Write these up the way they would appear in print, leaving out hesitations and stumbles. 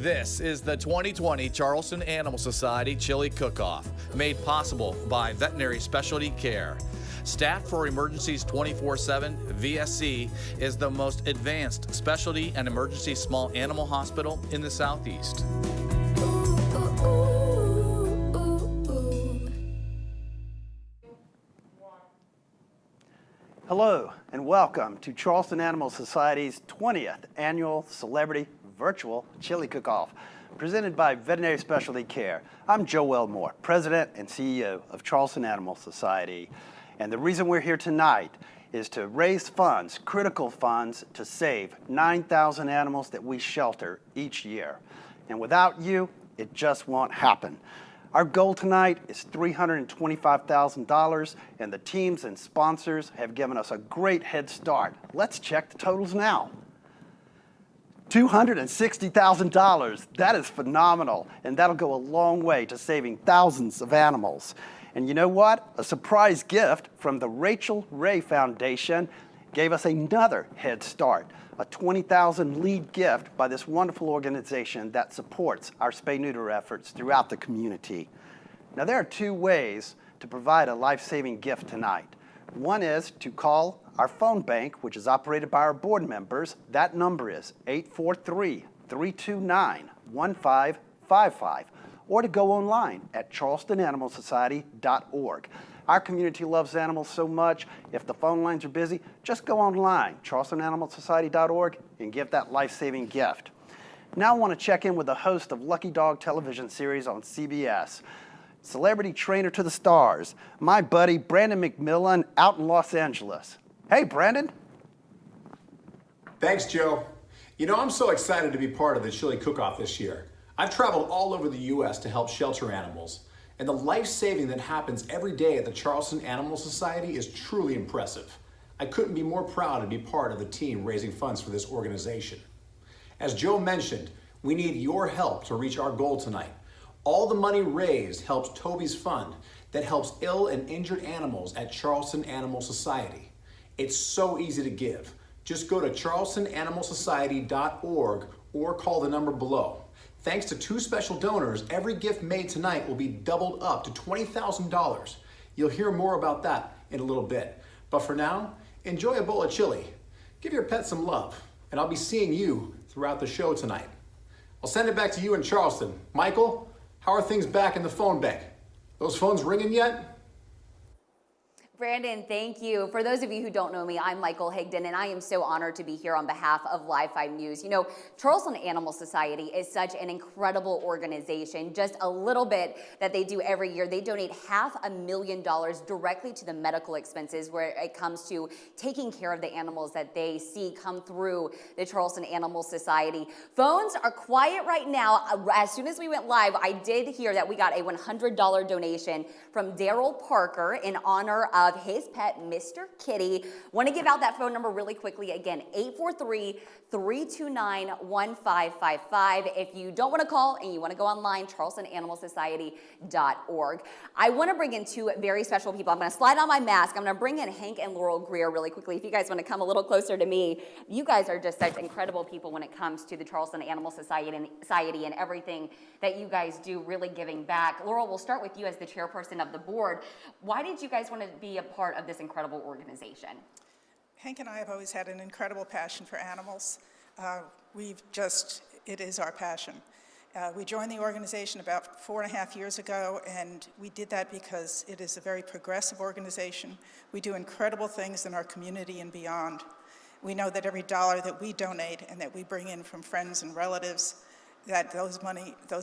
This is the 2020 Charleston Animal Society Chili Cook-Off, made possible by Veterinary Specialty Care. Staffed for emergencies 24/7, VSC is the most advanced specialty and emergency small animal hospital in the Southeast. Hello and welcome to Charleston Animal Society's 20th Annual Celebrity Virtual Chili Cook-Off, presented by Veterinary Specialty Care. I'm Joe Elmore, President and CEO of Charleston Animal Society. And the reason we're here tonight is to raise funds, critical funds, to save 9,000 animals that we shelter each year. And without you, it just won't happen. Our goal tonight is $325,000, and the teams and sponsors have given us a great head start. Let's check the totals now. $260,000, that is phenomenal, and that'll go a long way to saving thousands of animals. And you know what? A surprise gift from the Rachel Ray Foundation gave us another head start, a $20,000 lead gift by this wonderful organization that supports our spay-neuter efforts throughout the community. Now, there are two ways to provide a life-saving gift tonight. One is to call our phone bank, which is operated by our board members. That number is 843-329-1555, or to go online at charlestonanimalsociety.org. Our community loves animals so much, if the phone lines are busy, just go online, charlestonanimalsociety.org, and give that life-saving gift. Now I want to check in with the host of Lucky Dog television series on CBS, celebrity trainer to the stars, my buddy Brandon McMillan out in Los Angeles. Hey, Brandon. Thanks, Joe. You know, I'm so excited to be part of the Chili Cook-Off this year. I've traveled all over the U.S. to help shelter animals, and the life-saving that happens every day at the Charleston Animal Society is truly impressive. I couldn't be more proud to be part of the team raising funds for this organization. As Joe mentioned, we need your help to reach our goal tonight. All the money raised helps Toby's fund that helps ill and injured animals at Charleston Animal Society. It's so easy to give. Just go to charlestonanimalsociety.org or call the number below. Thanks to two special donors, every gift made tonight will be doubled up to $20,000. You'll hear more about that in a little bit. But for now, enjoy a bowl of chili. Give your pet some love, and I'll be seeing you throughout the show tonight. I'll send it back to you in Charleston. Michael, how are things back in the phone bank? Those phones ringing yet? Brandon, thank you. For those of you who don't know me, I'm Michael Higdon, and I am so honored to be here on behalf of Live 5 News. You know, Charleston Animal Society is such an incredible organization. Just a little bit that they do every year, they donate $500,000 directly to the medical expenses where it comes to taking care of the animals that they see come through the Charleston Animal Society. Phones are quiet right now. As soon as we went live, I did hear that we got a $100 donation from Daryl Parker in honor of his pet, Mr. Kitty. Want to give out that phone number really quickly again, 843-329-1555. If you don't want to call and you want to go online, charlestonanimalsociety.org. I want to bring in two very special people. I'm going to slide on my mask. I'm going to bring in Hank and Laurel Greer really quickly. If you guys want to come a little closer to me, you guys are just such incredible people when it comes to the Charleston Animal Society and everything that you guys do, really giving back. Laurel, we'll start with you as the chairperson of the board. Why did you guys want to be a part of this incredible organization? Hank and I have always had an incredible passion for animals. It is our passion. We joined the organization about 4.5 years ago, and we did that because it is a very progressive organization. We do incredible things in our community and beyond. We know that every dollar that we donate and that we bring in from friends and relatives, that those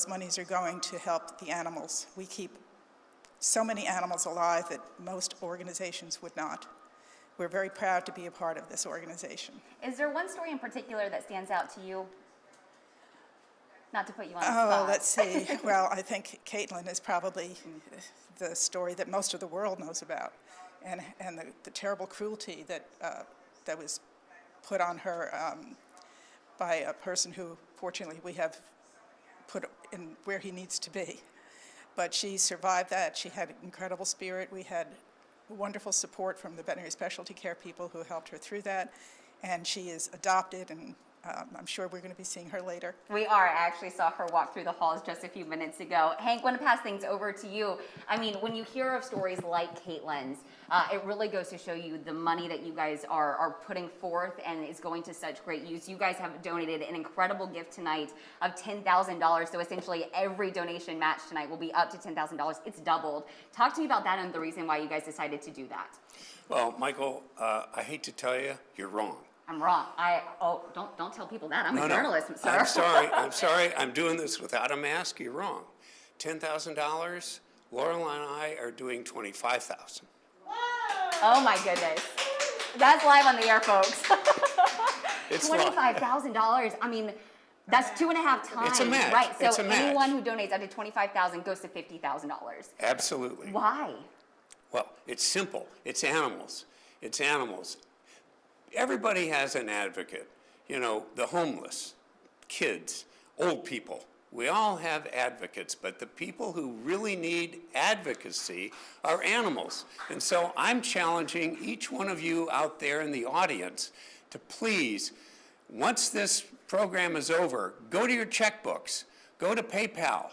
monies are going to help the animals. We keep so many animals alive that most organizations would not. We're very proud to be a part of this organization. Is there one story in particular that stands out to you? Not to put you on the spot. Oh, let's see. Well, I think Caitlin is probably the story that most of the world knows about, and the terrible cruelty that was put on her by a person who, fortunately, we have put in where he needs to be. But she survived that. She had incredible spirit. We had wonderful support from the veterinary specialty care people who helped her through that. And she is adopted and I'm sure we're going to be seeing her later. We are. I actually saw her walk through the halls just a few minutes ago. Hank, want to pass things over to you. I mean, when you hear of stories like Caitlin's, it really goes to show you the money that you guys are putting forth and is going to such great use. You guys have donated an incredible gift tonight of $10,000. So essentially every donation match tonight will be up to $10,000. It's doubled. Talk to me about that and the reason why you guys decided to do that. Well, Michael, I hate to tell you, you're wrong. I'm wrong. Don't tell people that. I'm a journalist, sir. I'm sorry. I'm doing this without a mask. You're wrong. $10,000. Laurel and I are doing $25,000. Oh my goodness. That's live on the air, folks. It's $25,000. I mean, that's 2.5 times. It's a match. Right. So It's a match. anyone who donates up to $25,000 goes to $50,000. Absolutely. Why? Well, it's simple. It's animals. It's animals. Everybody has an advocate. You know, the homeless, kids, old people. We all have advocates, but the people who really need advocacy are animals. And so I'm challenging each one of you out there in the audience to please, once this program is over, go to your checkbooks, go to PayPal.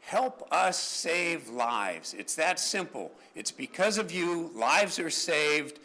Help us save lives. It's that simple. It's because of you, lives are saved.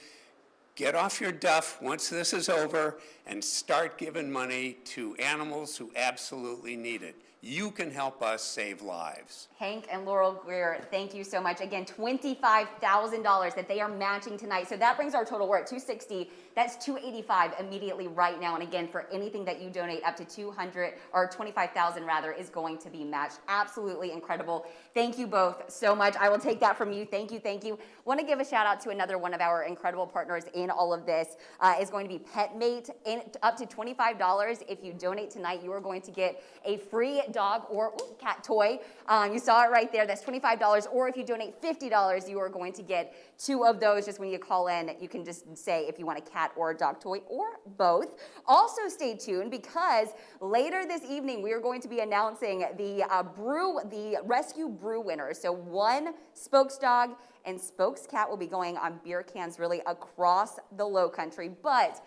Get off your duff once this is over and start giving money to animals who absolutely need it. You can help us save lives. Hank and Laurel Greer, thank you so much. Again, $25,000 that they are matching tonight. So that brings our total. We're at $260,000. That's $285,000 immediately right now. And again, for anything that you donate up to $200,000 or $25,000 rather is going to be matched. Absolutely incredible. Thank you both so much. I will take that from you. Thank you. Thank you. Want to give a shout out to another one of our incredible partners in all of this. Is going to be PetMate. Up to $25. If you donate tonight, you are going to get a free dog or cat toy. You saw it right there. That's $25. Or if you donate $50, you are going to get 2 of those. Just when you call in, you can just say if you want a cat or a dog toy or both. Also stay tuned because later this evening we are going to be announcing the rescue brew winners. So one Spokes dog and Spokes cat will be going on beer cans really across the Low Country. But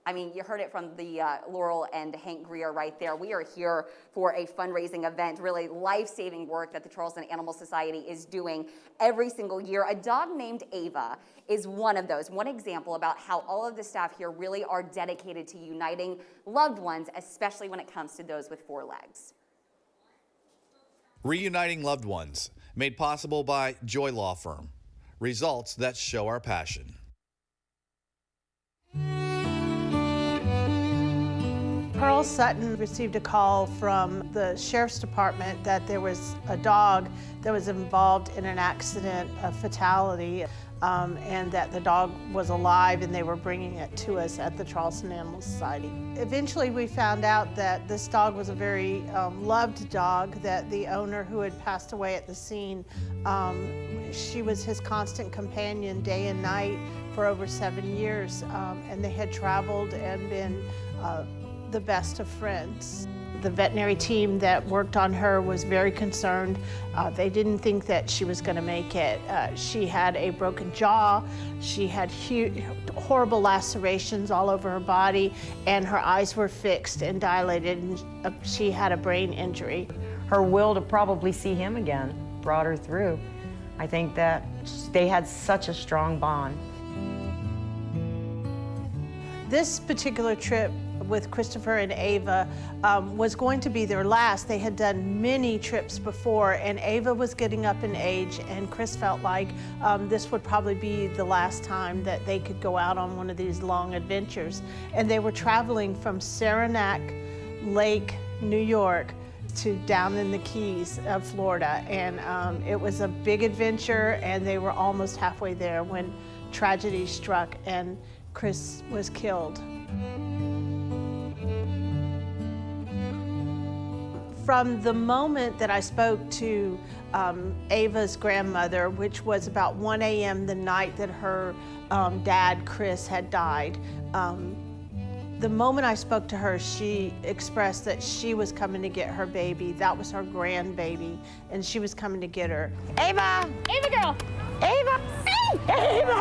I mean, you heard it from the Laurel and Hank Greer right there. We are here for a fundraising event, really life-saving work that the Charleston Animal Society is doing every single year. A dog named Ava is one of those, one example about how all of the staff here really are dedicated to uniting loved ones, especially when it comes to those with 4 legs. Reuniting loved ones, made possible by Joy Law Firm. Results that show our passion. Pearl Sutton received a call from the Sheriff's Department that there was a dog that was involved in an accident, a fatality, and that the dog was alive and they were bringing it to us at the Charleston Animal Society. Eventually we found out that this dog was a very loved dog, that the owner who had passed away at the scene, she was his constant companion day and night for over 7 years, and they had traveled and been the best of friends. The veterinary team that worked on her was very concerned. They didn't think that she was going to make it. She had a broken jaw, she had horrible lacerations all over her body, and her eyes were fixed and dilated, and she had a brain injury. Her will to probably see him again brought her through. I think that they had such a strong bond. This particular trip with Christopher and Ava was going to be their last. They had done many trips before, and Ava was getting up in age, and Chris felt like this would probably be the last time that they could go out on one of these long adventures. And they were traveling from Saranac Lake, New York, to down in the Keys of Florida. And it was a big adventure, and they were almost halfway there when tragedy struck and Chris was killed. From the moment that I spoke to Ava's grandmother, which was about 1 a.m. the night that her dad, Chris, had died, the moment I spoke to her, she expressed that she was coming to get her baby. That was her grandbaby, and she was coming to get her. Ava! Ava girl! Ava! Ava!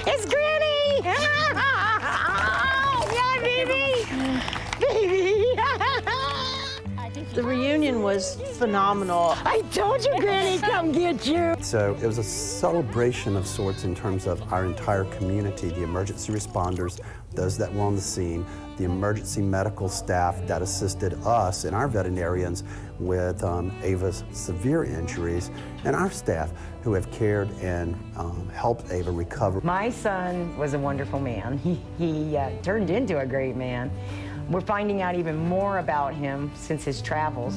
It's Granny! The reunion was phenomenal. I told you, Granny, come get you. So it was a celebration of sorts in terms of our entire community, the emergency responders, those that were on the scene, the emergency medical staff that assisted us and our veterinarians with Ava's severe injuries, and our staff who have cared and helped Ava recover. My son was a wonderful man. He turned into a great man. We're finding out even more about him since his travels.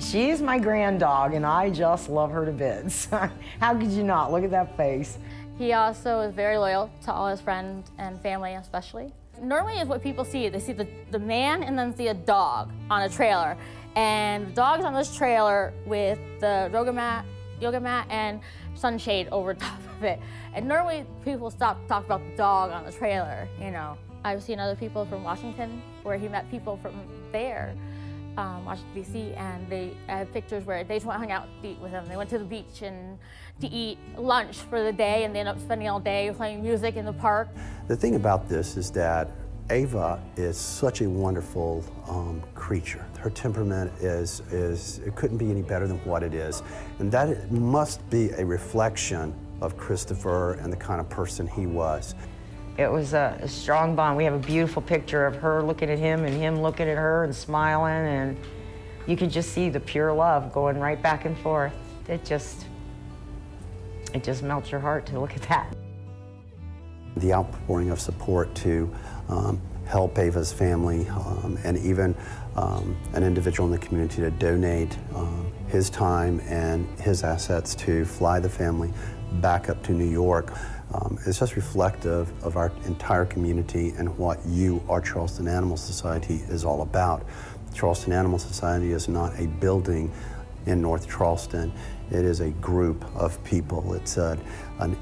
She's my grand dog, and I just love her to bits. How could you not? Look at that face. He also is very loyal to all his friends and family especially. Normally is what people see. They see the man and then see a dog on a trailer. And the dog's on this trailer with the yoga mat and sunshade over top of it. And normally people stop to talk about the dog on the trailer, you know. I've seen other people from Washington where he met people from there, Washington, D.C., and they had pictures where they just went hung out to eat with him. They went to the beach and to eat lunch for the day, and they ended up spending all day playing music in the park. The thing about this is that Ava is such a wonderful creature. Her temperament it couldn't be any better than what it is. And that it must be a reflection of Christopher and the kind of person he was. It was a strong bond. We have a beautiful picture of her looking at him and him looking at her and smiling, and you could just see the pure love going right back and forth. It just melts your heart to look at that. The outpouring of support to help Ava's family and even an individual in the community to donate his time and his assets to fly the family back up to New York. It's just reflective of our entire community and what our Charleston Animal Society is all about. Charleston Animal Society is not a building in North Charleston. It is a group of people. It's an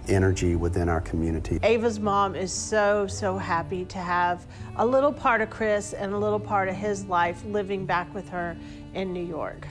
energy within our community. Ava's mom is so happy to have a little part of Chris and a little part of his life living back with her in New York.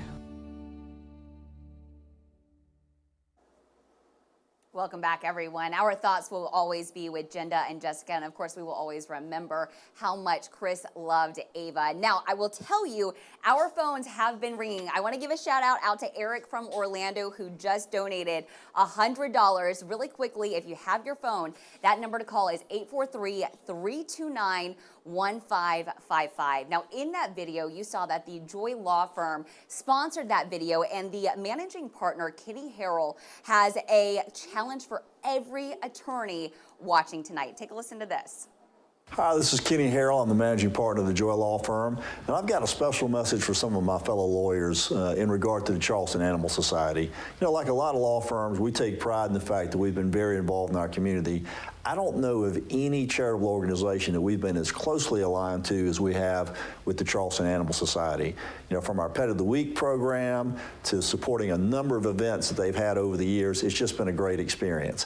Welcome back, everyone. Our thoughts will always be with Jenda and Jessica, and of course, we will always remember how much Chris loved Ava. Now, I will tell you, our phones have been ringing. I want to give a shout out to Eric from Orlando, who just donated $100. Really quickly, if you have your phone, that number to call is 843-329-1555. Now, in that video, you saw that the Joy Law Firm sponsored that video, and the managing partner, Kitty Harrell, has a challenge for every attorney watching tonight. Take a listen to this. Hi, this is Kenny Harrell. I'm the managing partner of the Joy Law Firm, and I've got a special message for some of my fellow lawyers in regard to the Charleston Animal Society. You know, like a lot of law firms, we take pride in the fact that we've been very involved in our community. I don't know of any charitable organization that we've been as closely aligned to as we have with the Charleston Animal Society. You know, from our Pet of the Week program to supporting a number of events that they've had over the years, it's just been a great experience.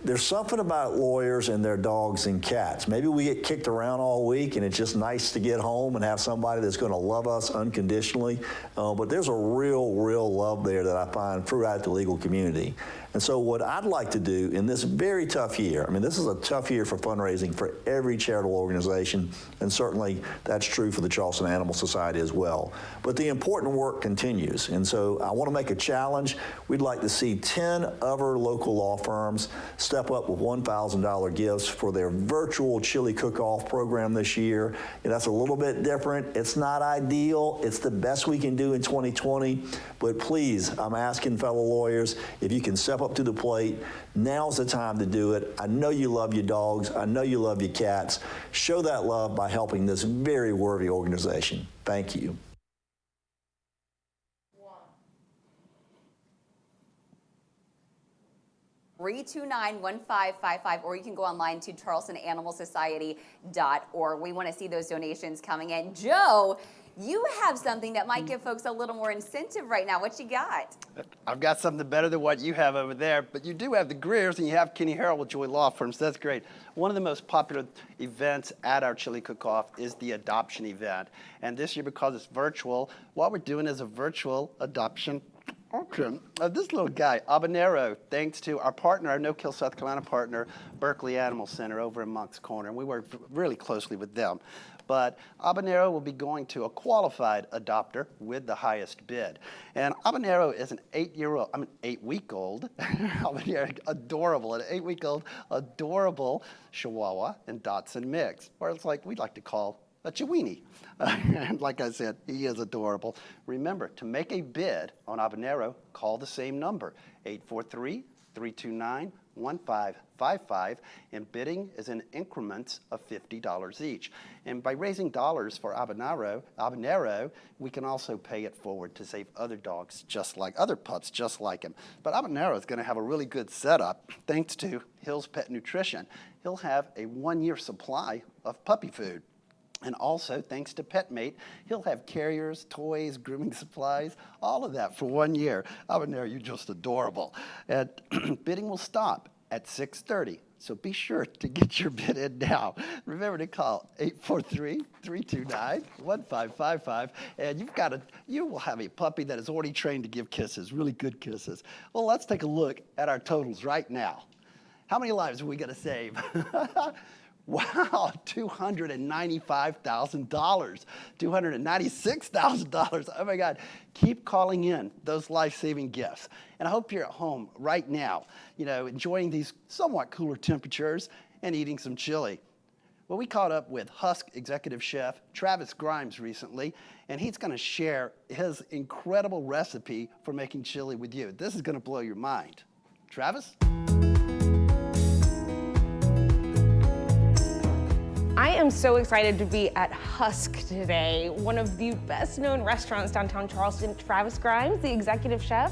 There's something about lawyers and their dogs and cats. Maybe we get kicked around all week and it's just nice to get home and have somebody that's going to love us unconditionally. But there's a real love there that I find throughout the legal community. And so what I'd like to do in this very tough year, I mean, this is a tough year for fundraising for every charitable organization, and certainly that's true for the Charleston Animal Society as well. But the important work continues, and so I want to make a challenge. We'd like to see 10 other local law firms step up with $1,000 gifts for their virtual chili cook-off program this year. And that's a little bit different. It's not ideal. It's the best we can do in 2020. But please, I'm asking fellow lawyers, if you can step up to the plate, now's the time to do it. I know you love your dogs. I know you love your cats. Show that love by helping this very worthy organization. Thank you. $329-1555, or you can go online to charlestonanimalsociety.org. We want to see those donations coming in. Joe, you have something that might give folks a little more incentive right now. What you got? I've got something better than what you have over there, but you do have the Greers and you have Kenny Harrell with Joy Law Firm, so that's great. One of the most popular events at our Chili Cook-Off is the adoption event. And this year, because it's virtual, what we're doing is a virtual adoption Okay. This little guy, habanero, thanks to our partner, our No-Kill South Carolina partner, Berkeley Animal Center over in Moncks Corner, and we work really closely with them. But habanero will be going to a qualified adopter with the highest bid. And habanero is an 8-week-old, habanero, adorable, an 8-week-old, adorable Chihuahua and Dachshund mix, or it's like we'd like to call a Chiweenie. And like I said, he is adorable. Remember, to make a bid on habanero, call the same number, 843-329-1555, and bidding is in increments of $50 each. And by raising dollars for habanero, we can also pay it forward to save other dogs other pups just like him. But habanero is going to have a really good setup thanks to Hill's Pet Nutrition. He'll have a 1-year supply of puppy food. And also, thanks to PetMate, he'll have carriers, toys, grooming supplies, all of that for 1 year. Habanero, you're just adorable. And bidding will stop at 6:30, so be sure to get your bid in now. Remember to call 843-329-1555, and you will have a puppy that is already trained to give kisses, really good kisses. Well, let's take a look at our totals right now. How many lives are we going to save? Wow, $295,000, $296,000. Oh my God, keep calling in those life-saving gifts. And I hope you're at home right now, enjoying these somewhat cooler temperatures and eating some chili. Well, we caught up with Husk executive chef Travis Grimes recently, and he's going to share his incredible recipe for making chili with you. This is going to blow your mind. Travis? I am so excited to be at Husk today, one of the best-known restaurants downtown Charleston. Travis Grimes, the executive chef.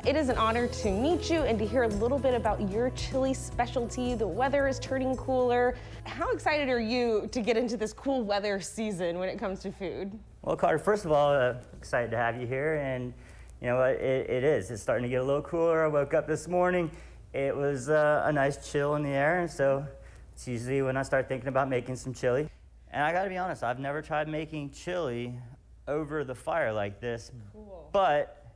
It is an honor to meet you and to hear a little bit about your chili specialty. The weather is turning cooler. How excited are you to get into this cool weather season when it comes to food? Well, Carter, first of all, excited to have you here, and you know what, it is. It's starting to get a little cooler. I woke up this morning, it was a nice chill in the air, and so it's usually when I start thinking about making some chili. And I gotta be honest, I've never tried making chili over the fire like this, but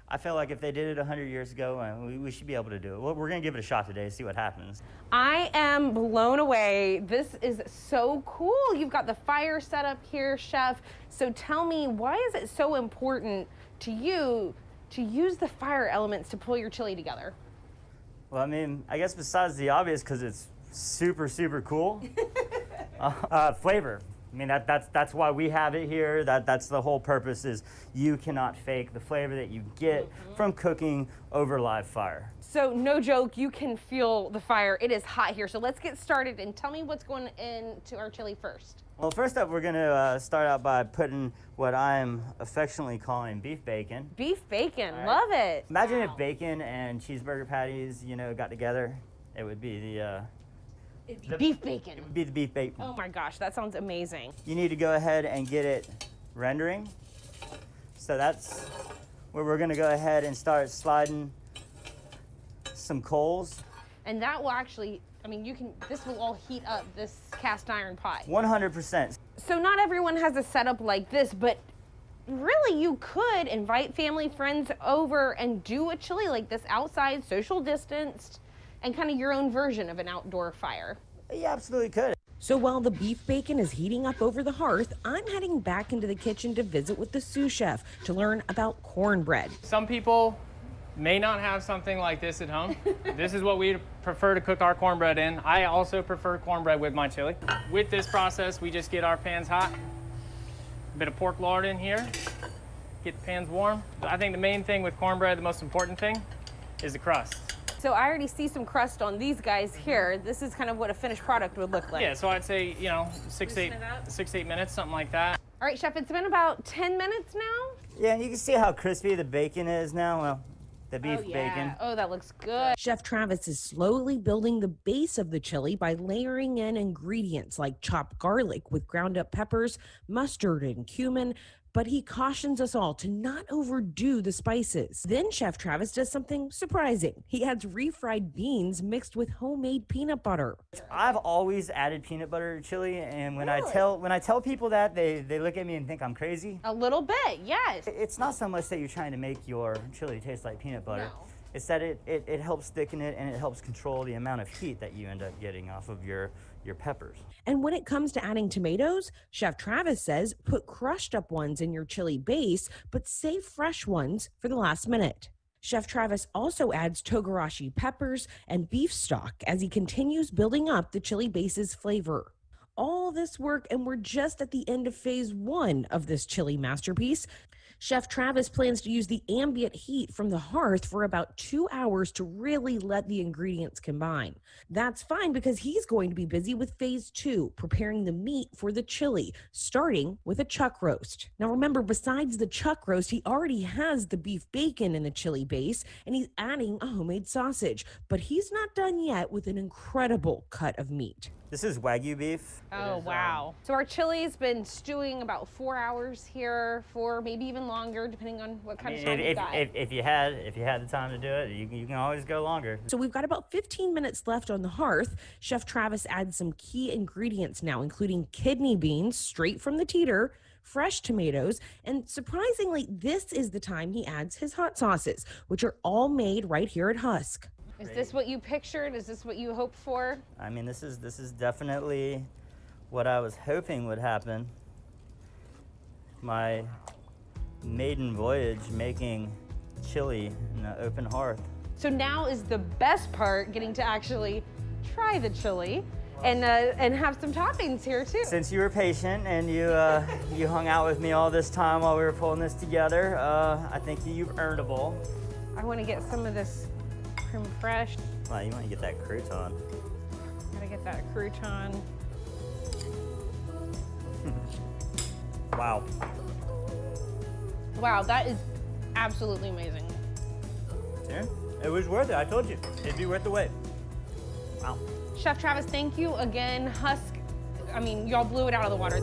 I feel like if they did it 100 years ago, we should be able to do it. Well, we're gonna give it a shot today to see what happens. I am blown away. This is so cool. You've got the fire set up here, chef. So tell me, why is it so important to you to use the fire elements to pull your chili together? Well, I mean, I guess besides the obvious, because it's super, super cool. Flavor. I mean, that's why we have it here. That's the whole purpose, is you cannot fake the flavor that you get from cooking over live fire. So no joke, you can feel the fire. It is hot here. So let's get started and tell me what's going into our chili first. Well, first up, we're gonna start out by putting what I'm affectionately calling beef bacon. Beef bacon, Right. Love it. Imagine if bacon and cheeseburger patties, got together. It would be Beef bacon. It would be the beef bacon. Oh my gosh, that sounds amazing. You need to go ahead and get it rendering. So that's where we're gonna go ahead and start sliding some coals. And that will actually, this will all heat up this cast iron pot. 100%. So not everyone has a setup like this, but really you could invite family, friends over and do a chili like this outside, social distanced, and kind of your own version of an outdoor fire. You absolutely could. So while the beef bacon is heating up over the hearth, I'm heading back into the kitchen to visit with the sous chef to learn about cornbread. Some people may not have something like this at home. This is what we prefer to cook our cornbread in. I also prefer cornbread with my chili. With this process, we just get our pans hot, a bit of pork lard in here, get the pans warm. I think the main thing with cornbread, the most important thing, is the crust. So I already see some crust on these guys here. This is kind of what a finished product would look like. Yeah, so I'd say, 6 to 8 minutes, something like that. All right, chef, it's been about 10 minutes now. Yeah, and you can see how crispy the bacon is now. Well, the beef bacon. Oh, that looks good. Chef Travis is slowly building the base of the chili by layering in ingredients like chopped garlic with ground up peppers, mustard and cumin, but he cautions us all to not overdo the spices. Then Chef Travis does something surprising. He adds refried beans mixed with homemade peanut butter. I've always added peanut butter to chili, and when I tell people that, they look at me and think I'm crazy. A little bit, yes. It's not so much that you're trying to make your chili taste like peanut butter. No. It's that it helps thicken it, and it helps control the amount of heat that you end up getting off of your peppers. And when it comes to adding tomatoes, Chef Travis says put crushed up ones in your chili base, but save fresh ones for the last minute. Chef Travis also adds togarashi peppers and beef stock as he continues building up the chili base's flavor. All this work, and we're just at the end of phase 1 of this chili masterpiece. Chef Travis plans to use the ambient heat from the hearth for about 2 hours to really let the ingredients combine. That's fine because he's going to be busy with phase 2, preparing the meat for the chili, starting with a chuck roast. Now remember, besides the chuck roast, he already has the beef bacon in the chili base, and he's adding a homemade sausage. But he's not done yet with an incredible cut of meat. This is Wagyu beef. Oh, wow. So our chili's been stewing about 4 hours here, for maybe even longer, depending on what kind of time you've got. If you had the time to do it, you can always go longer. So we've got about 15 minutes left on the hearth. Chef Travis adds some key ingredients now, including kidney beans straight from the teeter, fresh tomatoes, and surprisingly, this is the time he adds his hot sauces, which are all made right here at Husk. Is this what you pictured? Is this what you hoped for? I mean, this is definitely what I was hoping would happen. My maiden voyage making chili in an open hearth. So now is the best part, getting to actually try the chili and have some toppings here too. Since you were patient and you hung out with me all this time while we were pulling this together, I think you've earned a bowl. I want to get some of this creme fraiche. Wow, you want to get that crouton. Gotta get that crouton. Wow. Wow, that is absolutely amazing. Yeah, it was worth it. I told you, it'd be worth the wait. Wow. Chef Travis, thank you again. Husk, I mean, y'all blew it out of the water.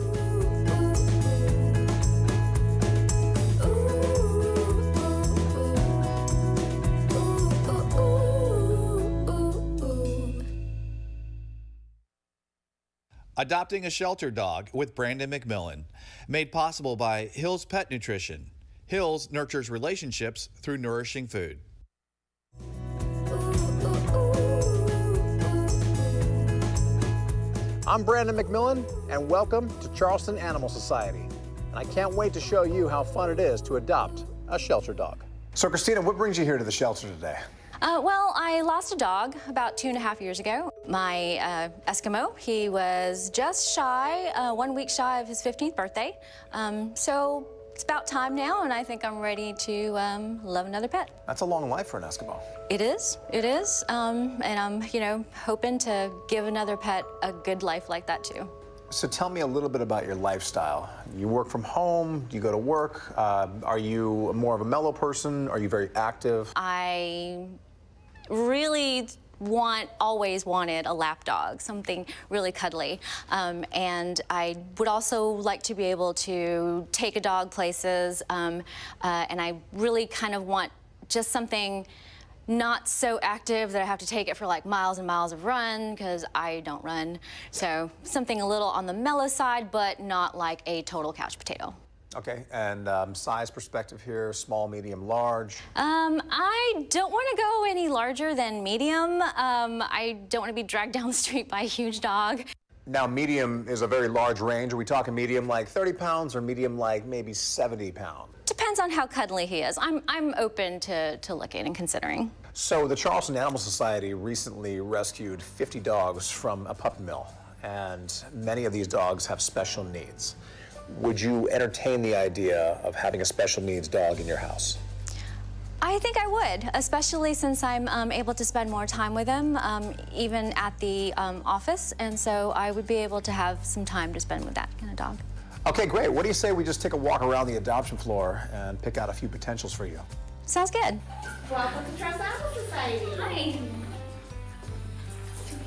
Adopting a Shelter Dog with Brandon McMillan. Made possible by Hills Pet Nutrition. Hills nurtures relationships through nourishing food. I'm Brandon McMillan, and welcome to Charleston Animal Society. And I can't wait to show you how fun it is to adopt a shelter dog. So Christina, what brings you here to the shelter today? Well, I lost a dog about 2.5 years ago. My Eskimo, he was just shy, 1 week shy of his 15th birthday. So it's about time now, and I think I'm ready to love another pet. That's a long life for an Eskimo. It is. And I'm, hoping to give another pet a good life like that too. So tell me a little bit about your lifestyle. You work from home, you go to work. Are you more of a mellow person? Are you very active? I really always wanted a lap dog, something really cuddly. And I would also like to be able to take a dog places. And I really kind of want just something not so active that I have to take it for like miles and miles of run, because I don't run. So something a little on the mellow side, but not like a total couch potato. Okay, and size perspective here, small, medium, large? I don't want to go any larger than medium. I don't want to be dragged down the street by a huge dog. Now, medium is a very large range. Are we talking medium like 30 pounds or medium like maybe 70 pounds? Depends on how cuddly he is. I'm open to looking and considering. So the Charleston Animal Society recently rescued 50 dogs from a puppy mill, and many of these dogs have special needs. Would you entertain the idea of having a special needs dog in your house? I think I would, especially since I'm able to spend more time with him, even at the office, and so I would be able to have some time to spend with that kind of dog. Okay, great. What do you say we just take a walk around the adoption floor and pick out a few potentials for you? Sounds good. Welcome to Charleston Animal Society. Hi.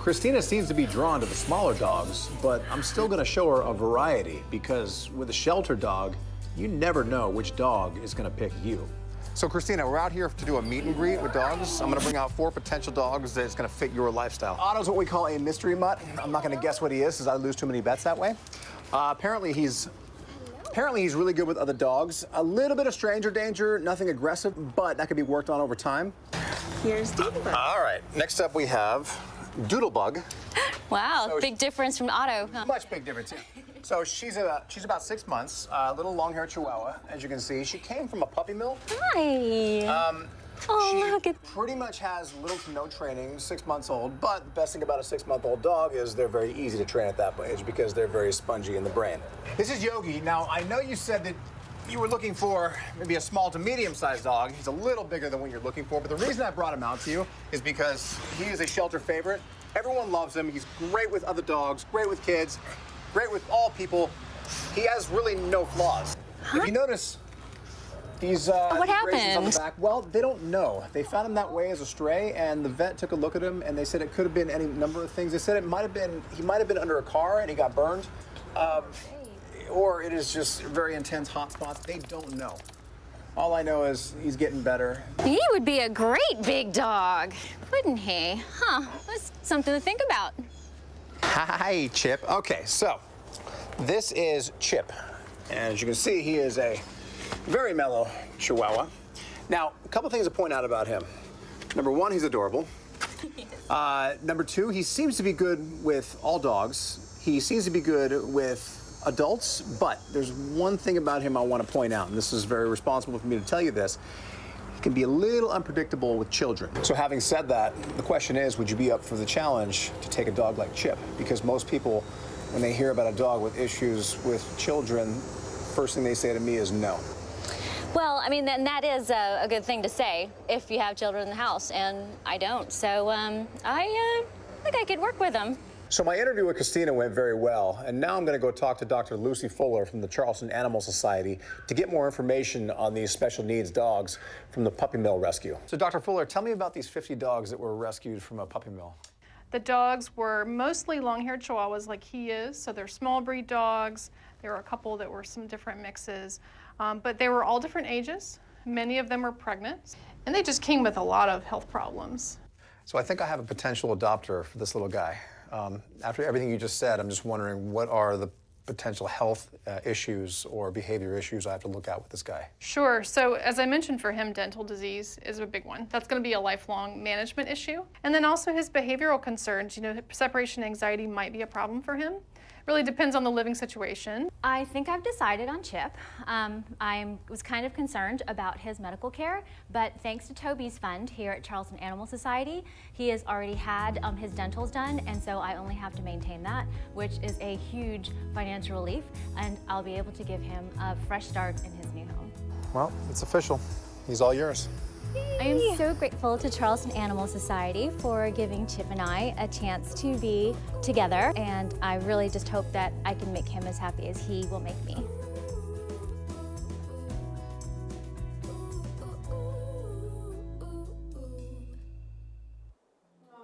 Christina seems to be drawn to the smaller dogs, but I'm still going to show her a variety because with a shelter dog, you never know which dog is going to pick you. So, Christina, we're out here to do a meet and greet with dogs. I'm going to bring out 4 potential dogs that's going to fit your lifestyle. Otto's what we call a mystery mutt. I'm not going to guess what he is, because I lose too many bets that way. Apparently he's really good with other dogs. A little bit of stranger danger, nothing aggressive, but that could be worked on over time. Here's Doodlebug. All right, next up we have Doodlebug. Wow, So big difference from Otto. Huh? Much big difference, yeah. So she's about 6 months, little long-haired Chihuahua, as you can see. She came from a puppy mill. Hi. She pretty much has little to no training, 6 months old, but the best thing about a 6-month-old dog is they're very easy to train at that age because they're very spongy in the brain. This is Yogi. Now, I know you said that you were looking for maybe a small to medium-sized dog. He's a little bigger than what you're looking for, but the reason I brought him out to you is because he is a shelter favorite. Everyone loves him. He's great with other dogs, great with kids, great with all people. He has really no flaws. If you notice, these what abrasions on the happened? back, well, they don't know. They found him that way as a stray, and the vet took a look at him, and they said it could have been any number of things. They said he might have been under a car and he got burned, or it is just very intense hot spots. They don't know. All I know is he's getting better. He would be a great big dog, wouldn't he? Huh, that's something to think about. Hi, Chip. Okay, so this is Chip. And as you can see, he is a very mellow Chihuahua. Now, a couple things to point out about him. Number 1, he's adorable. Number 2, he seems to be good with all dogs. He seems to be good with adults, but there's one thing about him I want to point out, and this is very responsible for me to tell you this. He can be a little unpredictable with children. So having said that, the question is, would you be up for the challenge to take a dog like Chip? Because most people, when they hear about a dog with issues with children, first thing they say to me is no. Well, I mean, that is a good thing to say if you have children in the house, and I don't. So I think I could work with them. So my interview with Christina went very well, and now I'm going to go talk to Dr. Lucy Fuller from the Charleston Animal Society to get more information on these special needs dogs from the puppy mill rescue. So Dr. Fuller, tell me about these 50 dogs that were rescued from a puppy mill. The dogs were mostly long-haired Chihuahuas like he is, so they're small breed dogs. There were a couple that were some different mixes, but they were all different ages. Many of them were pregnant, and they just came with a lot of health problems. So I think I have a potential adopter for this little guy. After everything you just said, I'm just wondering, what are the potential health issues or behavior issues I have to look at with this guy? Sure. So as I mentioned, for him, dental disease is a big one. That's going to be a lifelong management issue. And then also his behavioral concerns. You know, separation anxiety might be a problem for him. Really depends on the living situation. I think I've decided on Chip. I was kind of concerned about his medical care, but thanks to Toby's fund here at Charleston Animal Society, he has already had his dentals done, and so I only have to maintain that, which is a huge financial relief, and I'll be able to give him a fresh start in his new home. Well, it's official. He's all yours. I am so grateful to Charleston Animal Society for giving Chip and I a chance to be together, and I really just hope that I can make him as happy as he will make me.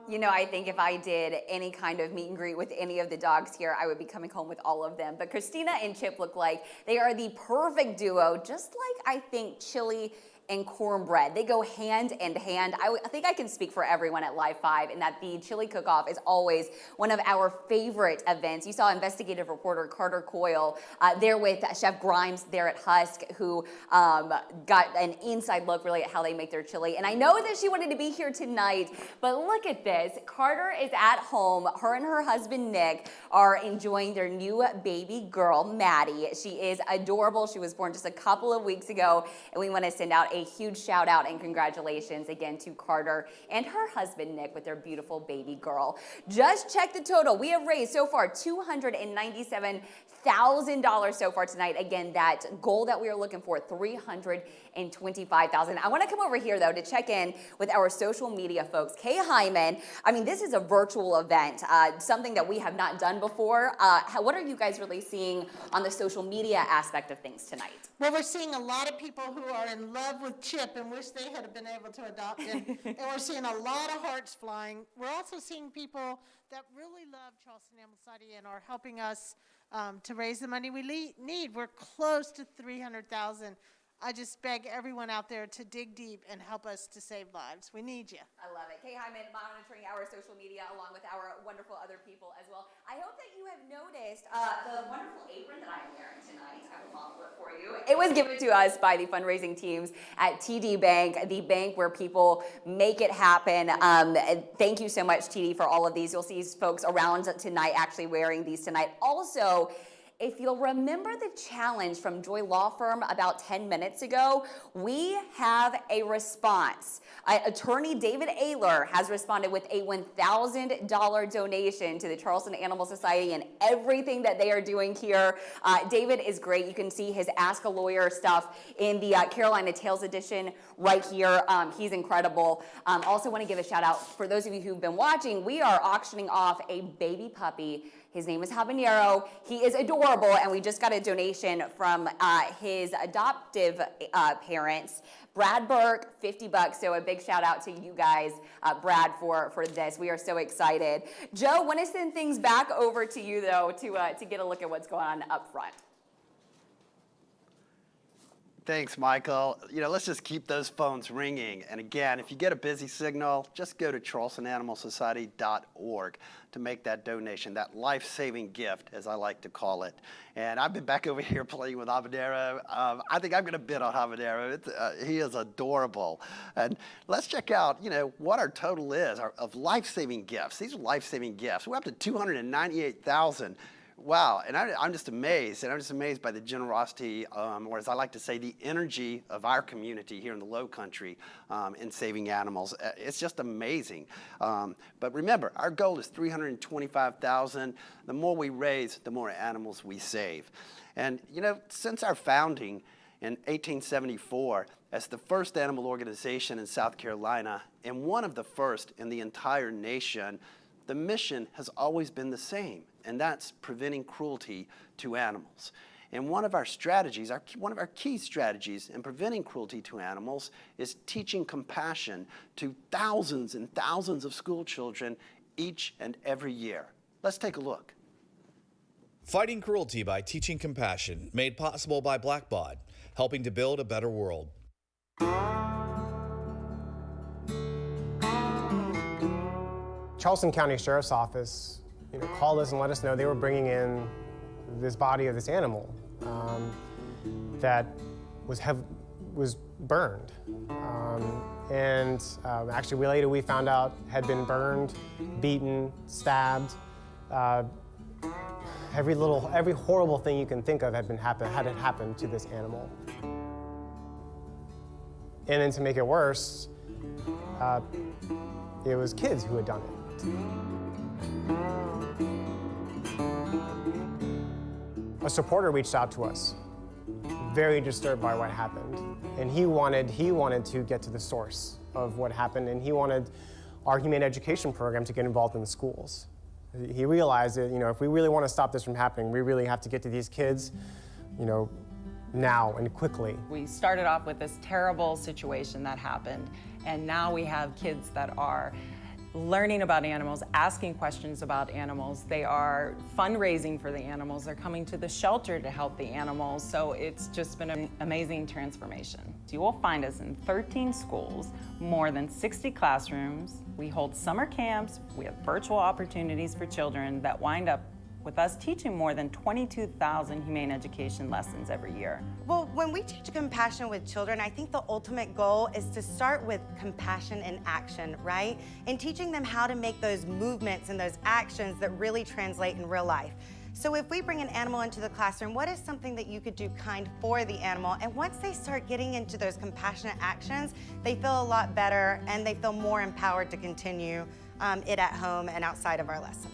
You know, I think if I did any kind of meet and greet with any of the dogs here, I would be coming home with all of them. But Christina and Chip look like they are the perfect duo, just like I think Chili and cornbread. They go hand in hand. I think I can speak for everyone at Live 5 in that the Chili Cook-Off is always one of our favorite events. You saw investigative reporter Carter Coyle there with Chef Grimes there at Husk, who got an inside look really at how they make their chili. And I know that she wanted to be here tonight, but look at this. Carter is at home. Her and her husband Nick are enjoying their new baby girl, Maddie. She is adorable. She was born just a couple of weeks ago, and we want to send out a huge shout out and congratulations again to Carter and her husband Nick with their beautiful baby girl. Just check the total. We have raised so far $297,000 so far tonight. Again, that goal that we are looking for, $325,000. I want to come over here though to check in with our social media folks. Kay Hyman, I mean, this is a virtual event, something that we have not done before. What are you guys really seeing on the social media aspect of things tonight? Well, we're seeing a lot of people who are in love with Chip and wish they had been able to adopt him. And we're seeing a lot of hearts flying. We're also seeing people that really love Charleston Animal Society and are helping us to raise the money we need. We're close to $300,000. I just beg everyone out there to dig deep and help us to save lives. We need you. I love it. Kay Hyman monitoring our social media along with our wonderful other people as well. I hope that you have noticed the wonderful apron that I am wearing tonight. I will model it for you. It was given to us by the fundraising teams at TD Bank, the bank where people make it happen. Thank you so much, TD, for all of these. You'll see folks around tonight actually wearing these tonight. Also, if you'll remember the challenge from Joy Law Firm about 10 minutes ago, we have a response. Attorney David Ayler has responded with a $1,000 donation to the Charleston Animal Society and everything that they are doing here. David is great. You can see his Ask a Lawyer stuff in the Carolina Tales edition right here. He's incredible. Also want to give a shout out for those of you who've been watching. We are auctioning off a baby puppy. His name is Habanero. He is adorable, and we just got a donation from his adoptive parents. Brad Burke, $50. So a big shout out to you guys, Brad, for this. We are so excited. Joe, want to send things back over to you though to get a look at what's going on up front. Thanks, Michael. Let's just keep those phones ringing. And again, if you get a busy signal, just go to charlestonanimalsociety.org to make that donation, that life-saving gift, as I like to call it. And I've been back over here playing with Habanero. I think I'm going to bid on Habanero. He is adorable. And let's check out, what our total is of life-saving gifts. These are life-saving gifts. We're up to $298,000. Wow, and I'm just amazed, by the generosity, or as I like to say, the energy of our community here in the Low Country in saving animals. It's just amazing. But remember, our goal is $325,000. The more we raise, the more animals we save. And since our founding in 1874 as the first animal organization in South Carolina and one of the first in the entire nation, the mission has always been the same, and that's preventing cruelty to animals. And one of our strategies, one of our key strategies in preventing cruelty to animals is teaching compassion to thousands and thousands of school children each and every year. Let's take a look. Fighting cruelty by teaching compassion, made possible by Blackbaud, helping to build a better world. Charleston County Sheriff's Office called us and let us know they were bringing in this body of this animal that was burned. Actually later we found out had been burned, beaten, stabbed. Every horrible thing you can think of had happened to this animal. And then to make it worse, it was kids who had done it. A supporter reached out to us, very disturbed by what happened, and he wanted to get to the source of what happened, and he wanted our humane education program to get involved in the schools. He realized that if we really want to stop this from happening, we really have to get to these kids, now and quickly. We started off with this terrible situation that happened, and now we have kids that are learning about animals, asking questions about animals. They are fundraising for the animals. They're coming to the shelter to help the animals. So it's just been an amazing transformation. You will find us in 13 schools, more than 60 classrooms. We hold summer camps. We have virtual opportunities for children that wind up with us teaching more than 22,000 humane education lessons every year. Well, when we teach compassion with children, I think the ultimate goal is to start with compassion in action, right? And teaching them how to make those movements and those actions that really translate in real life. So if we bring an animal into the classroom, what is something that you could do kind for the animal? And once they start getting into those compassionate actions, they feel a lot better and they feel more empowered to continue it at home and outside of our lessons.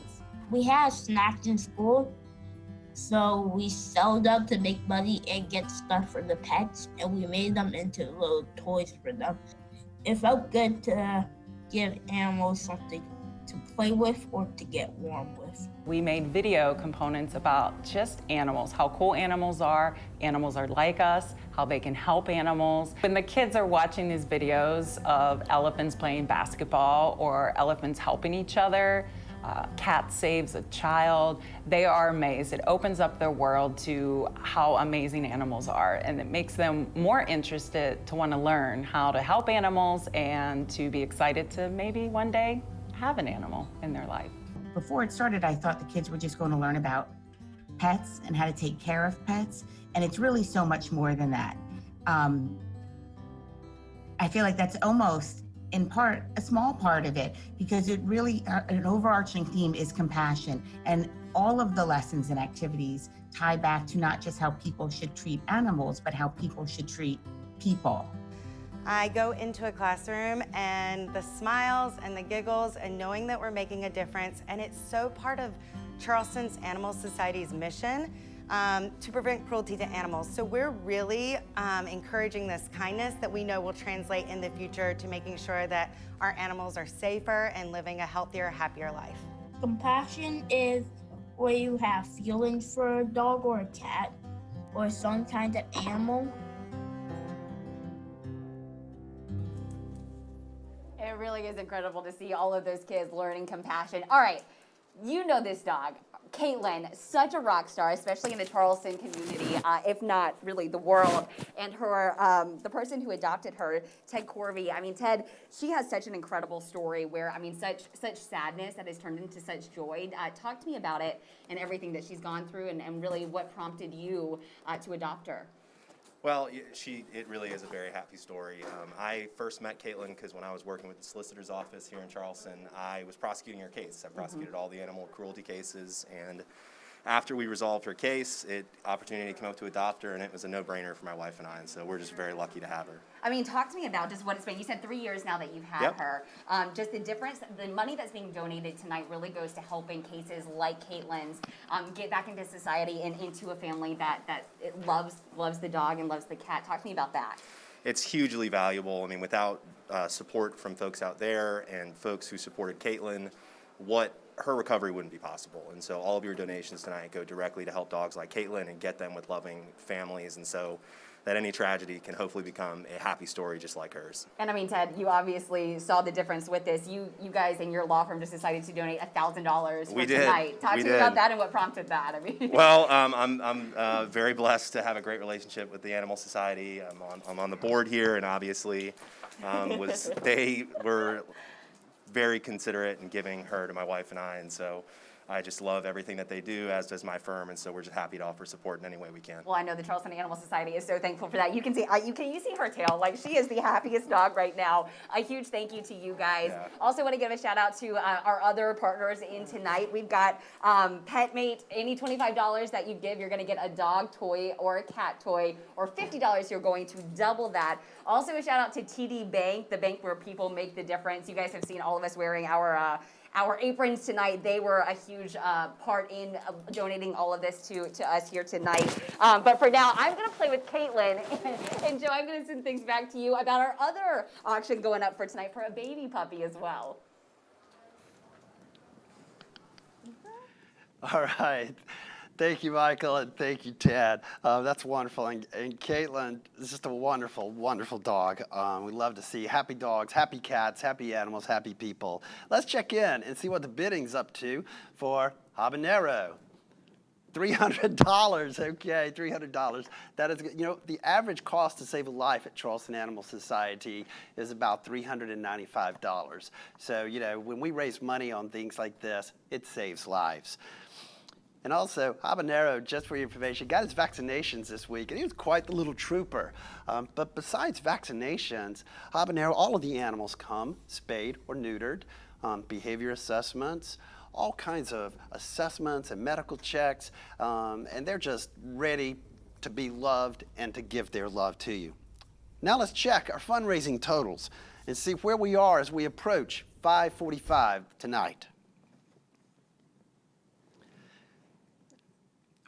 We had snacks in school, so we sold them to make money and get stuff for the pets, and we made them into little toys for them. It felt good to give animals something to play with or to get warm with. We made video components about just animals, how cool animals are like us, how they can help animals. When the kids are watching these videos of elephants playing basketball or elephants helping each other, cat saves a child. They are amazed. It opens up their world to how amazing animals are, and it makes them more interested to want to learn how to help animals and to be excited to maybe one day have an animal in their life. Before it started, I thought the kids were just going to learn about pets and how to take care of pets, and it's really so much more than that. I feel like that's almost, in part, a small part of it, because it really, an overarching theme is compassion, and all of the lessons and activities tie back to not just how people should treat animals, but how people should treat people. I go into a classroom and the smiles and the giggles and knowing that we're making a difference, and it's so part of Charleston's Animal Society's mission to prevent cruelty to animals. So we're really encouraging this kindness that we know will translate in the future to making sure that our animals are safer and living a healthier, happier life. Compassion is where you have feelings for a dog or a cat or some kind of animal. It really is incredible to see all of those kids learning compassion. All right, you know this dog. Caitlin, such a rock star, especially in the Charleston community, if not really the world. And her, the person who adopted her, Ted Corvey. I mean, Ted, she has such an incredible story where, I mean, such sadness that has turned into such joy. Talk to me about it and everything that she's gone through, and really what prompted you to adopt her. Well, it really is a very happy story. I first met Caitlin because when I was working with the solicitor's office here in Charleston, I was prosecuting her case. I prosecuted all the animal cruelty cases, and after we resolved her case, opportunity came up to adopt her, and it was a no-brainer for my wife and I, and so we're just very lucky to have her. I mean, talk to me about just what it's been. You said 3 years now that you've had her. Just the difference, the money that's being donated tonight really goes to helping cases like Caitlin's get back into society and into a family that it loves the dog and loves the cat. Talk to me about that. It's hugely valuable. I mean, without support from folks out there and folks who supported Caitlin, her recovery wouldn't be possible. And so all of your donations tonight go directly to help dogs like Caitlin and get them with loving families, and so that any tragedy can hopefully become a happy story just like hers. And I mean, Ted, you obviously saw the difference with this. You guys in your law firm just decided to donate $1,000 for tonight. Talk to me about that and what prompted that. I mean, well, I'm very blessed to have a great relationship with the Animal Society. I'm on the board here, and obviously they were very considerate in giving her to my wife and I, and so I just love everything that they do, as does my firm, and so we're just happy to offer support in any way we can. Well, I know the Charleston Animal Society is so thankful for that. You can see, you see her tail, like she is the happiest dog right now. A huge thank you to you guys. Yeah. Also want to give a shout out to our other partners in tonight. We've got PetMate. Any $25 that you give, you're going to get a dog toy or a cat toy, or $50, you're going to double that. Also a shout out to TD Bank, the bank where people make the difference. You guys have seen all of us wearing our aprons tonight. They were a huge part in donating all of this to us here tonight. But for now, I'm going to play with Caitlin. And Joe, I'm going to send things back to you about our other auction going up for tonight for a baby puppy as well. All right. Thank you, Michael, and thank you, Ted. That's wonderful. And Caitlin is just a wonderful, wonderful dog. We love to see happy dogs, happy cats, happy animals, happy people. Let's check in and see what the bidding's up to for Habanero. $300. Okay, $300. That is, the average cost to save a life at Charleston Animal Society is about $395. So, when we raise money on things like this, it saves lives. And also, Habanero, just for your information, got his vaccinations this week, and he was quite the little trooper. But besides vaccinations, Habanero, all of the animals come spayed or neutered, behavior assessments, all kinds of assessments and medical checks, and they're just ready to be loved and to give their love to you. Now let's check our fundraising totals and see where we are as we approach 5:45 tonight.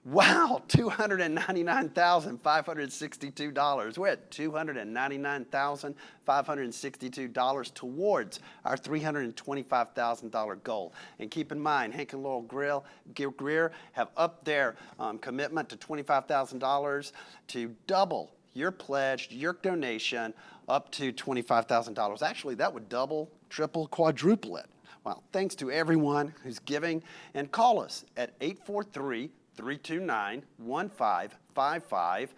Wow, $299,562. We're at $299,562 towards our $325,000 goal. And keep in mind, Hank and Laurel Greer have upped their commitment to $25,000 to double your pledge, your donation, up to $25,000. Actually, that would double, triple, quadruple it. Well, thanks to everyone who's giving, and call us at 843-329-1555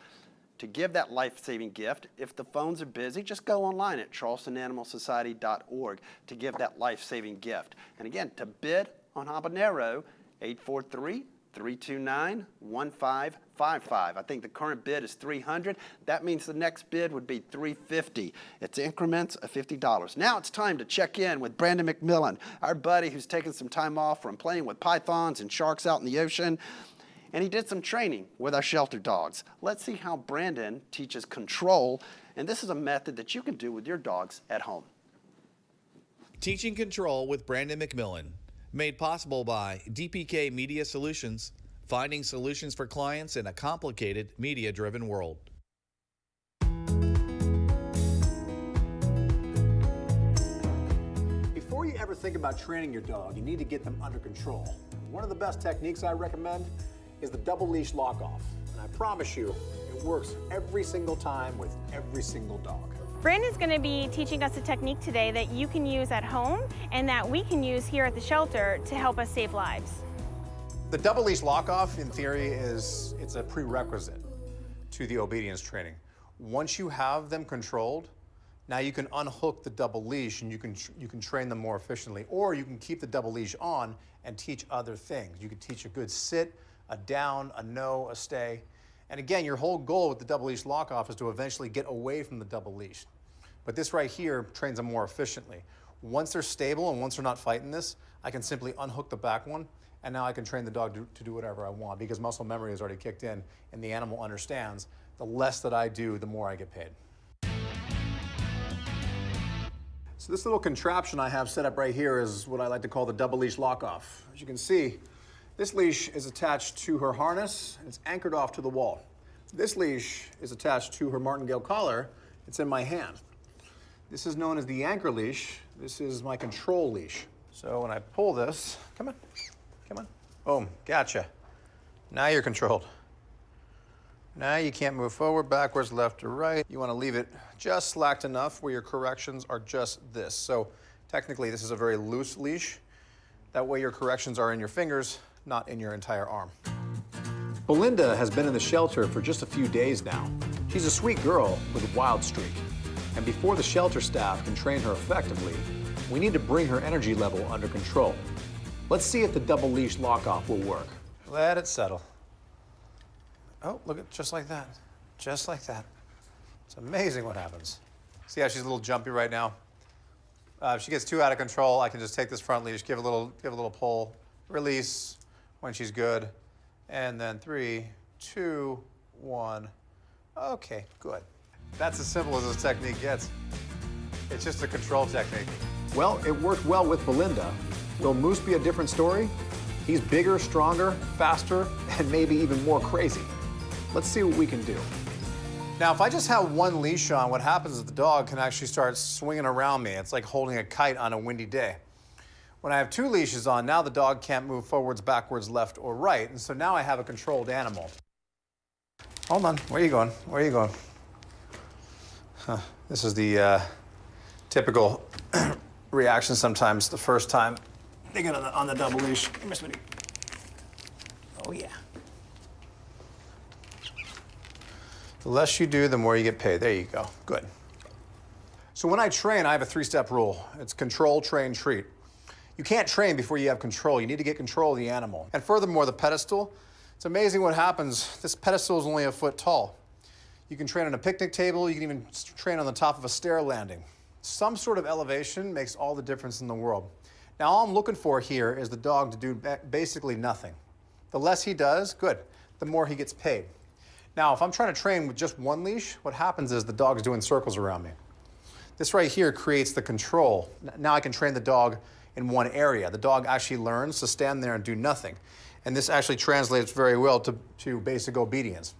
to give that life-saving gift. If the phones are busy, just go online at charlestonanimalsociety.org to give that life-saving gift. And again, to bid on habanero, 843-329-1555. I think the current bid is $300. That means the next bid would be $350. It's increments of $50. Now it's time to check in with Brandon McMillan, our buddy who's taken some time off from playing with pythons and sharks out in the ocean. And he did some training with our shelter dogs. Let's see how Brandon teaches control. And this is a method that you can do with your dogs at home. Teaching Control with Brandon McMillan. Made possible by DPK Media Solutions, finding solutions for clients in a complicated media-driven world. Before you ever think about training your dog, you need to get them under control. One of the best techniques I recommend is the double leash lock off. And I promise you, it works every single time with every single dog. Brandon's going to be teaching us a technique today that you can use at home and that we can use here at the shelter to help us save lives. The double leash lock off, in theory, it's a prerequisite to the obedience training. Once you have them controlled, now you can unhook the double leash and you can train them more efficiently, or you can keep the double leash on and teach other things. You can teach a good sit, a down, a no, a stay. And again, your whole goal with the double leash lock off is to eventually get away from the double leash. But this right here trains them more efficiently. Once they're stable and once they're not fighting this, I can simply unhook the back one, and now I can train the dog to do whatever I want because muscle memory has already kicked in and the animal understands the less that I do, the more I get paid. So this little contraption I have set up right here is what I like to call the double leash lock off. As you can see, this leash is attached to her harness, and it's anchored off to the wall. This leash is attached to her martingale collar. It's in my hand. This is known as the anchor leash. This is my control leash. So when I pull this, come on, boom, gotcha. Now you're controlled. Now you can't move forward, backwards, left, or right. You want to leave it just slacked enough where your corrections are just this. So technically, this is a very loose leash. That way your corrections are in your fingers, not in your entire arm. Belinda has been in the shelter for just a few days now. She's a sweet girl with a wild streak. And before the shelter staff can train her effectively, we need to bring her energy level under control. Let's see if the double leash lock off will work. Let it settle. Oh, look at, just like that. Just like that. It's amazing what happens. See how she's a little jumpy right now? If she gets too out of control, I can just take this front leash, give a little pull, release when she's good, and then 3, 2, 1. Okay, good. That's as simple as this technique gets. It's just a control technique. Well, it worked well with Belinda. Will Moose be a different story? He's bigger, stronger, faster, and maybe even more crazy. Let's see what we can do. Now, if I just have one leash on, what happens is the dog can actually start swinging around me. It's like holding a kite on a windy day. When I have 2 leashes on, now the dog can't move forwards, backwards, left, or right, and so now I have a controlled animal. Hold on, where are you going? Where are you going? Huh. This is the typical reaction sometimes the first time they get on the double leash. Come here, sweetie. Oh, yeah. The less you do, the more you get paid. There you go. Good. So when I train, I have a 3-step rule. It's control, train, treat. You can't train before you have control. You need to get control of the animal. And furthermore, the pedestal, it's amazing what happens. This pedestal is only a foot tall. You can train on a picnic table. You can even train on the top of a stair landing. Some sort of elevation makes all the difference in the world. Now, all I'm looking for here is the dog to do basically nothing. The less he does, good, the more he gets paid. Now, if I'm trying to train with just one leash, what happens is the dog's doing circles around me. This right here creates the control. Now I can train the dog in one area. The dog actually learns to stand there and do nothing. And this actually translates very well to basic obedience.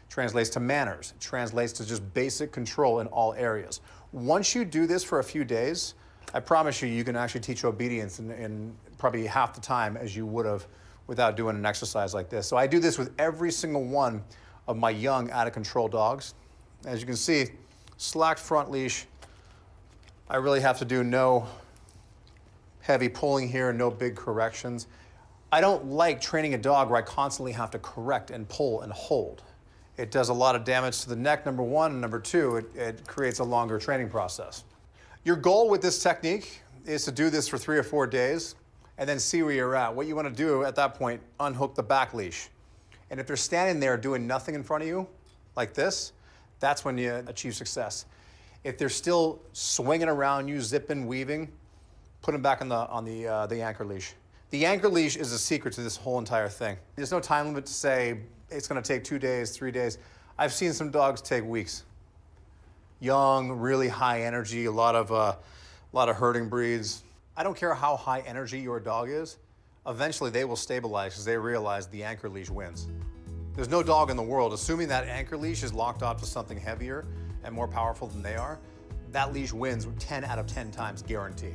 Translates to manners. It translates to just basic control in all areas. Once you do this for a few days, I promise you, you can actually teach obedience in probably half the time as you would have without doing an exercise like this. So I do this with every single one of my young, out-of-control dogs. As you can see, slacked front leash. I really have to do no heavy pulling here, no big corrections. I don't like training a dog where I constantly have to correct and pull and hold. It does a lot of damage to the neck, number one, and number two, it creates a longer training process. Your goal with this technique is to do this for 3 or 4 days and then see where you're at. What you want to do at that point, unhook the back leash. And if they're standing there doing nothing in front of you, like this, that's when you achieve success. If they're still swinging around you, zipping, weaving, put them back on the anchor leash. The anchor leash is the secret to this whole entire thing. There's no time limit to say it's going to take 2 days, 3 days. I've seen some dogs take weeks. Young, really high energy, a lot of herding breeds. I don't care how high energy your dog is. Eventually, they will stabilize because they realize the anchor leash wins. There's no dog in the world, assuming that anchor leash is locked off to something heavier and more powerful than they are, that leash wins 10 out of 10 times, guarantee.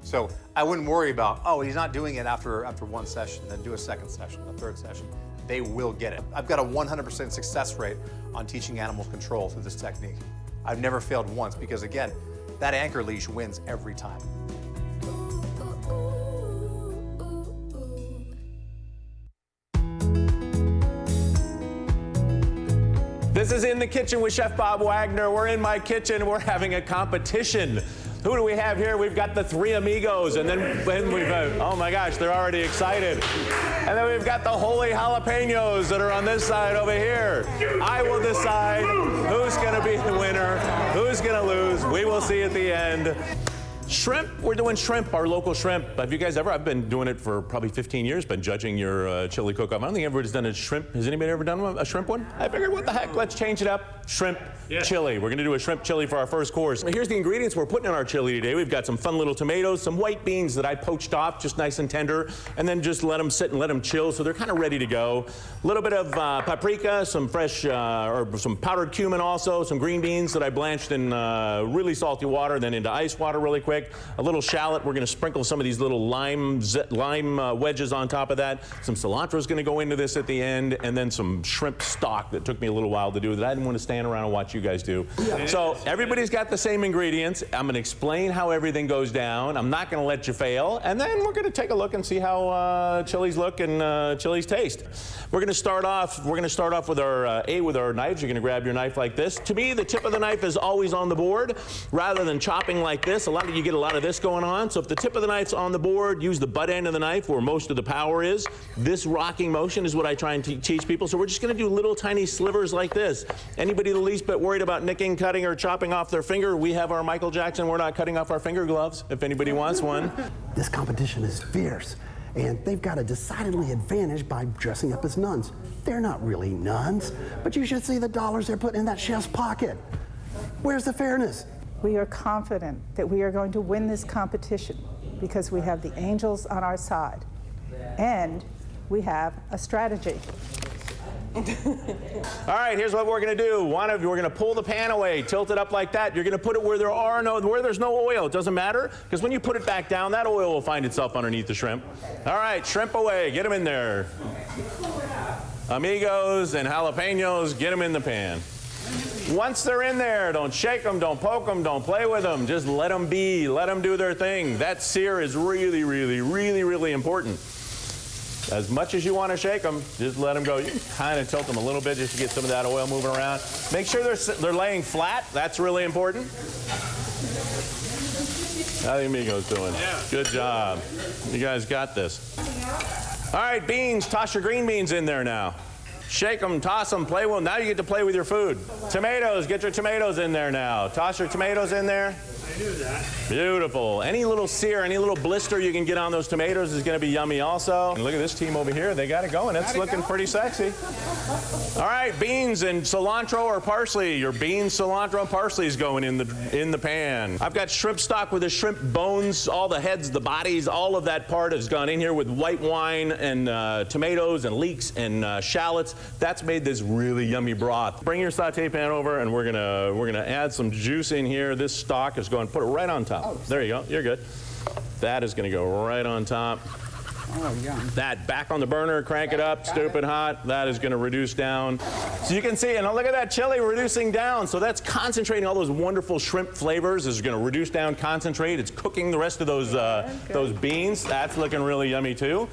So I wouldn't worry about, oh, he's not doing it after one session, then do a second session, a third session. They will get it. I've got a 100% success rate on teaching animals control through this technique. I've never failed once because, again, that anchor leash wins every time. This is In the Kitchen with Chef Bob Wagner. We're in my kitchen. We're having a competition. Who do we have here? We've got the three amigos, and then we've oh my gosh, they're already excited. And then we've got the holy jalapenos that are on this side over here. I will decide who's gonna be the winner, who's gonna lose. We will see at the end. Shrimp, we're doing shrimp, our local shrimp. Have you guys ever, I've been doing it for probably 15 years, been judging your chili cook-off. I don't think everybody's done a shrimp. Has anybody ever done a shrimp one? I figured, what the heck, let's change it up. Shrimp chili. We're gonna do a shrimp chili for our first course. Here's the ingredients we're putting in our chili today. We've got some fun little tomatoes, some white beans that I poached off, just nice and tender, and then just let them sit and let them chill so they're kind of ready to go. A little bit of paprika, some fresh, or some powdered cumin also, some green beans that I blanched in really salty water, then into ice water really quick. A little shallot. We're going to sprinkle some of these little lime wedges on top of that. Some cilantro is going to go into this at the end, and then some shrimp stock that took me a little while to do that I didn't want to stand around and watch you guys do. Yeah. So everybody's got the same ingredients. I'm going to explain how everything goes down. I'm not going to let you fail, and then we're going to take a look and see how chilies look and chilies taste. We're going to start off. With our knives. You're going to grab your knife like this. To me, the tip of the knife is always on the board, rather than chopping like this. You get a lot of this going on. So if the tip of the knife's on the board, use the butt end of the knife where most of the power is. This rocking motion is what I try and teach people. So we're just going to do little tiny slivers like this. Anybody the least bit worried about nicking, cutting, or chopping off their finger, we have our Michael Jackson. We're not cutting off our finger gloves if anybody wants one. This competition is fierce, and they've got a decidedly advantage by dressing up as nuns. They're not really nuns, but you should see the dollars they're putting in that chef's pocket. Where's the fairness? We are confident that we are going to win this competition because we have the angels on our side and we have a strategy. All right, here's what we're going to do. One of you, we're going to pull the pan away, tilt it up like that. You're going to put it where there's no oil. It doesn't matter, because when you put it back down, that oil will find itself underneath the shrimp. All right, shrimp away. Get them in there. Amigos and jalapenos, get them in the pan. Once they're in there, don't shake them, don't poke them, don't play with them. Just let them be, let them do their thing. That sear is really, really, really, really important. As much as you want to shake them, just let them go. You can kind of tilt them a little bit just to get some of that oil moving around. Make sure they're laying flat. That's really important. How the amigos doing? Yeah. Good job. You guys got this. All right, beans. Toss your green beans in there now. Shake them, toss them, play with them. Now you get to play with your food. Tomatoes, get your tomatoes in there now. Toss your tomatoes in there. I knew that. Beautiful. Any little sear, any little blister you can get on those tomatoes is going to be yummy also. And look at this team over here. They got it going. It's looking pretty sexy. All right, beans and cilantro or parsley. Your beans, cilantro, and parsley is going in the pan. I've got shrimp stock with the shrimp bones, all the heads, the bodies, all of that part has gone in here with white wine and tomatoes and leeks and shallots. That's made this really yummy broth. Bring your saute pan over, and we're gonna add some juice in here. This stock is going. Put it right on top. Oh, there you go. You're good. That is going to go right on top. Oh, yeah. That back on the burner, crank it up, stupid hot. That is going to reduce down. So you can see, and look at that chili reducing down. So that's concentrating all those wonderful shrimp flavors. This is going to reduce down, concentrate. It's cooking the rest of those beans. That's looking really yummy too.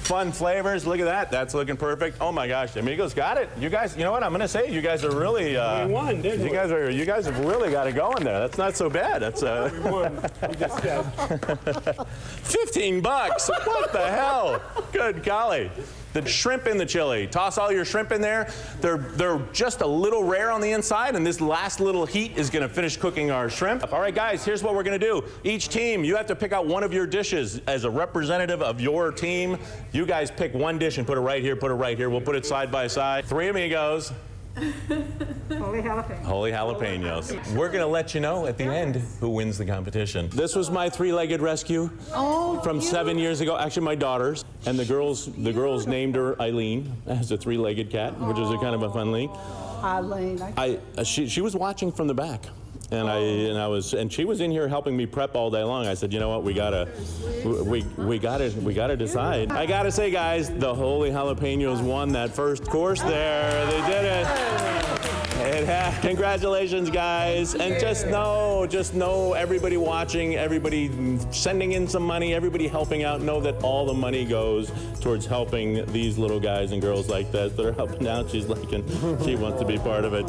Fun flavors. Look at that. That's looking perfect. Oh my gosh, Amigos got it. You guys, you know what I'm going to say? You guys are really. We won, didn't we? You guys have really got it going there. That's not so bad. That's. We won. We just said. $15. What the hell? Good golly. The shrimp in the chili. Toss all your shrimp in there. They're just a little rare on the inside, and this last little heat is going to finish cooking our shrimp. All right, guys, here's what we're going to do. Each team, you have to pick out one of your dishes as a representative of your team. You guys pick one dish and put it right here, put it right here. We'll put it side by side. Three Amigos. Holy jalapenos. Holy jalapenos. We're going to let you know at the end who wins the competition. This was my three-legged rescue from 7 years ago. Actually, my daughter's. And the girls named her Eileen as a three-legged cat, which is a kind of a fun league. Eileen. She was watching from the back. And she was in here helping me prep all day long. I said, you know what, we gotta decide. I gotta say, guys, the Holy Jalapenos won that first course there. They did it. Congratulations, guys. And just know, everybody watching, everybody sending in some money, everybody helping out, know that all the money goes towards helping these little guys and girls like that are helping out. She's liking, she wants to be part of it.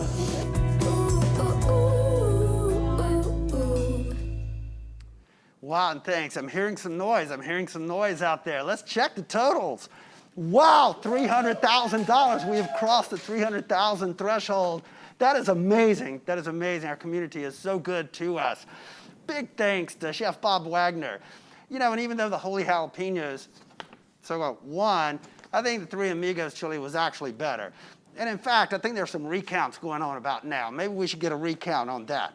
Wow, and thanks. I'm hearing some noise. Out there. Let's check the totals. Wow, $300,000. We have crossed the $300,000 threshold. That is amazing. Our community is so good to us. Big thanks to Chef Bob Wagner. You know, and even though the Holy Jalapenos won, I think the Three Amigos chili was actually better. And in fact, I think there's some recounts going on about now. Maybe we should get a recount on that.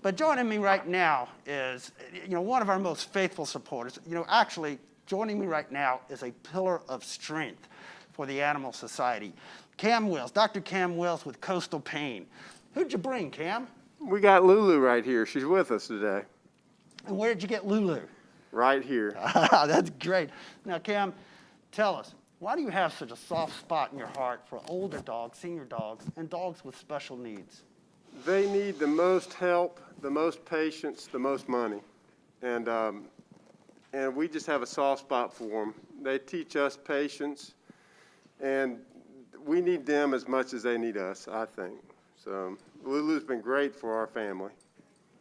But joining me right now is, one of our most faithful supporters. Actually, joining me right now is a pillar of strength for the Animal Society. Cam Wills, Dr. Cam Wills with Coastal Pain. Who'd you bring, Cam? We got Lulu right here. She's with us today. And where did you get Lulu? Right here. That's great. Now, Cam, tell us, why do you have such a soft spot in your heart for older dogs, senior dogs, and dogs with special needs? They need the most help, the most patience, the most money. And we just have a soft spot for them. They teach us patience, and we need them as much as they need us, I think. So Lulu's been great for our family.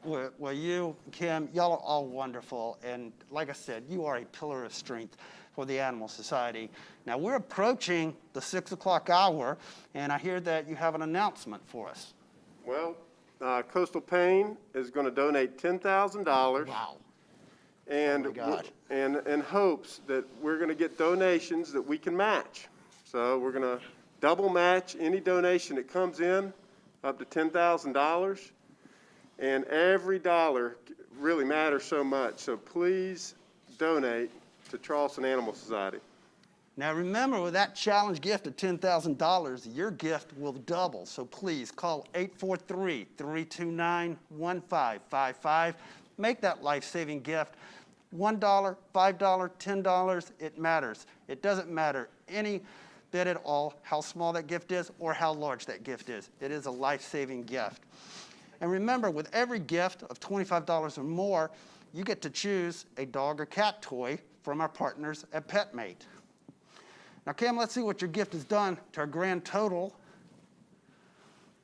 Well, you, Kim, y'all are all wonderful. And like I said, you are a pillar of strength for the Animal Society. Now, we're approaching the 6 o'clock hour, and I hear that you have an announcement for us. Well, Coastal Pain is going to donate $10,000. Wow. And, oh my God. and in hopes that we're going to get donations that we can match. So we're going to double match any donation that comes in up to $10,000. And every dollar really matters so much. So please donate to Charleston Animal Society. Now remember, with that challenge gift of $10,000, your gift will double. So please call 843-329-1555. Make that life-saving gift. $1, $5, $10, it matters. It doesn't matter any bit at all how small that gift is or how large that gift is. It is a life-saving gift. And remember, with every gift of $25 or more, you get to choose a dog or cat toy from our partners at PetMate. Now, Cam, let's see what your gift has done to our grand total.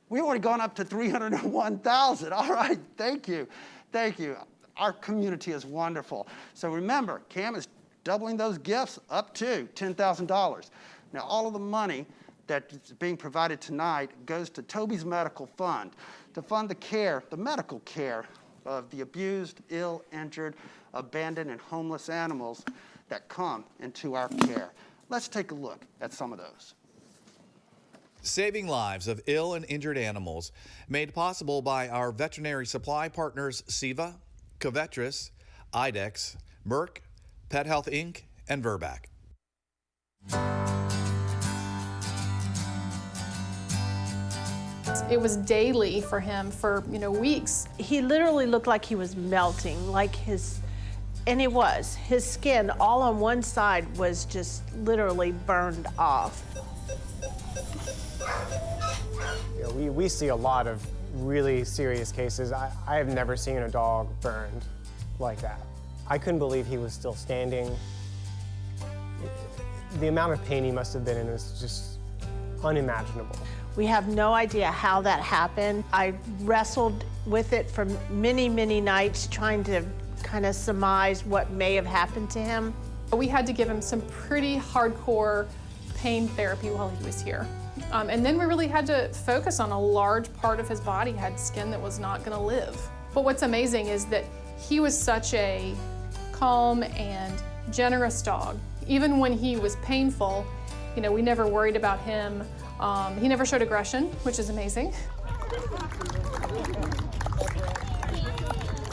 We've already gone up to $301,000. All right, thank you. Thank you. Our community is wonderful. So remember, Cam is doubling those gifts up to $10,000. Now, all of the money that is being provided tonight goes to Toby's Medical Fund to fund the medical care of the abused, ill, injured, abandoned, and homeless animals that come into our care. Let's take a look at some of those. Saving lives of ill and injured animals, made possible by our veterinary supply partners Seva, Covetris, IDEX, Merck, Pet Health Inc., and Verbac. It was daily for him for, weeks. He literally looked like he was melting, like his And it was. His skin, all on one side, was just literally burned off. You know, we see a lot of really serious cases. I have never seen a dog burned like that. I couldn't believe he was still standing. The amount of pain he must have been in is just unimaginable. We have no idea how that happened. I wrestled with it for many, many nights, trying to kind of surmise what may have happened to him. We had to give him some pretty hardcore pain therapy while he was here. And then we really had to focus on a large part of his body had skin that was not gonna live. But what's amazing is that he was such a calm and generous dog. Even when he was painful, you know, we never worried about him. He never showed aggression, which is amazing.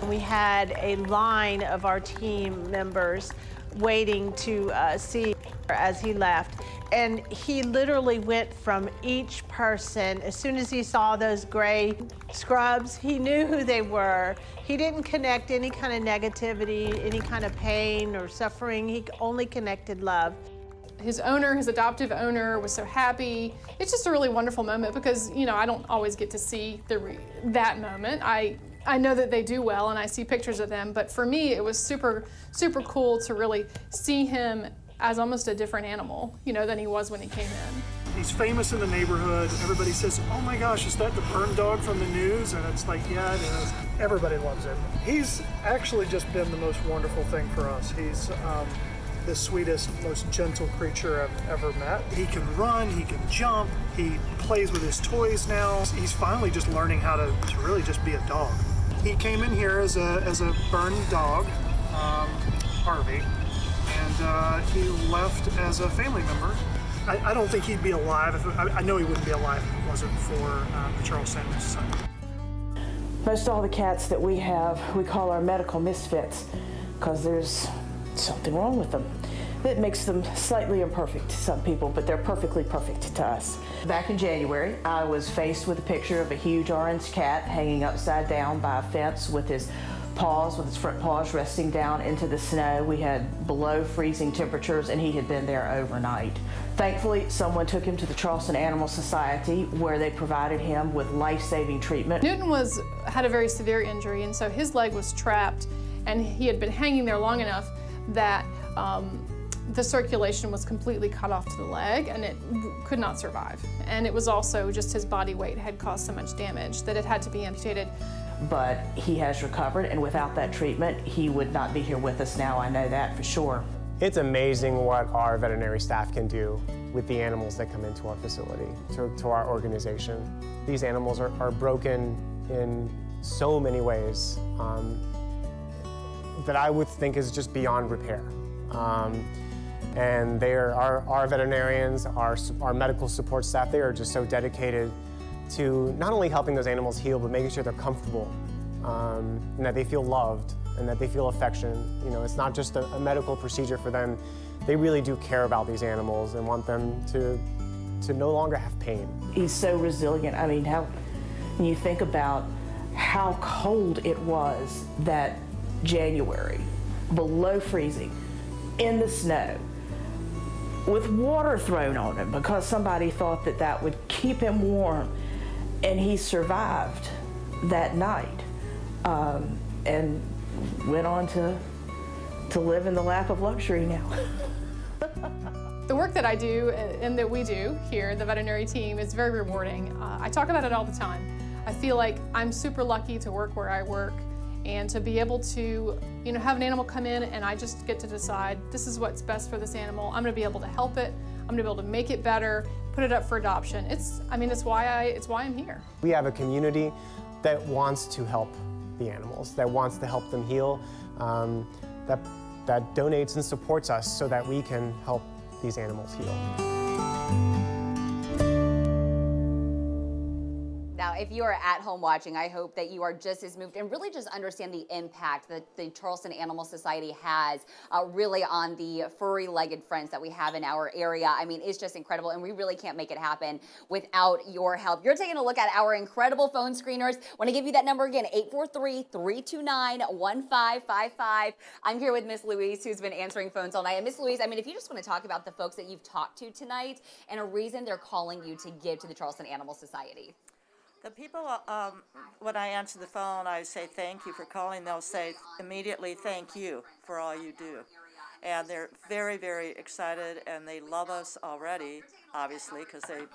We had a line of our team members waiting to see as he left. And he literally went from each person. As soon as he saw those gray scrubs, he knew who they were. He didn't connect any kind of negativity, any kind of pain or suffering. He only connected love. His owner, his adoptive owner, was so happy. It's just a really wonderful moment because, you know, I don't always get to see that moment. I know that they do well and I see pictures of them, but for me it was super, super cool to really see him as almost a different animal, you know, than he was when he came in. He's famous in the neighborhood. Everybody says, oh my gosh, is that the burn dog from the news? And it's like, yeah, it is. Everybody loves him. He's actually just been the most wonderful thing for us. He's the sweetest, most gentle creature I've ever met. He can run, he can jump, he plays with his toys now. He's finally just learning how to really just be a dog. He came in here as a burn dog, Harvey, and he left as a family member. I don't think he'd be alive. I know he wouldn't be alive if it wasn't for the Charleston Animal Society. Most all the cats that we have, we call our medical misfits because there's something wrong with them. It makes them slightly imperfect to some people, but they're perfectly perfect to us. Back in January, I was faced with a picture of a huge orange cat hanging upside down by a fence with his front paws resting down into the snow. We had below freezing temperatures and he had been there overnight. Thankfully, someone took him to the Charleston Animal Society where they provided him with life-saving treatment. Newton had a very severe injury, and so his leg was trapped and he had been hanging there long enough that the circulation was completely cut off to the leg and it could not survive. And it was also just his body weight had caused so much damage that it had to be amputated. But he has recovered, and without that treatment, he would not be here with us now. I know that for sure. It's amazing what our veterinary staff can do with the animals that come into our facility, to our organization. These animals are broken in so many ways that I would think is just beyond repair. And they are our veterinarians, our medical support staff, they are just so dedicated to not only helping those animals heal, but making sure they're comfortable, and that they feel loved, and that they feel affection. You know, it's not just a medical procedure for them. They really do care about these animals and want them to no longer have pain. He's so resilient. I mean, when you think about how cold it was that January, below freezing, in the snow, with water thrown on him because somebody thought that would keep him warm, and he survived that night and went on to live in the lap of luxury now. The work that I do and that we do here, the veterinary team, is very rewarding. I talk about it all the time. I feel like I'm super lucky to work where I work and to be able to, you know, have an animal come in and I just get to decide this is what's best for this animal. I'm going to be able to help it. I'm going to be able to make it better, put it up for adoption. It's why I'm here. We have a community that wants to help the animals, that wants to help them heal, that donates and supports us so that we can help these animals heal. Now, if you are at home watching, I hope that you are just as moved and really just understand the impact that the Charleston Animal Society has really on the furry-legged friends that we have in our area. I mean, it's just incredible, and we really can't make it happen without your help. You're taking a look at our incredible phone screeners. Want to give you that number again, 843-329-1555. I'm here with Miss Louise, who's been answering phones all night. And Miss Louise, I mean, if you just want to talk about the folks that you've talked to tonight and a reason they're calling you to give to the Charleston Animal Society. The people, when I answer the phone, I say thank you for calling. They'll say immediately thank you for all you do. And they're very, very excited, and they love us already, obviously, because they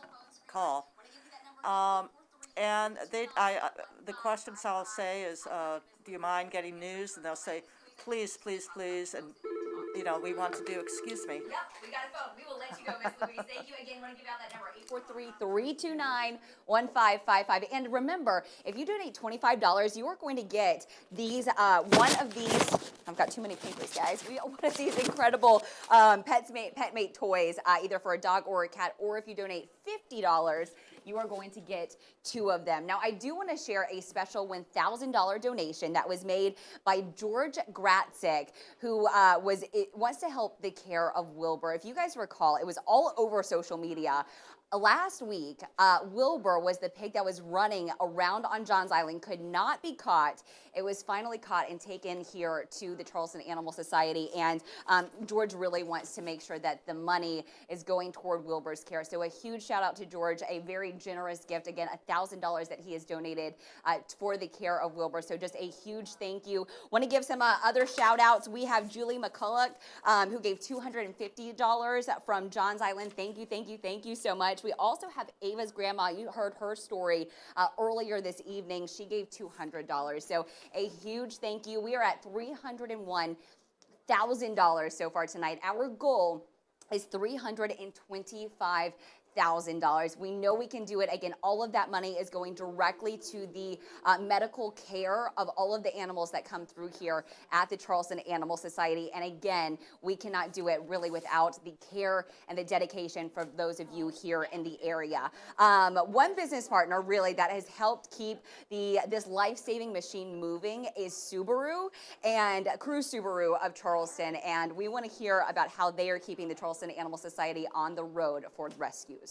call. And the questions I'll say is, do you mind getting news? And they'll say, please, please, please. And you know, we want to do, excuse me. Yep, we got a phone. We will let you go, Miss Louise. Thank you again. Want to give out that number, 843-329-1555. And remember, if you donate $25, you are going to get these, one of these, I've got too many papers, guys. One of these incredible PetMate toys, either for a dog or a cat, or if you donate $50, you are going to get 2 of them. Now, I do want to share a special $1,000 donation that was made by George Gratzik, who wants to help the care of Wilbur. If you guys recall, it was all over social media. Last week, Wilbur was the pig that was running around on Johns Island, could not be caught. It was finally caught and taken here to the Charleston Animal Society, and George really wants to make sure that the money is going toward Wilbur's care. So a huge shout out to George, a very generous gift, again, $1,000 that he has donated for the care of Wilbur. So just a huge thank you. Want to give some other shout outs. We have Julie McCulloch, who gave $250 from Johns Island. Thank you, thank you, thank you so much. We also have Ava's grandma. You heard her story earlier this evening. She gave $200. So a huge thank you. We are at $301,000 so far tonight. Our goal is $325,000. We know we can do it. Again, all of that money is going directly to the medical care of all of the animals that come through here at the Charleston Animal Society. And again, we cannot do it really without the care and the dedication for those of you here in the area. One business partner really that has helped keep this life-saving machine moving is Subaru and Crew Subaru of Charleston. And we want to hear about how they are keeping the Charleston Animal Society on the road for rescues.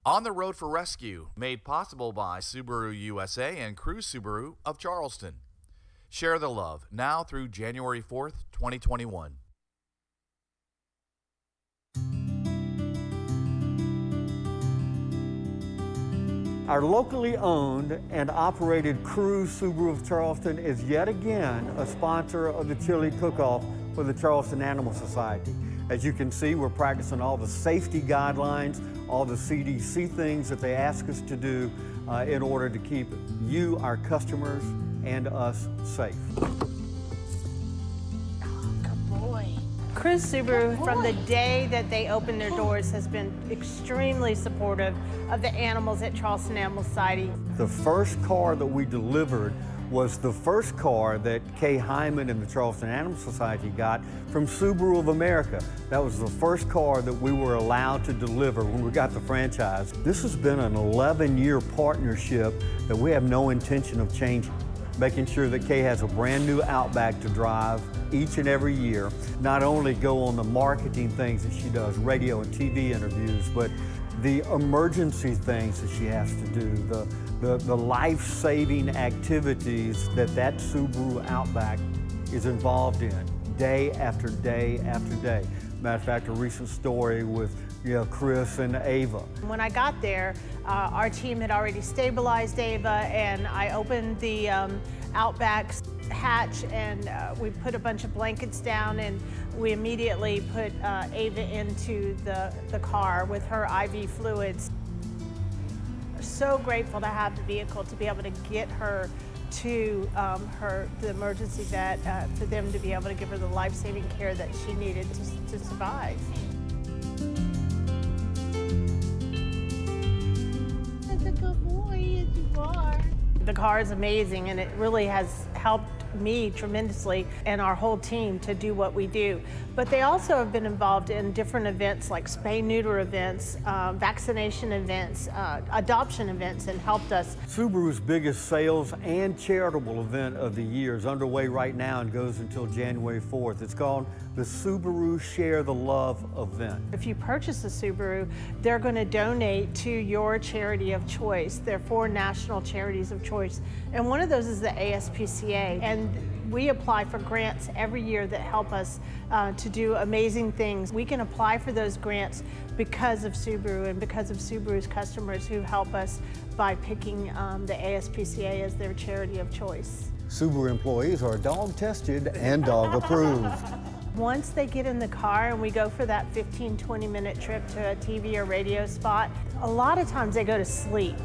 On the Road for Rescue, made possible by Subaru USA and Crew Subaru of Charleston. Share the love, now through January 4th, 2021. Our locally owned and operated Crew Subaru of Charleston is yet again a sponsor of the chili cook-off for the Charleston Animal Society. As you can see, we're practicing all the safety guidelines, all the CDC things that they ask us to do in order to keep you, our customers, and us safe. Crew Subaru, from the day that they opened their doors, has been extremely supportive of the animals at Charleston Animal Society. The first car that we delivered was the first car that Kay Hyman and the Charleston Animal Society got from Subaru of America. That was the first car that we were allowed to deliver when we got the franchise. This has been an 11-year partnership that we have no intention of changing. Making sure that Kay has a brand new Outback to drive each and every year. Not only go on the marketing things that she does, radio and TV interviews, but the emergency things that she has to do, the life-saving activities that Subaru Outback is involved in day after day after day. Matter of fact, a recent story with Chris and Ava. When I got there, our team had already stabilized Ava, and I opened the Outback hatch, and we put a bunch of blankets down, and we immediately put Ava into the car with her IV fluids. So grateful to have the vehicle to be able to get her to the emergency vet, for them to be able to give her the life-saving care that she needed to survive. That's a good boy, yes you are. The car is amazing, and it really has helped me tremendously and our whole team to do what we do. But they also have been involved in different events like spay-neuter events, vaccination events, adoption events, and helped us. Subaru's biggest sales and charitable event of the year is underway right now and goes until January 4th. It's called the Subaru Share the Love event. If you purchase a Subaru, they're going to donate to your charity of choice. There are 4 national charities of choice, and one of those is the ASPCA. And we apply for grants every year that help us to do amazing things. We can apply for those grants because of Subaru and because of Subaru's customers who help us by picking the ASPCA as their charity of choice. Subaru employees are dog tested and dog approved. Once they get in the car and we go for that 15-20 minute trip to a TV or radio spot, a lot of times they go to sleep.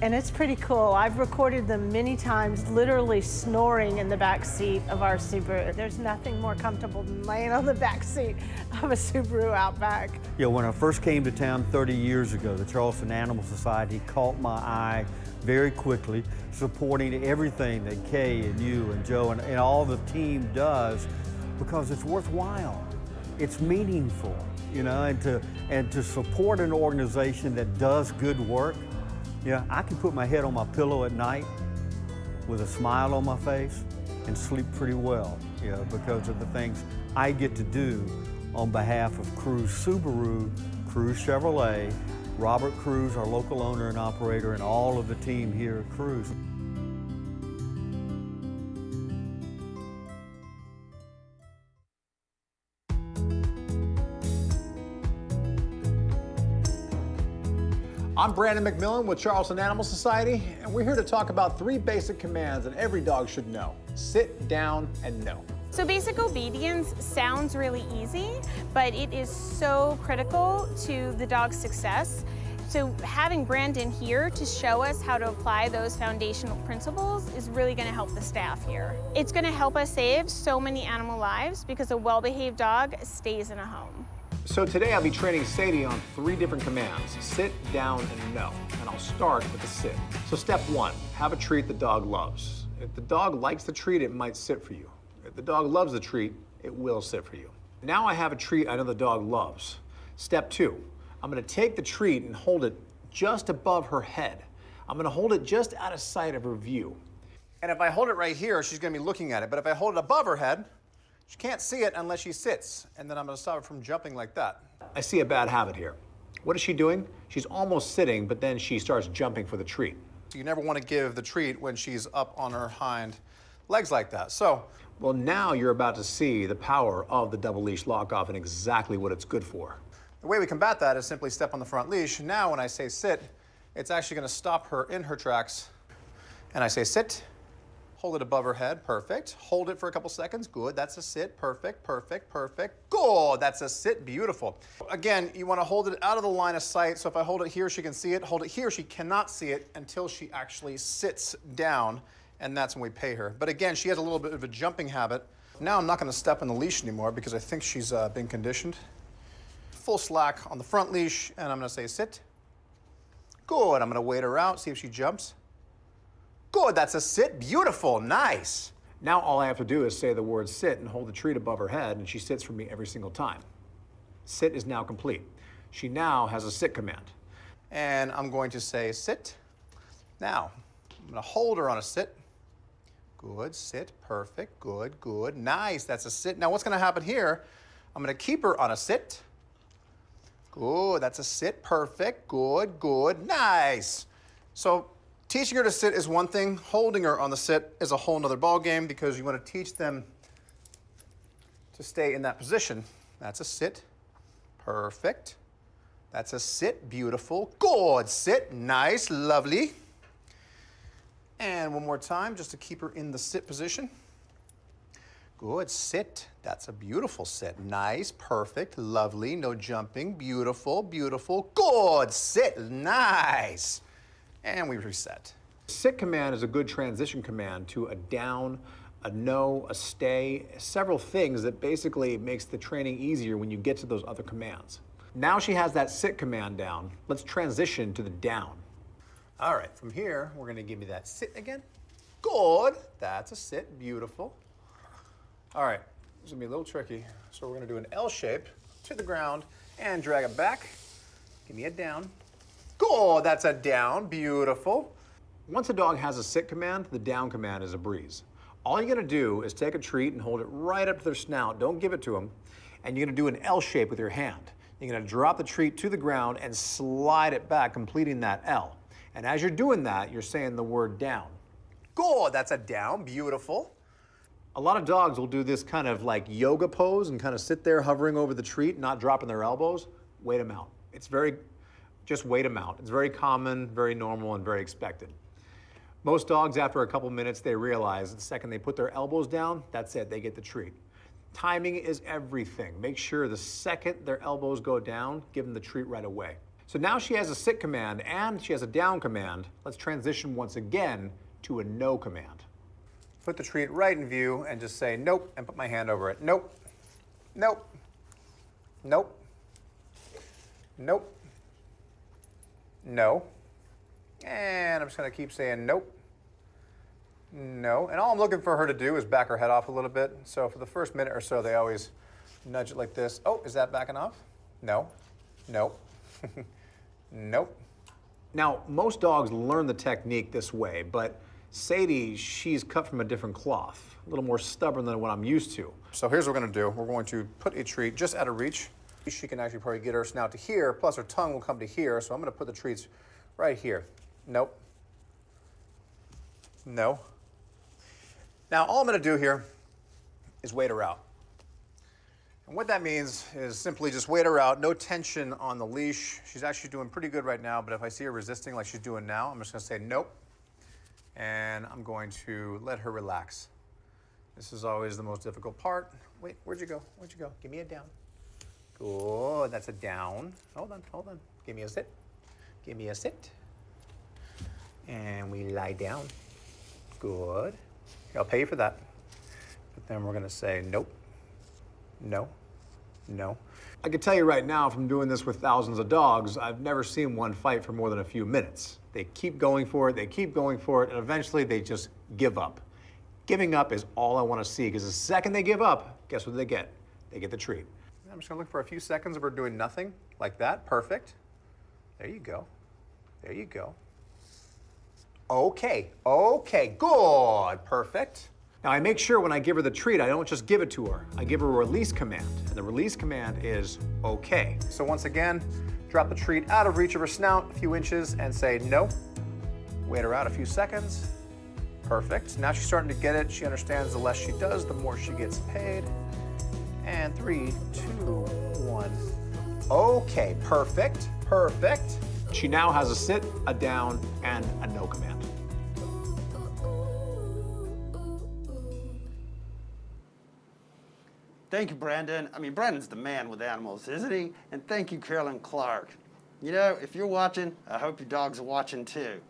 And it's pretty cool. I've recorded them many times literally snoring in the back seat of our Subaru. There's nothing more comfortable than laying on the back seat of a Subaru Outback. Yeah, when I first came to town 30 years ago, the Charleston Animal Society caught my eye very quickly, supporting everything that Kay and you and Joe and all the team does, because it's worthwhile. It's meaningful, you know, and to support an organization that does good work. Yeah, I can put my head on my pillow at night with a smile on my face and sleep pretty well, you know, because of the things I get to do on behalf of Cruz Subaru, Cruz Chevrolet, Robert Cruz, our local owner and operator, and all of the team here at Cruz. I'm Brandon McMillan with Charleston Animal Society, and we're here to talk about 3 basic commands that every dog should know: sit, down, and no. So basic obedience sounds really easy, but it is so critical to the dog's success. So having Brandon here to show us how to apply those foundational principles is really going to help the staff here. It's going to help us save so many animal lives because a well-behaved dog stays in a home. So today I'll be training Sadie on 3 different commands: sit, down, and no. And I'll start with the sit. So step 1, have a treat the dog loves. If the dog likes the treat, it might sit for you. If the dog loves the treat, it will sit for you. Now I have a treat I know the dog loves. Step 2, I'm gonna take the treat and hold it just above her head. I'm gonna hold it just out of sight of her view. And if I hold it right here, she's gonna be looking at it. But if I hold it above her head, she can't see it unless she sits, and then I'm gonna stop her from jumping like that. I see a bad habit here. What is she doing? She's almost sitting, but then she starts jumping for the treat. So you never wanna give the treat when she's up on her hind legs like that. So, well, now you're about to see the power of the double leash lock off and exactly what it's good for. The way we combat that is simply step on the front leash. Now when I say sit, it's actually gonna stop her in her tracks. And I say sit. Hold it above her head, perfect. Hold it for a couple seconds, good, that's a sit, perfect, perfect, perfect. Good, that's a sit, beautiful. Again, you wanna hold it out of the line of sight, so if I hold it here, she can see it. Hold it here, she cannot see it until she actually sits down, and that's when we pay her. But again, she has a little bit of a jumping habit. Now I'm not gonna step on the leash anymore because I think she's been conditioned. Full slack on the front leash, and I'm gonna say sit. Good, I'm gonna wait her out, see if she jumps. Good, that's a sit, beautiful, nice. Now all I have to do is say the word sit and hold the treat above her head, and she sits for me every single time. Sit is now complete. She now has a sit command. And I'm going to say sit. Now, I'm gonna hold her on a sit. Good, sit, perfect, good, good, nice, that's a sit. Now what's gonna happen here, I'm gonna keep her on a sit. Good, that's a sit, perfect, good, good, nice. So, teaching her to sit is one thing. Holding her on the sit is a whole nother ball game because you want to teach them to stay in that position. That's a sit. Perfect. That's a sit. Beautiful. Good. Sit. Nice. Lovely. And one more time just to keep her in the sit position. Good. Sit. That's a beautiful sit. Nice. Perfect. Lovely. No jumping. Beautiful. Beautiful. Good. Sit. Nice. And we reset. Sit command is a good transition command to a down, a no, a stay, several things that basically makes the training easier when you get to those other commands. Now she has that sit command down. Let's transition to the down. All right, from here, we're gonna give me that sit again. Good. That's a sit. Beautiful. All right. This is going to be a little tricky. So we're going to do an L shape to the ground and drag it back. Give me a down. Good. That's a down. Beautiful. Once a dog has a sit command, the down command is a breeze. All you're going to do is take a treat and hold it right up to their snout. Don't give it to them. And you're going to do an L shape with your hand. You're going to drop the treat to the ground and slide it back, completing that L. And as you're doing that, you're saying the word down. Good, that's a down, beautiful. A lot of dogs will do this kind of like yoga pose and kind of sit there hovering over the treat, not dropping their elbows. Wait them out. Just wait them out. It's very common, very normal, and very expected. Most dogs, after a couple minutes, they realize the second they put their elbows down, that's it, they get the treat. Timing is everything. Make sure the second their elbows go down, give them the treat right away. So now she has a sit command and she has a down command. Let's transition once again to a no command. Put the treat right in view and just say nope and put my hand over it. Nope, nope, nope, nope, no. And I'm just gonna keep saying nope, no. And all I'm looking for her to do is back her head off a little bit. So for the first minute or so, they always nudge it like this. Oh, is that backing off? No, nope. Nope. Now, most dogs learn the technique this way, but Sadie, she's cut from a different cloth, a little more stubborn than what I'm used to. So here's what we're gonna do. We're going to put a treat just out of reach. She can actually probably get her snout to here, plus her tongue will come to here, so I'm gonna put the treats right here. Nope. No. Now, all I'm gonna do here is wait her out. And what that means is simply just wait her out, no tension on the leash. She's actually doing pretty good right now, but if I see her resisting like she's doing now, I'm just gonna say nope. And I'm going to let her relax. This is always the most difficult part. Wait, where'd you go? Where'd you go? Give me a down. Good, that's a down. Hold on, hold on. Give me a sit. Give me a sit. And we lie down. Good. I'll pay you for that. But then we're gonna say nope. No, no. I can tell you right now from doing this with thousands of dogs, I've never seen one fight for more than a few minutes. They keep going for it, they keep going for it, and eventually they just give up. Giving up is all I want to see, because the second they give up, guess what they get? They get the treat. I'm just gonna look for a few seconds of her doing nothing, like that, perfect. There you go, there you go. Okay, okay, good, perfect. Now I make sure when I give her the treat, I don't just give it to her. I give her a release command, and the release command is okay. So once again, drop the treat out of reach of her snout, a few inches, and say no. Wait her out a few seconds. Perfect. Now she's starting to get it. She understands the less she does, the more she gets paid. And 3, 2, 1. Okay, perfect, perfect. She now has a sit, a down, and a no command. Thank you, Brandon. I mean, Brandon's the man with animals, isn't he? And thank you, Carolyn Clark. You know, if you're watching, I hope your dogs are watching too.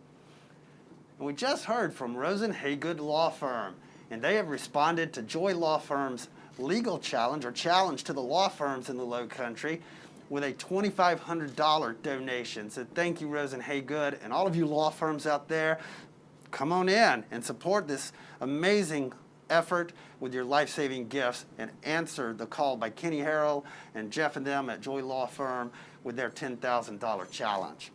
And we just heard from Rosen Haygood Law Firm, and they have responded to Joy Law Firm's legal challenge, or challenge to the law firms in the Low Country, with a $2,500 donation. So thank you, Rosen Haygood, and all of you law firms out there, come on in and support this amazing effort with your life-saving gifts, and answer the call by Kenny Harrell and Jeff and them at Joy Law Firm with their $10,000 challenge.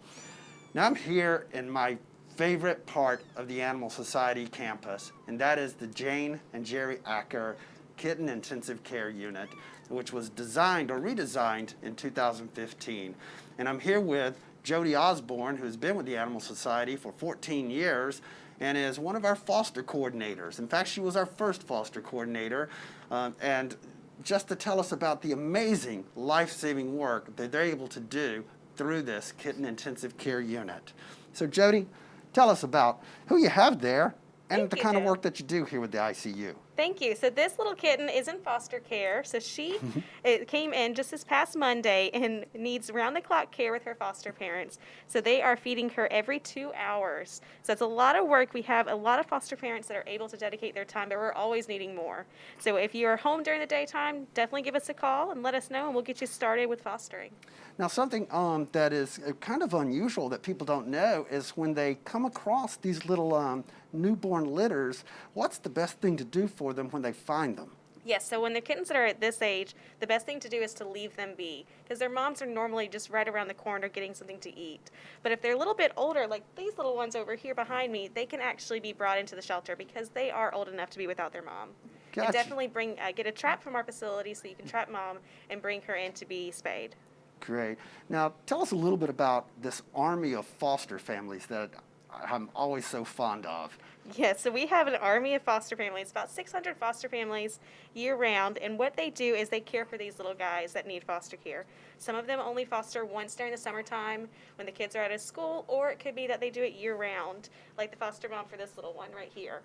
Now I'm here in my favorite part of the Animal Society campus, and that is the Jane and Jerry Acker Kitten Intensive Care Unit, which was designed or redesigned in 2015. And I'm here with Jody Osborne, who's been with the Animal Society for 14 years, and is one of our foster coordinators. In fact, she was our first foster coordinator. And just to tell us about the amazing life-saving work that they're able to do through this Kitten Intensive Care Unit. So Jody, tell us about who you have there and the kind of work that you do here with the ICU. Thank you. So this little kitten is in foster care. So she it came in just this past Monday and needs round-the-clock care with her foster parents. So they are feeding her every 2 hours. So it's a lot of work. We have a lot of foster parents that are able to dedicate their time, but we're always needing more. So if you're home during the daytime, definitely give us a call and let us know, and we'll get you started with fostering. Now, something that is kind of unusual that people don't know is when they come across these little newborn litters, what's the best thing to do for them when they find them? Yes, so when the kittens that are at this age, the best thing to do is to leave them be, because their moms are normally just right around the corner getting something to eat. But if they're a little bit older, like these little ones over here behind me, they can actually be brought into the shelter because they are old enough to be without their mom. Gotcha. And definitely get a trap from our facility so you can trap mom and bring her in to be spayed. Great. Now, tell us a little bit about this army of foster families that I'm always so fond of. Yes, so we have an army of foster families, about 600 foster families year-round, and what they do is they care for these little guys that need foster care. Some of them only foster once during the summertime when the kids are out of school, or it could be that they do it year-round, like the foster mom for this little one right here.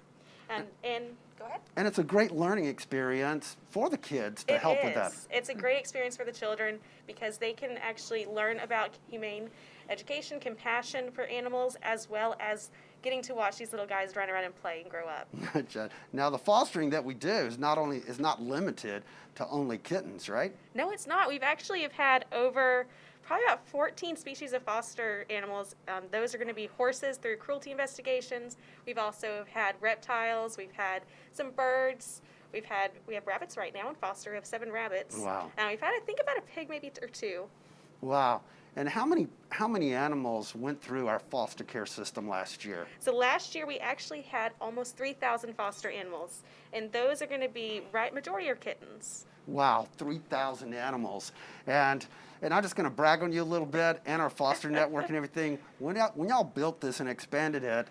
And go ahead. And it's a great learning experience for the kids to help with that. It's a great experience for the children because they can actually learn about humane education, compassion for animals, as well as getting to watch these little guys run around and play and grow up. Now, the fostering that we do is not limited to only kittens, right? No, it's not. We've actually had over probably about 14 species of foster animals. Those are going to be horses through cruelty investigations. We've also had reptiles. We've had some birds. We have rabbits right now in foster. We have 7 rabbits. Wow. And we've had, I think, about a pig maybe or 2. Wow. And how many animals went through our foster care system last year? So last year we actually had almost 3,000 foster animals, and those are going to be majority are kittens. Wow, 3,000 animals. And I'm just going to brag on you a little bit and our foster network and everything. When y'all built this and expanded it,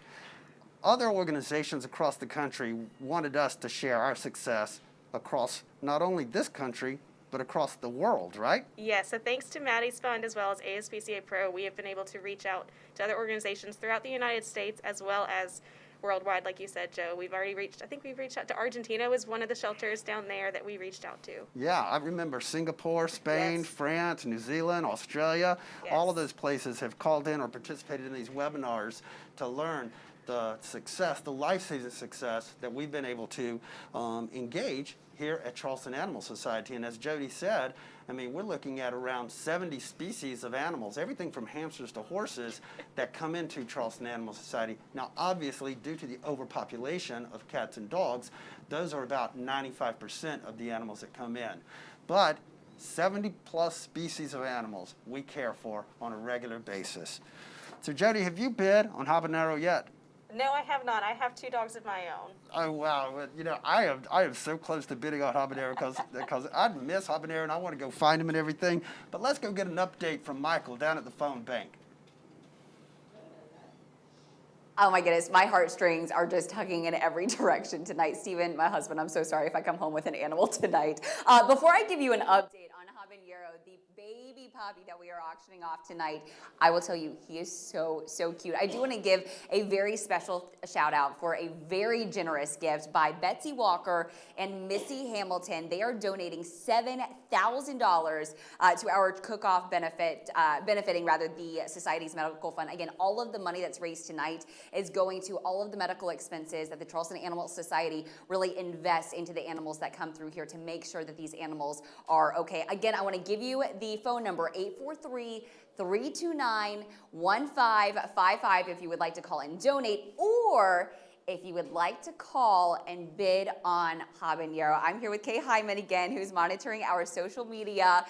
other organizations across the country wanted us to share our success across not only this country, but across the world, right? Yes, so thanks to Maddie's Fund as well as ASPCA Pro, we have been able to reach out to other organizations throughout the United States as well as worldwide, like you said, Joe. We've reached out to Argentina was one of the shelters down there that we reached out to. Yeah, I remember Singapore, Spain, Yes. France, New Zealand, Australia. Yes. All of those places have called in or participated in these webinars to learn the success, the life-saving success that we've been able to engage here at Charleston Animal Society. And as Jody said, I mean, we're looking at around 70 species of animals, everything from hamsters to horses, that come into Charleston Animal Society. Now, obviously, due to the overpopulation of cats and dogs, those are about 95% of the animals that come in. But 70 plus species of animals we care for on a regular basis. So Jody, have you bid on Habanero yet? No, I have not. I have 2 dogs of my own. Oh, wow. You know, I am so close to bidding on Habanero because I miss Habanero and I want to go find him and everything. But let's go get an update from Michael down at the phone bank. Oh my goodness, my heartstrings are just tugging in every direction tonight. Steven, my husband, I'm so sorry if I come home with an animal tonight. Before I give you an update on Habanero, the baby puppy that we are auctioning off tonight, I will tell you, he is so, so cute. I do want to give a very special shout out for a very generous gift by Betsy Walker and Missy Hamilton. They are donating $7,000 to our cook-off benefiting the Society's Medical Fund. Again, all of the money that's raised tonight is going to all of the medical expenses that the Charleston Animal Society really invests into the animals that come through here to make sure that these animals are okay. Again, I want to give you the phone number, 843-329-1555 if you would like to call and donate, or if you would like to call and bid on Habanero. I'm here with Kay Hyman again, who's monitoring our social media.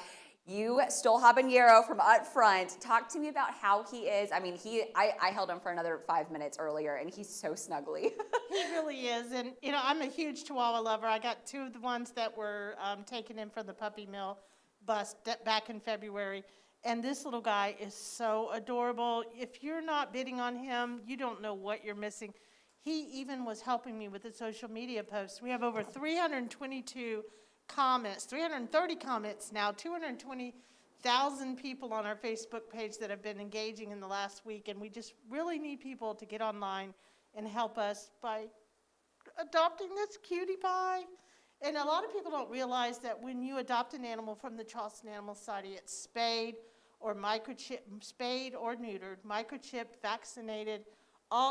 You stole Habanero from up front. Talk to me about how he is. I mean, I held him for another 5 minutes earlier, and he's so snuggly. He really is. And, you know, I'm a huge Chihuahua lover. I got 2 of the ones that were taken in from the puppy mill bust back in February. And this little guy is so adorable. If you're not bidding on him, you don't know what you're missing. He even was helping me with the social media posts. We have over 322 comments, 330 comments now, 220,000 people on our Facebook page that have been engaging in the last week, and we just really need people to get online and help us by adopting this cutie pie. And a lot of people don't realize that when you adopt an animal from the Charleston Animal Society, it's spayed or spayed or neutered, microchipped, vaccinated,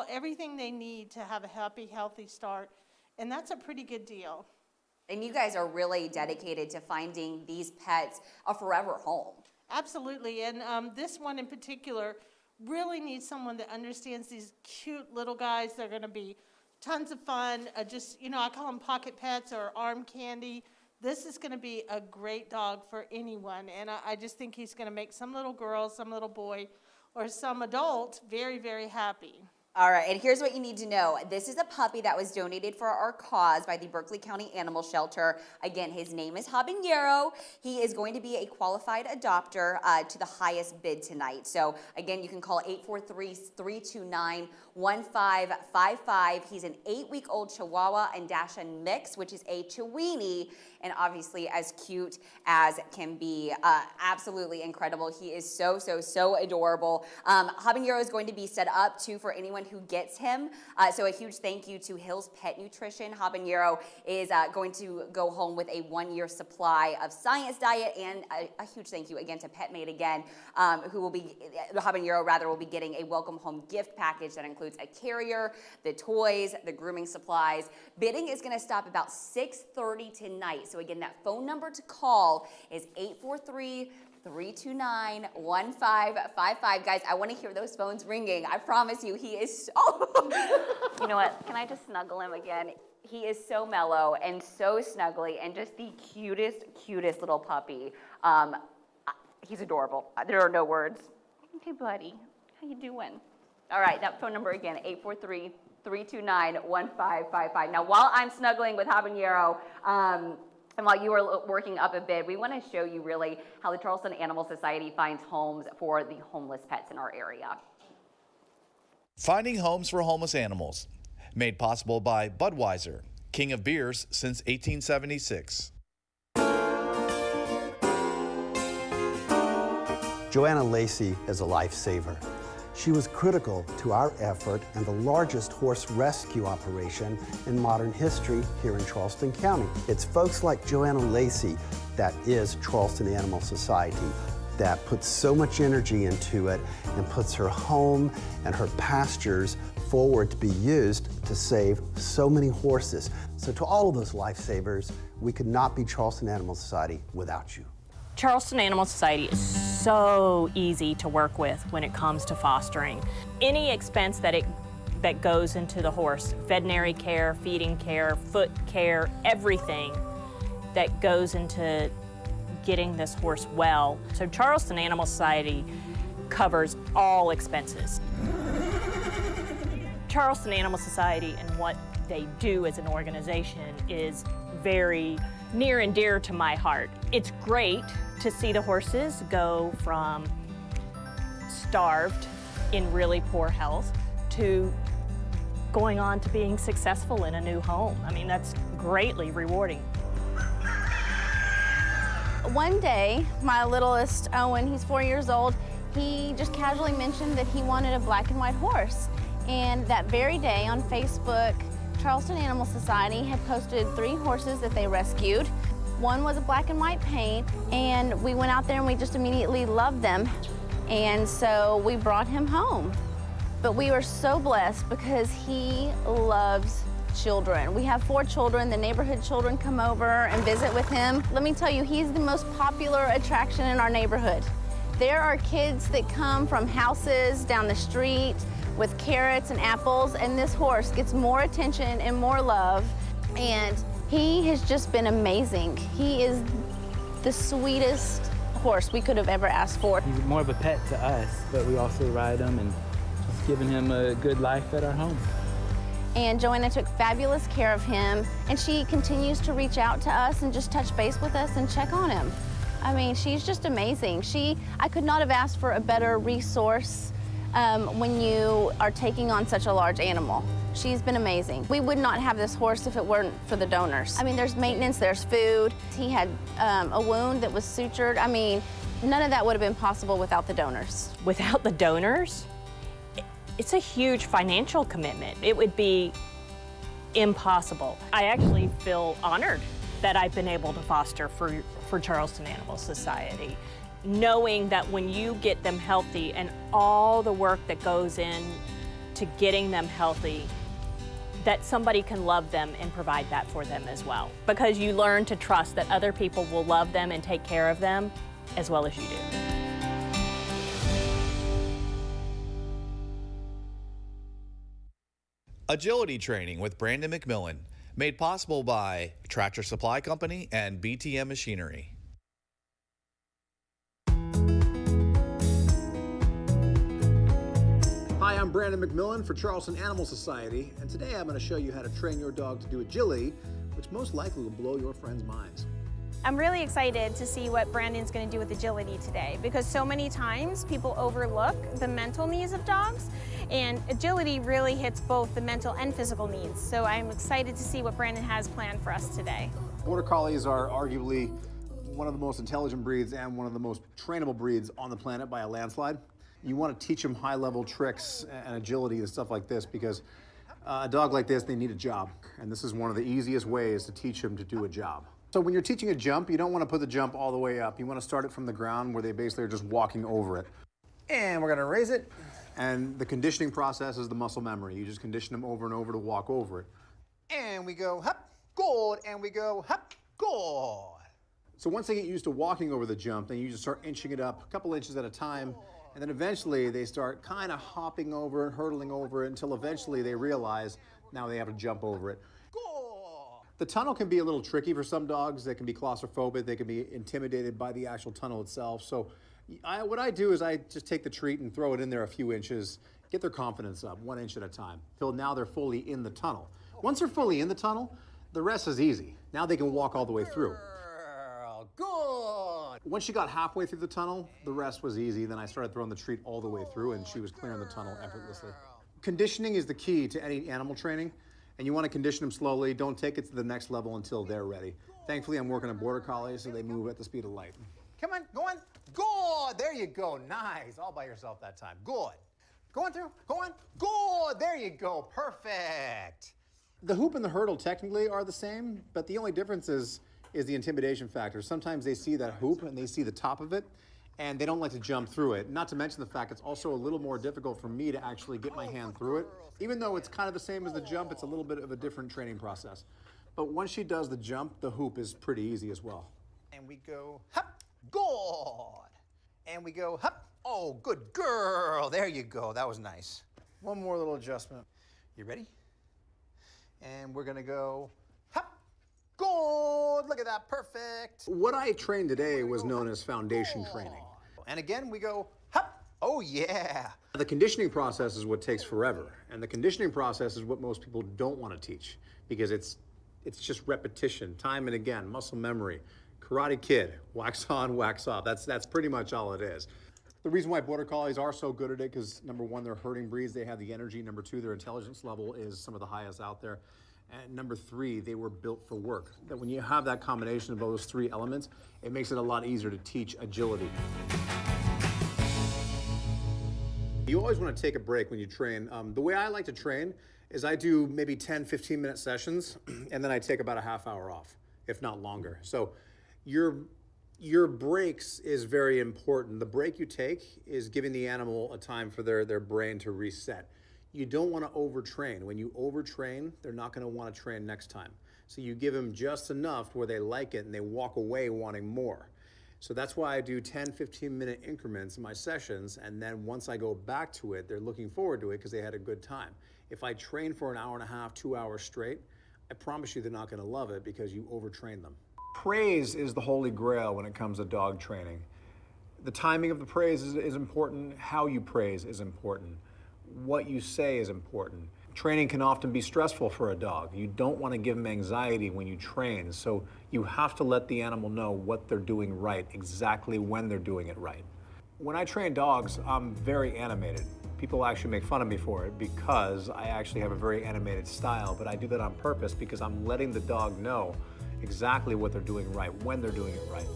everything they need to have a happy, healthy start. And that's a pretty good deal. And you guys are really dedicated to finding these pets a forever home. Absolutely, and this one in particular really needs someone that understands these cute little guys. They're gonna be tons of fun, I call them pocket pets or arm candy. This is gonna be a great dog for anyone, and I just think he's gonna make some little girl, some little boy, or some adult very, very happy. All right, and here's what you need to know. This is a puppy that was donated for our cause by the Berkeley County Animal Shelter. Again, his name is Habanero. He is going to be a qualified adopter to the highest bid tonight. So again, you can call 843-329-1555. He's an 8-week-old Chihuahua and Dachshund mix, which is a Chiweenie, and obviously as cute as can be. Absolutely incredible. He is so, so, so adorable. Habanero is going to be set up too for anyone who gets him. So a huge thank you to Hill's Pet Nutrition. Habanero is going to go home with a 1-year supply of Science Diet, and a huge thank you again to PetMate again, Habanero will be getting a welcome home gift package that includes a carrier, the toys, the grooming supplies. Bidding is gonna stop about 6:30 tonight. So again, that phone number to call is 843-329-1555. Guys, I want to hear those phones ringing. I promise you, he is so... You know what? Can I just snuggle him again? He is so mellow and so snuggly and just the cutest, cutest little puppy. He's adorable. There are no words. Hey, buddy. How you doing? All right, that phone number again, 843-329-1555. Now, while I'm snuggling with Habanero, and while you are working up a bid, we want to show you really how the Charleston Animal Society finds homes for the homeless pets in our area. Finding homes for homeless animals, made possible by Budweiser, king of beers since 1876. Joanna Lacey is a lifesaver. She was critical to our effort and the largest horse rescue operation in modern history here in Charleston County. It's folks like Joanna Lacey that is Charleston Animal Society that puts so much energy into it and puts her home and her pastures forward to be used to save so many horses. So to all of those lifesavers, we could not be Charleston Animal Society without you. Charleston Animal Society is so easy to work with when it comes to fostering. Any expense that goes into the horse, veterinary care, feeding care, foot care, everything that goes into getting this horse well. So Charleston Animal Society covers all expenses. Charleston Animal Society and what they do as an organization is very near and dear to my heart. It's great to see the horses go from starved in really poor health to going on to being successful in a new home. I mean, that's greatly rewarding. One day, my littlest Owen, he's 4 years old, he just casually mentioned that he wanted a black and white horse. And that very day on Facebook, Charleston Animal Society had posted 3 horses that they rescued. One was a black and white paint, and we went out there and we just immediately loved them. And so we brought him home. But we were so blessed because he loves children. We have 4 children. The neighborhood children come over and visit with him. Let me tell you, he's the most popular attraction in our neighborhood. There are kids that come from houses down the street with carrots and apples, and this horse gets more attention and more love, and he has just been amazing. He is the sweetest horse we could have ever asked for. He's more of a pet to us, but we also ride him and just giving him a good life at our home. And Joanna took fabulous care of him, and she continues to reach out to us and just touch base with us and check on him. I mean, she's just amazing. I could not have asked for a better resource when you are taking on such a large animal. She's been amazing. We would not have this horse if it weren't for the donors. I mean, there's maintenance, there's food. He had a wound that was sutured. I mean, none of that would have been possible without the donors. Without the donors, it's a huge financial commitment. It would be impossible. I actually feel honored that I've been able to foster for Charleston Animal Society, knowing that when you get them healthy and all the work that goes in to getting them healthy, that somebody can love them and provide that for them as well. Because you learn to trust that other people will love them and take care of them as well as you do. Agility training with Brandon McMillan, made possible by Tractor Supply Company and BTM Machinery. Hi, I'm Brandon McMillan for Charleston Animal Society, and today I'm going to show you how to train your dog to do agility, which most likely will blow your friends' minds. I'm really excited to see what Brandon's going to do with agility today, because so many times people overlook the mental needs of dogs, and agility really hits both the mental and physical needs. So I'm excited to see what Brandon has planned for us today. Border Collies are arguably one of the most intelligent breeds and one of the most trainable breeds on the planet by a landslide. You want to teach them high-level tricks and agility and stuff like this, because a dog like this, they need a job, and this is one of the easiest ways to teach them to do a job. So when you're teaching a jump, you don't want to put the jump all the way up. You want to start it from the ground where they basically are just walking over it. And we're going to raise it. And the conditioning process is the muscle memory. You just condition them over and over to walk over it. And we go, hop, good, and we go, hop, good. So once they get used to walking over the jump, then you just start inching it up a couple inches at a time. And then eventually they start kind of hopping over it, hurdling over it, until eventually they realize now they have to jump over it. The tunnel can be a little tricky for some dogs. They can be claustrophobic. They can be intimidated by the actual tunnel itself. So what I do is I just take the treat and throw it in there a few inches, get their confidence up 1 inch at a time, till now they're fully in the tunnel. Once they're fully in the tunnel, the rest is easy. Now they can walk all the way through. Good. Once she got halfway through the tunnel, the rest was easy. Then I started throwing the treat all the way through, and she was clearing the tunnel effortlessly. Conditioning is the key to any animal training. And you want to condition them slowly. Don't take it to the next level until they're ready. Thankfully, I'm working on Border Collies, so they move at the speed of light. Come on, go on. Good, there you go, nice. All by yourself that time, good. Go on through, go on. Good, there you go, perfect. The hoop and the hurdle technically are the same, but the only difference is the intimidation factor. Sometimes they see that hoop and they see the top of it, and they don't like to jump through it. Not to mention the fact it's also a little more difficult for me to actually get my hand through it. Even though it's kind of the same as the jump, it's a little bit of a different training process. But once she does the jump, the hoop is pretty easy as well. And we go, hop, good. And we go, hop, oh, good girl. There you go, that was nice. One more little adjustment. You ready? And we're gonna go, hop, good. Look at that, perfect. What I trained today was known as foundation training. And again, we go, hop, oh yeah. The conditioning process is what takes forever. And the conditioning process is what most people don't want to teach, because it's just repetition, time and again, muscle memory. Karate Kid, wax on, wax off. That's pretty much all it is. The reason why Border Collies are so good at it, because number one, they're herding breeds, they have the energy. Number two, their intelligence level is some of the highest out there. And number three, they were built for work. That when you have that combination of those three elements, it makes it a lot easier to teach agility. You always want to take a break when you train. The way I like to train is I do maybe 10, 15-minute sessions, and then I take about a half hour off, if not longer. So your breaks is very important. The break you take is giving the animal a time for their brain to reset. You don't want to overtrain. When you overtrain, they're not going to want to train next time. So you give them just enough where they like it and they walk away wanting more. So that's why I do 10, 15-minute increments in my sessions, and then once I go back to it, they're looking forward to it because they had a good time. If I train for an hour and a half, 2 hours straight, I promise you they're not going to love it because you overtrain them. Praise is the holy grail when it comes to dog training. The timing of the praise is important. How you praise is important. What you say is important. Training can often be stressful for a dog. You don't want to give them anxiety when you train, so you have to let the animal know what they're doing right, exactly when they're doing it right. When I train dogs, I'm very animated. People actually make fun of me for it because I actually have a very animated style, but I do that on purpose because I'm letting the dog know exactly what they're doing right, when they're doing it right.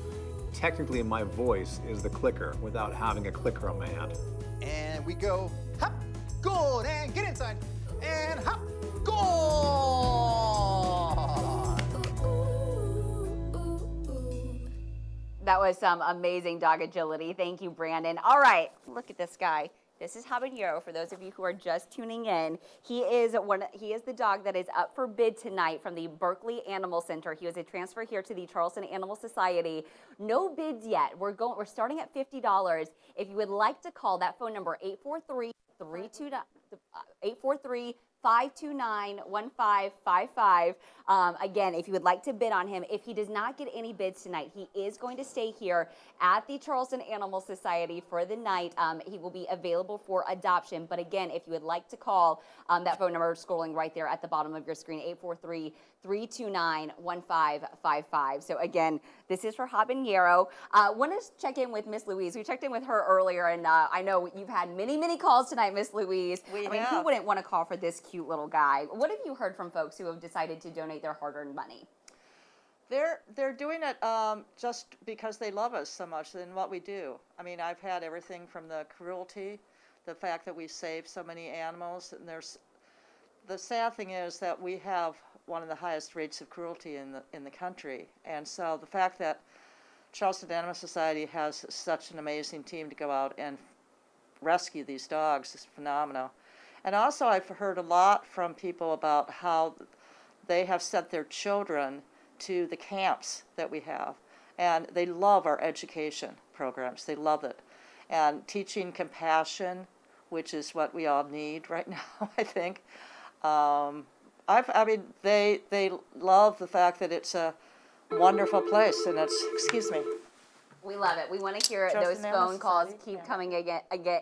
Technically, my voice is the clicker without having a clicker on my hand. And we go, hop, good, and get inside. And hop, go! That was some amazing dog agility. Thank you, Brandon. All right, look at this guy. This is Habanero. For those of you who are just tuning in, he is the dog that is up for bid tonight from the Berkeley Animal Center. He was a transfer here to the Charleston Animal Society. No bids yet. We're starting at $50. If you would like to call, that phone number 843-529-1555. Again, if you would like to bid on him, if he does not get any bids tonight, he is going to stay here at the Charleston Animal Society for the night. He will be available for adoption. But again, if you would like to call, that phone number is scrolling right there at the bottom of your screen, 843-329-1555. So again, this is for Habanero. Want to check in with Miss Louise. We checked in with her earlier, and I know you've had many calls tonight, Miss Louise. Who wouldn't want to call for this cute little guy? What have you heard from folks who have decided to donate their hard-earned money? They're doing it just because they love us so much and what we do. I mean, I've had everything from the cruelty, the fact that we save so many animals, and the sad thing is that we have one of the highest rates of cruelty in the country, and so the fact that Charleston Animal Society has such an amazing team to go out and rescue these dogs is phenomenal. And also, I've heard a lot from people about how they have sent their children to the camps that we have, and they love our education programs. They love it, and teaching compassion, which is what we all need right now, I think. They love the fact that it's a wonderful place, and it's, excuse me. We love it. We want to hear it. Those phone calls keep coming in. Again,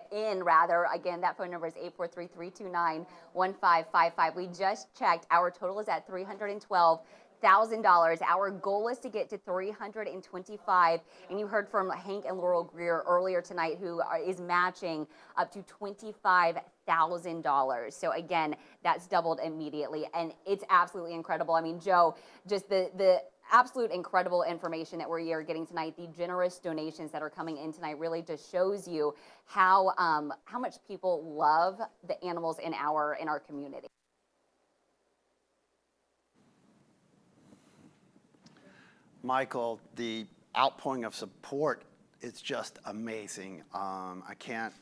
that phone number is 843-329-1555. We just checked. Our total is at $312,000. Our goal is to get to $325,000. And you heard from Hank and Laurel Greer earlier tonight, who is matching up to $25,000. So again, that's doubled immediately, and it's absolutely incredible. I mean, Joe, just the absolute incredible information that we're getting tonight, the generous donations that are coming in tonight really just shows you how much people love the animals in our community. Michael, the outpouring of support is just amazing. I can't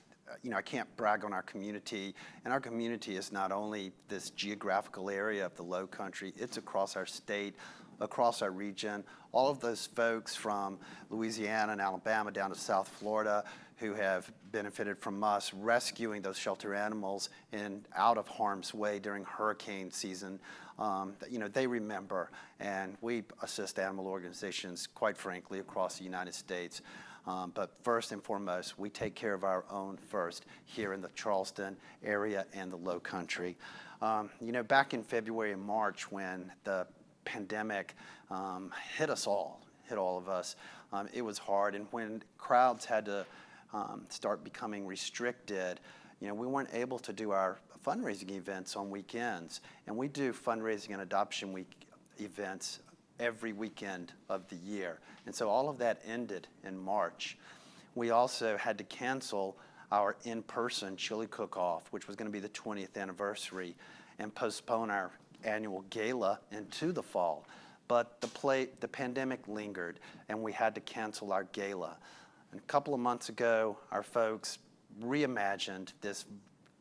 brag on our community, and our community is not only this geographical area of the Low Country, it's across our state, across our region. All of those folks from Louisiana and Alabama down to South Florida who have benefited from us rescuing those shelter animals out of harm's way during hurricane season, they remember, and we assist animal organizations, quite frankly, across the United States. But first and foremost, we take care of our own first here in the Charleston area and the Low Country. Back in February and March, when the pandemic hit all of us, it was hard. And when crowds had to start becoming restricted, we weren't able to do our fundraising events on weekends. And we do fundraising and adoption week events every weekend of the year. And so all of that ended in March. We also had to cancel our in-person chili cook-off, which was going to be the 20th anniversary, and postpone our annual gala into the fall. But the pandemic lingered, and we had to cancel our gala. And a couple of months ago, our folks reimagined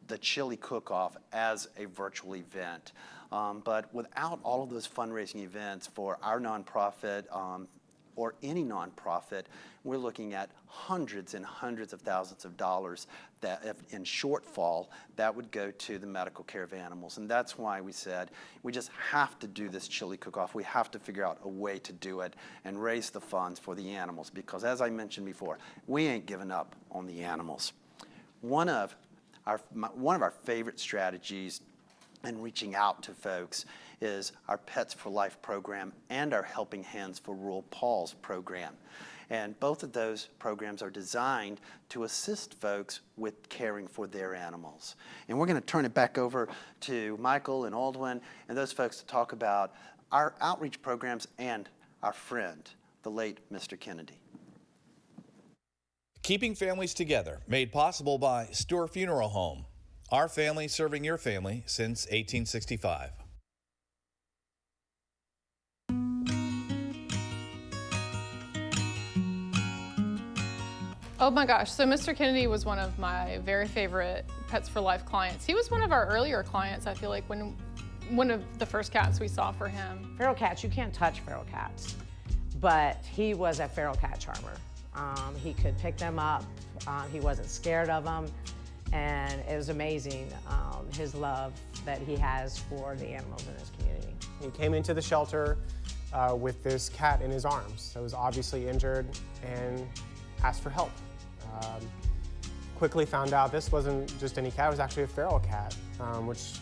the chili cook-off as a virtual event. But without all of those fundraising events for our nonprofit or any nonprofit, we're looking at hundreds and hundreds of thousands of dollars that, in shortfall, that would go to the medical care of animals. And that's why we said we just have to do this chili cook-off. We have to figure out a way to do it and raise the funds for the animals, because as I mentioned before, we ain't giving up on the animals. One of our favorite strategies in reaching out to folks is our Pets for Life program and our Helping Hands for Rural Paws program. And both of those programs are designed to assist folks with caring for their animals. And we're going to turn it back over to Michael and Aldwin and those folks to talk about our outreach programs and our friend, the late Mr. Kennedy. Keeping families together, made possible by Stewart Funeral Home. Our family serving your family since 1865. Oh my gosh, so Mr. Kennedy was one of my very favorite Pets for Life clients. He was one of our earlier clients, I feel like, when one of the first cats we saw for him. Feral cats, you can't touch feral cats, but he was a feral cat charmer. He could pick them up, he wasn't scared of them, and it was amazing, his love that he has for the animals in his community. He came into the shelter with this cat in his arms that was obviously injured and asked for help. Quickly found out this wasn't just any cat, it was actually a feral cat, which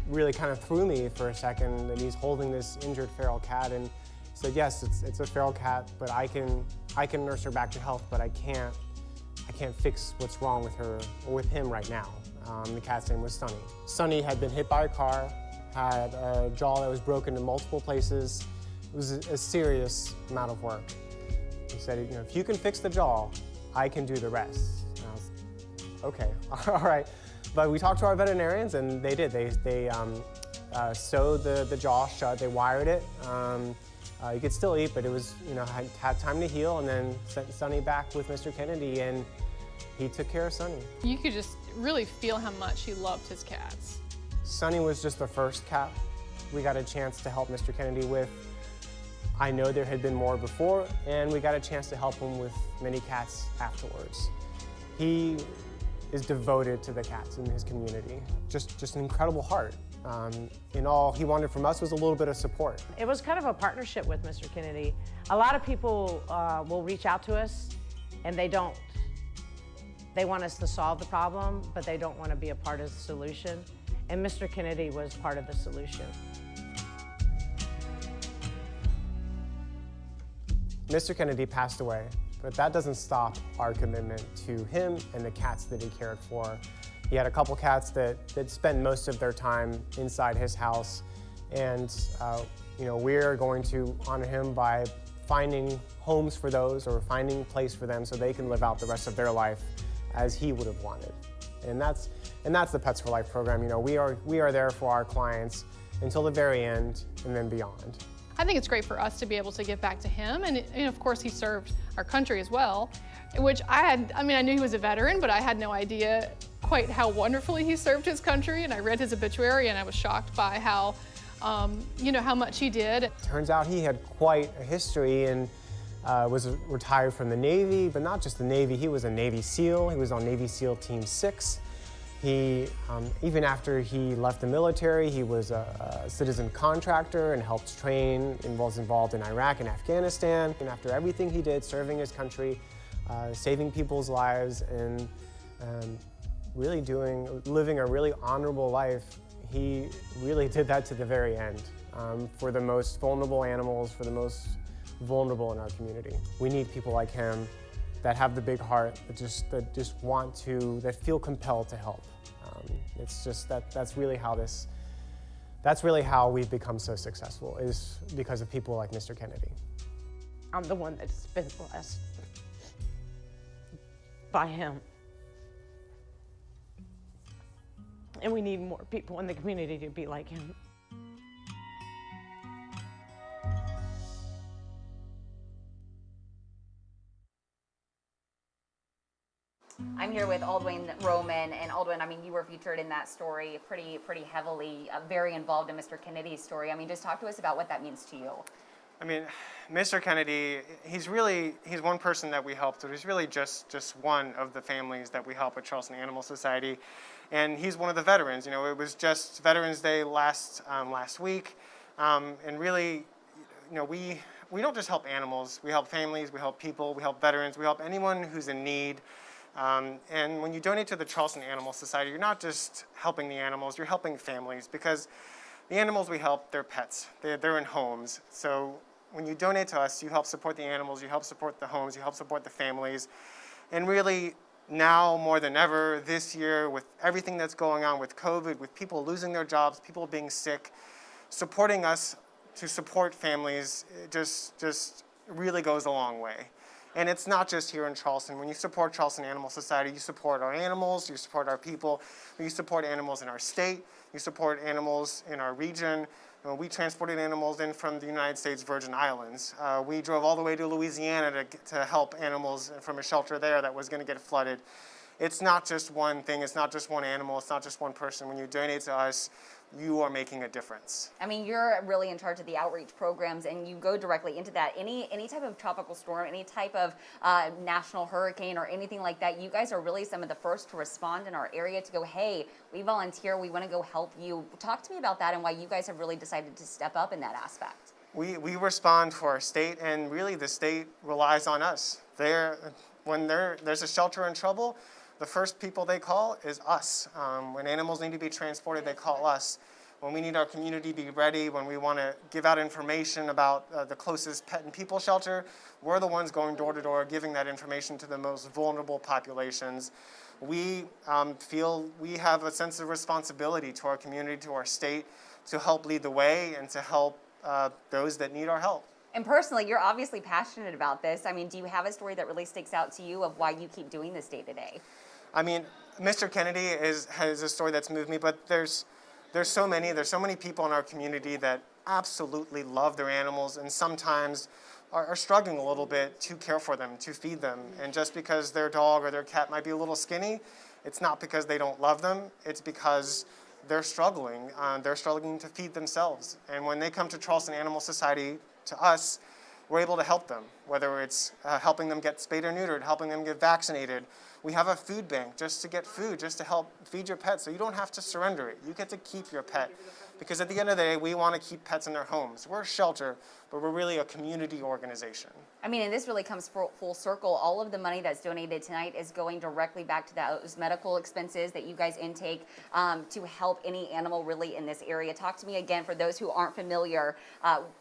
really kind of threw me for a second, that he's holding this injured feral cat, and said, yes, it's a feral cat, but I can nurse her back to health, but I can't fix what's wrong with her or with him right now. The cat's name was Sunny. Sunny had been hit by a car, had a jaw that was broken in multiple places. It was a serious amount of work. He said, you know, if you can fix the jaw, I can do the rest. And I was, okay, all right. But we talked to our veterinarians, and they did. They sewed the jaw shut. They wired it. You could still eat, but it was, you know, had time to heal, and then sent Sunny back with Mr. Kennedy, and he took care of Sunny. You could just really feel how much he loved his cats. Sunny was just the first cat we got a chance to help Mr. Kennedy with. I know there had been more before, and we got a chance to help him with many cats afterwards. He is devoted to the cats in his community. Just an incredible heart. And all he wanted from us was a little bit of support. It was kind of a partnership with Mr. Kennedy. A lot of people will reach out to us, and they want us to solve the problem, but they don't want to be a part of the solution. And Mr. Kennedy was part of the solution. Mr. Kennedy passed away, but that doesn't stop our commitment to him and the cats that he cared for. He had a couple cats that spent most of their time inside his house, and you know, we're going to honor him by finding homes for those, or finding a place for them so they can live out the rest of their life as he would have wanted. And that's the Pets for Life program. You know, we are there for our clients until the very end and then beyond. I think it's great for us to be able to give back to him, and of course he served our country as well, which I knew he was a veteran, but I had no idea quite how wonderfully he served his country, and I read his obituary and I was shocked by how, how much he did. Turns out he had quite a history, and was retired from the Navy, but not just the Navy, he was a Navy SEAL. He was on Navy SEAL Team 6. He, even after he left the military, he was a citizen contractor and helped train and was involved in Iraq and Afghanistan. And after everything he did, serving his country, saving people's lives, and really living a really honorable life, he really did that to the very end for the most vulnerable animals, for the most vulnerable in our community. We need people like him that have the big heart, that feel compelled to help. It's just that's really how we've become so successful, is because of people like Mr. Kennedy. I'm the one that's been blessed by him. And we need more people in the community to be like him. I'm here with Aldwin Roman, and Aldwin, you were featured in that story pretty heavily, very involved in Mr. Kennedy's story. Just talk to us about what that means to you. Mr. Kennedy, he's one person that we helped, but he's really just one of the families that we help at Charleston Animal Society, and he's one of the veterans. You know, it was just Veterans Day last week, and really, you know, we don't just help animals. We help families, we help people, we help veterans, we help anyone who's in need. And when you donate to the Charleston Animal Society, you're not just helping the animals, you're helping families, because the animals we help, they're pets. They're in homes. So when you donate to us, you help support the animals, you help support the homes, you help support the families. And really, now more than ever, this year, with everything that's going on with COVID, with people losing their jobs, people being sick, supporting us to support families just really goes a long way. And it's not just here in Charleston. When you support Charleston Animal Society, you support our animals, you support our people, you support animals in our state, you support animals in our region. We transported animals in from the United States Virgin Islands. We drove all the way to Louisiana to help animals from a shelter there that was going to get flooded. It's not just one thing, it's not just one animal, it's not just one person. When you donate to us, you are making a difference. I mean, you're really in charge of the outreach programs, and you go directly into that. Any type of tropical storm, any type of national hurricane or anything like that, you guys are really some of the first to respond in our area to go, hey, we volunteer, we want to go help you. Talk to me about that and why you guys have really decided to step up in that aspect. We respond for our state, and really the state relies on us. When there's a shelter in trouble, the first people they call is us. When animals need to be transported, they call us. When we need our community to be ready, when we want to give out information about the closest pet and people shelter, we're the ones going door to door giving that information to the most vulnerable populations. We feel we have a sense of responsibility to our community, to our state, to help lead the way and to help those that need our help. And personally, you're obviously passionate about this. I mean, do you have a story that really sticks out to you of why you keep doing this day to day? I mean, Mr. Kennedy has a story that's moved me, but there's so many people in our community that absolutely love their animals and sometimes are struggling a little bit to care for them, to feed them. And just because their dog or their cat might be a little skinny, it's not because they don't love them, it's because they're struggling. They're struggling to feed themselves. And when they come to Charleston Animal Society, to us, we're able to help them, whether it's helping them get spayed or neutered, helping them get vaccinated. We have a food bank just to get food, just to help feed your pet, so you don't have to surrender it. You get to keep your pet. Because at the end of the day, we want to keep pets in their homes. We're a shelter, but we're really a community organization. I mean, and this really comes full circle. All of the money that's donated tonight is going directly back to those medical expenses that you guys intake to help any animal really in this area. Talk to me again, for those who aren't familiar,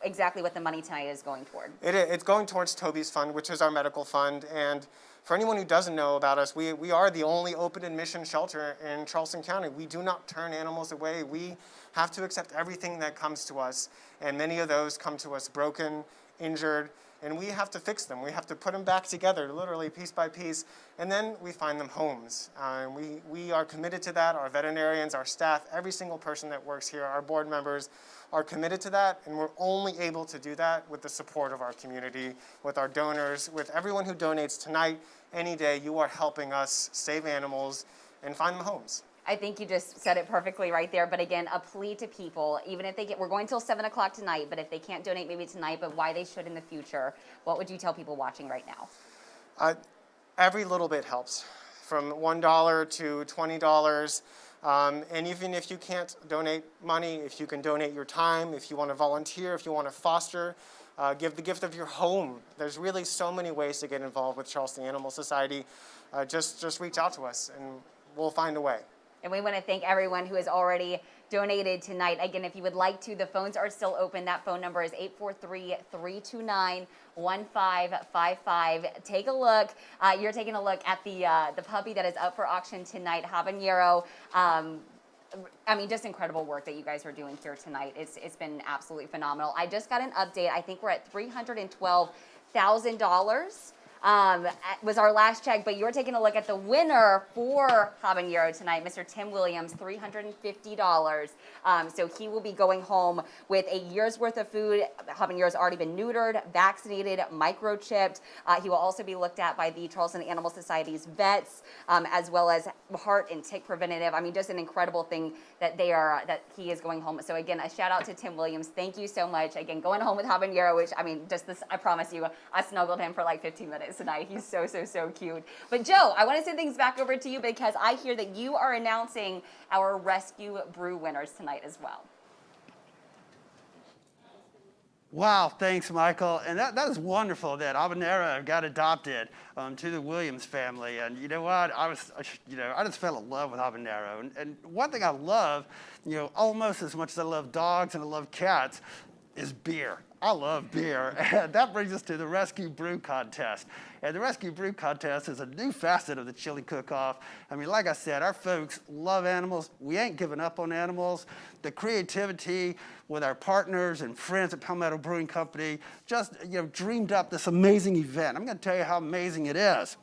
exactly what the money tonight is going toward. It's going towards Toby's Fund, which is our medical fund. And for anyone who doesn't know about us, we are the only open admission shelter in Charleston County. We do not turn animals away. We have to accept everything that comes to us. And many of those come to us broken, injured, and we have to fix them. We have to put them back together, literally piece by piece, and then we find them homes. We are committed to that. Our veterinarians, our staff, every single person that works here, our board members are committed to that, and we're only able to do that with the support of our community, with our donors, with everyone who donates tonight. Any day, you are helping us save animals and find them homes. I think you just said it perfectly right there. But again, a plea to people, even if we're going till 7 o'clock tonight, but if they can't donate maybe tonight, but why they should in the future, what would you tell people watching right now? Every little bit helps, from $1 to $20. And even if you can't donate money, if you can donate your time, if you want to volunteer, if you want to foster, give the gift of your home. There's really so many ways to get involved with Charleston Animal Society. Just reach out to us and we'll find a way. And we want to thank everyone who has already donated tonight. Again, if you would like to, the phones are still open. That phone number is 843-329-1555. Take a look. You're taking a look at the puppy that is up for auction tonight, Habanero. I mean, just incredible work that you guys are doing here tonight. It's been absolutely phenomenal. I just got an update. I think we're at $312,000. Was our last check, but you're taking a look at the winner for Habanero tonight, Mr. Tim Williams, $350. So he will be going home with a year's worth of food. Habanero's already been neutered, vaccinated, microchipped. He will also be looked at by the Charleston Animal Society's vets, as well as heart and tick preventative. I mean, just an incredible thing that that he is going home. So again, a shout out to Tim Williams. Thank you so much. Again, going home with Habanero, which I mean, just this, I promise you, I snuggled him for like 15 minutes tonight. He's so cute. But Joe, I want to send things back over to you because I hear that you are announcing our Rescue Brew winners tonight as well. Wow, thanks, Michael. And that is wonderful that Habanero got adopted to the Williams family. And you know what? I just fell in love with Habanero. And one thing I love, almost as much as I love dogs and I love cats, is beer. I love beer. And that brings us to the Rescue Brew Contest. And the Rescue Brew Contest is a new facet of the Chili Cook-Off. I mean, like I said, our folks love animals. We ain't giving up on animals. The creativity with our partners and friends at Palmetto Brewing Company just dreamed up this amazing event. I'm going to tell you how amazing it is.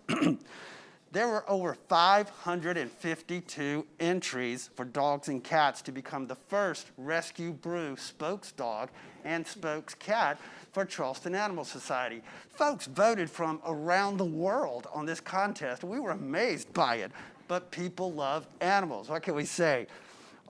There were over 552 entries for dogs and cats to become the first Rescue Brew spokes dog and spokes cat for Charleston Animal Society. Folks voted from around the world on this contest. We were amazed by it, but people love animals. What can we say?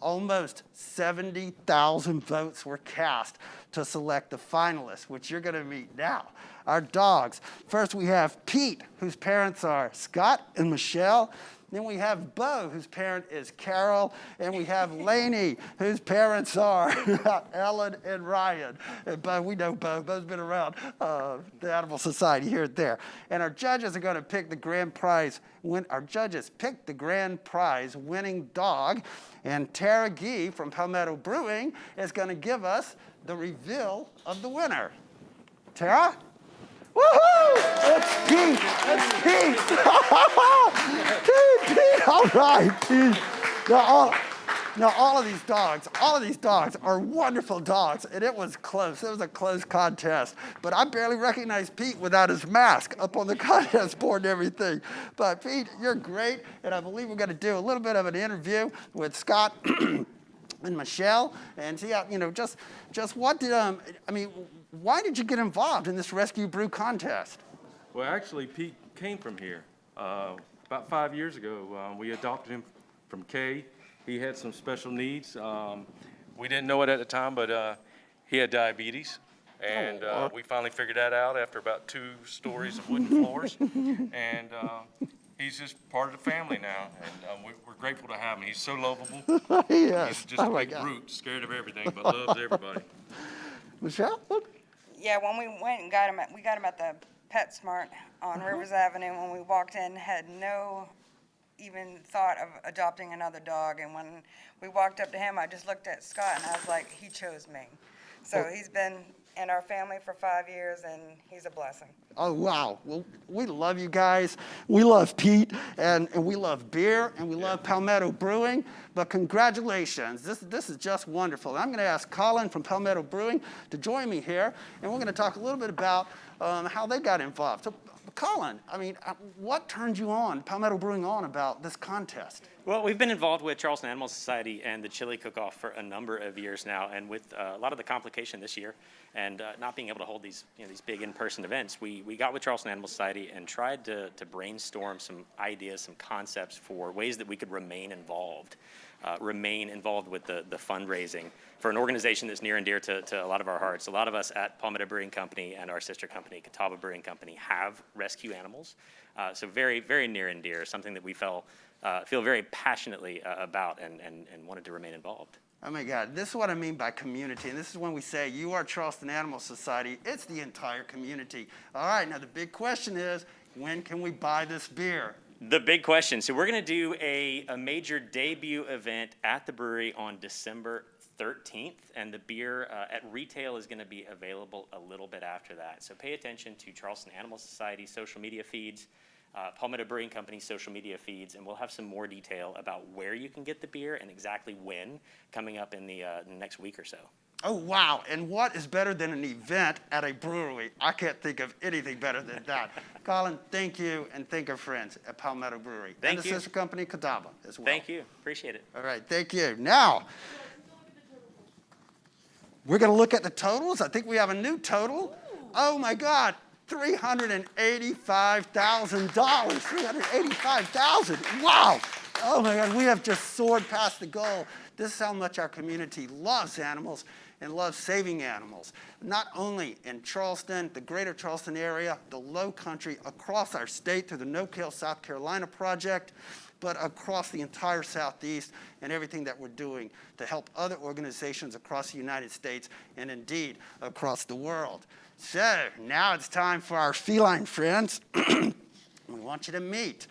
Almost 70,000 votes were cast to select the finalists, which you're going to meet now. Our dogs. First, we have Pete, whose parents are Scott and Michelle. Then we have Bo, whose parent is Carol. And we have Lainey, whose parents are Ellen and Ryan. And Bo, we know Bo. Bo's been around the Animal Society here and there. And our judges are going to pick the grand prize. Our judges picked the grand prize winning dog. And Tara Gee from Palmetto Brewing is going to give us the reveal of the winner. Tara? Woohoo! It's Pete! It's Pete! Pete! All right, Pete. Now all of these dogs are wonderful dogs, and it was close. It was a close contest. But I barely recognized Pete without his mask up on the contest board and everything. But Pete, you're great, and I believe we're going to do a little bit of an interview with Scott and Michelle, and see how, just what did why did you get involved in this Rescue Brew contest? Well, actually, Pete came from here. About 5 years ago, we adopted him from Kay. He had some special needs. We didn't know it at the time, but he had diabetes. And we finally figured that out after about 2 stories of wooden floors. And he's just part of the family now. And we're grateful to have him. He's so lovable. Yes. He's just a big brute, scared of everything, but loves everybody. Michelle? Yeah, when we went and got him at the PetSmart on Rivers Avenue, when we walked in, had no even thought of adopting another dog. And when we walked up to him, I just looked at Scott and I was like, he chose me. So he's been in our family for 5 years, and he's a blessing. Oh, wow. Well, we love you guys. We love Pete, and we love beer, and we love Palmetto Brewing. But congratulations. This is just wonderful. And I'm going to ask Colin from Palmetto Brewing to join me here, and we're going to talk a little bit about how they got involved. So, Colin, what turned you on, Palmetto Brewing on about this contest? Well, we've been involved with Charleston Animal Society and the Chili Cook-Off for a number of years now, and with a lot of the complication this year and not being able to hold these big in-person events, we got with Charleston Animal Society and tried to brainstorm some ideas, some concepts for ways that we could remain involved with the fundraising for an organization that's near and dear to a lot of our hearts. A lot of us at Palmetto Brewing Company and our sister company, Catawba Brewing Company, have rescue animals. So very, very near and dear, something that we feel very passionately about and wanted to remain involved. Oh my God, this is what I mean by community. And this is when we say you are Charleston Animal Society, it's the entire community. All right, now the big question is, when can we buy this beer? The big question. So we're going to do a major debut event at the brewery on December 13th, and the beer at retail is going to be available a little bit after that. So pay attention to Charleston Animal Society social media feeds, Palmetto Brewing Company social media feeds, and we'll have some more detail about where you can get the beer and exactly when coming up in the next week or so. Oh, wow. And what is better than an event at a brewery? I can't think of anything better than that. Colin, thank you, and thank our friends at Palmetto Brewery. Thank and the you. sister company, Catawba, as well. Thank you. Appreciate it. All right, thank you. Now, we're going to look at the totals. I think we have a new total. Oh, my God. $385,000. $385,000. Wow. Oh, my God. We have just soared past the goal. This is how much our community loves animals and loves saving animals. Not only in Charleston, the greater Charleston area, the Low Country, across our state through the No Kill South Carolina project, but across the entire Southeast and everything that we're doing to help other organizations across the United States and indeed across the world. So now it's time for our feline friends. We want you to meet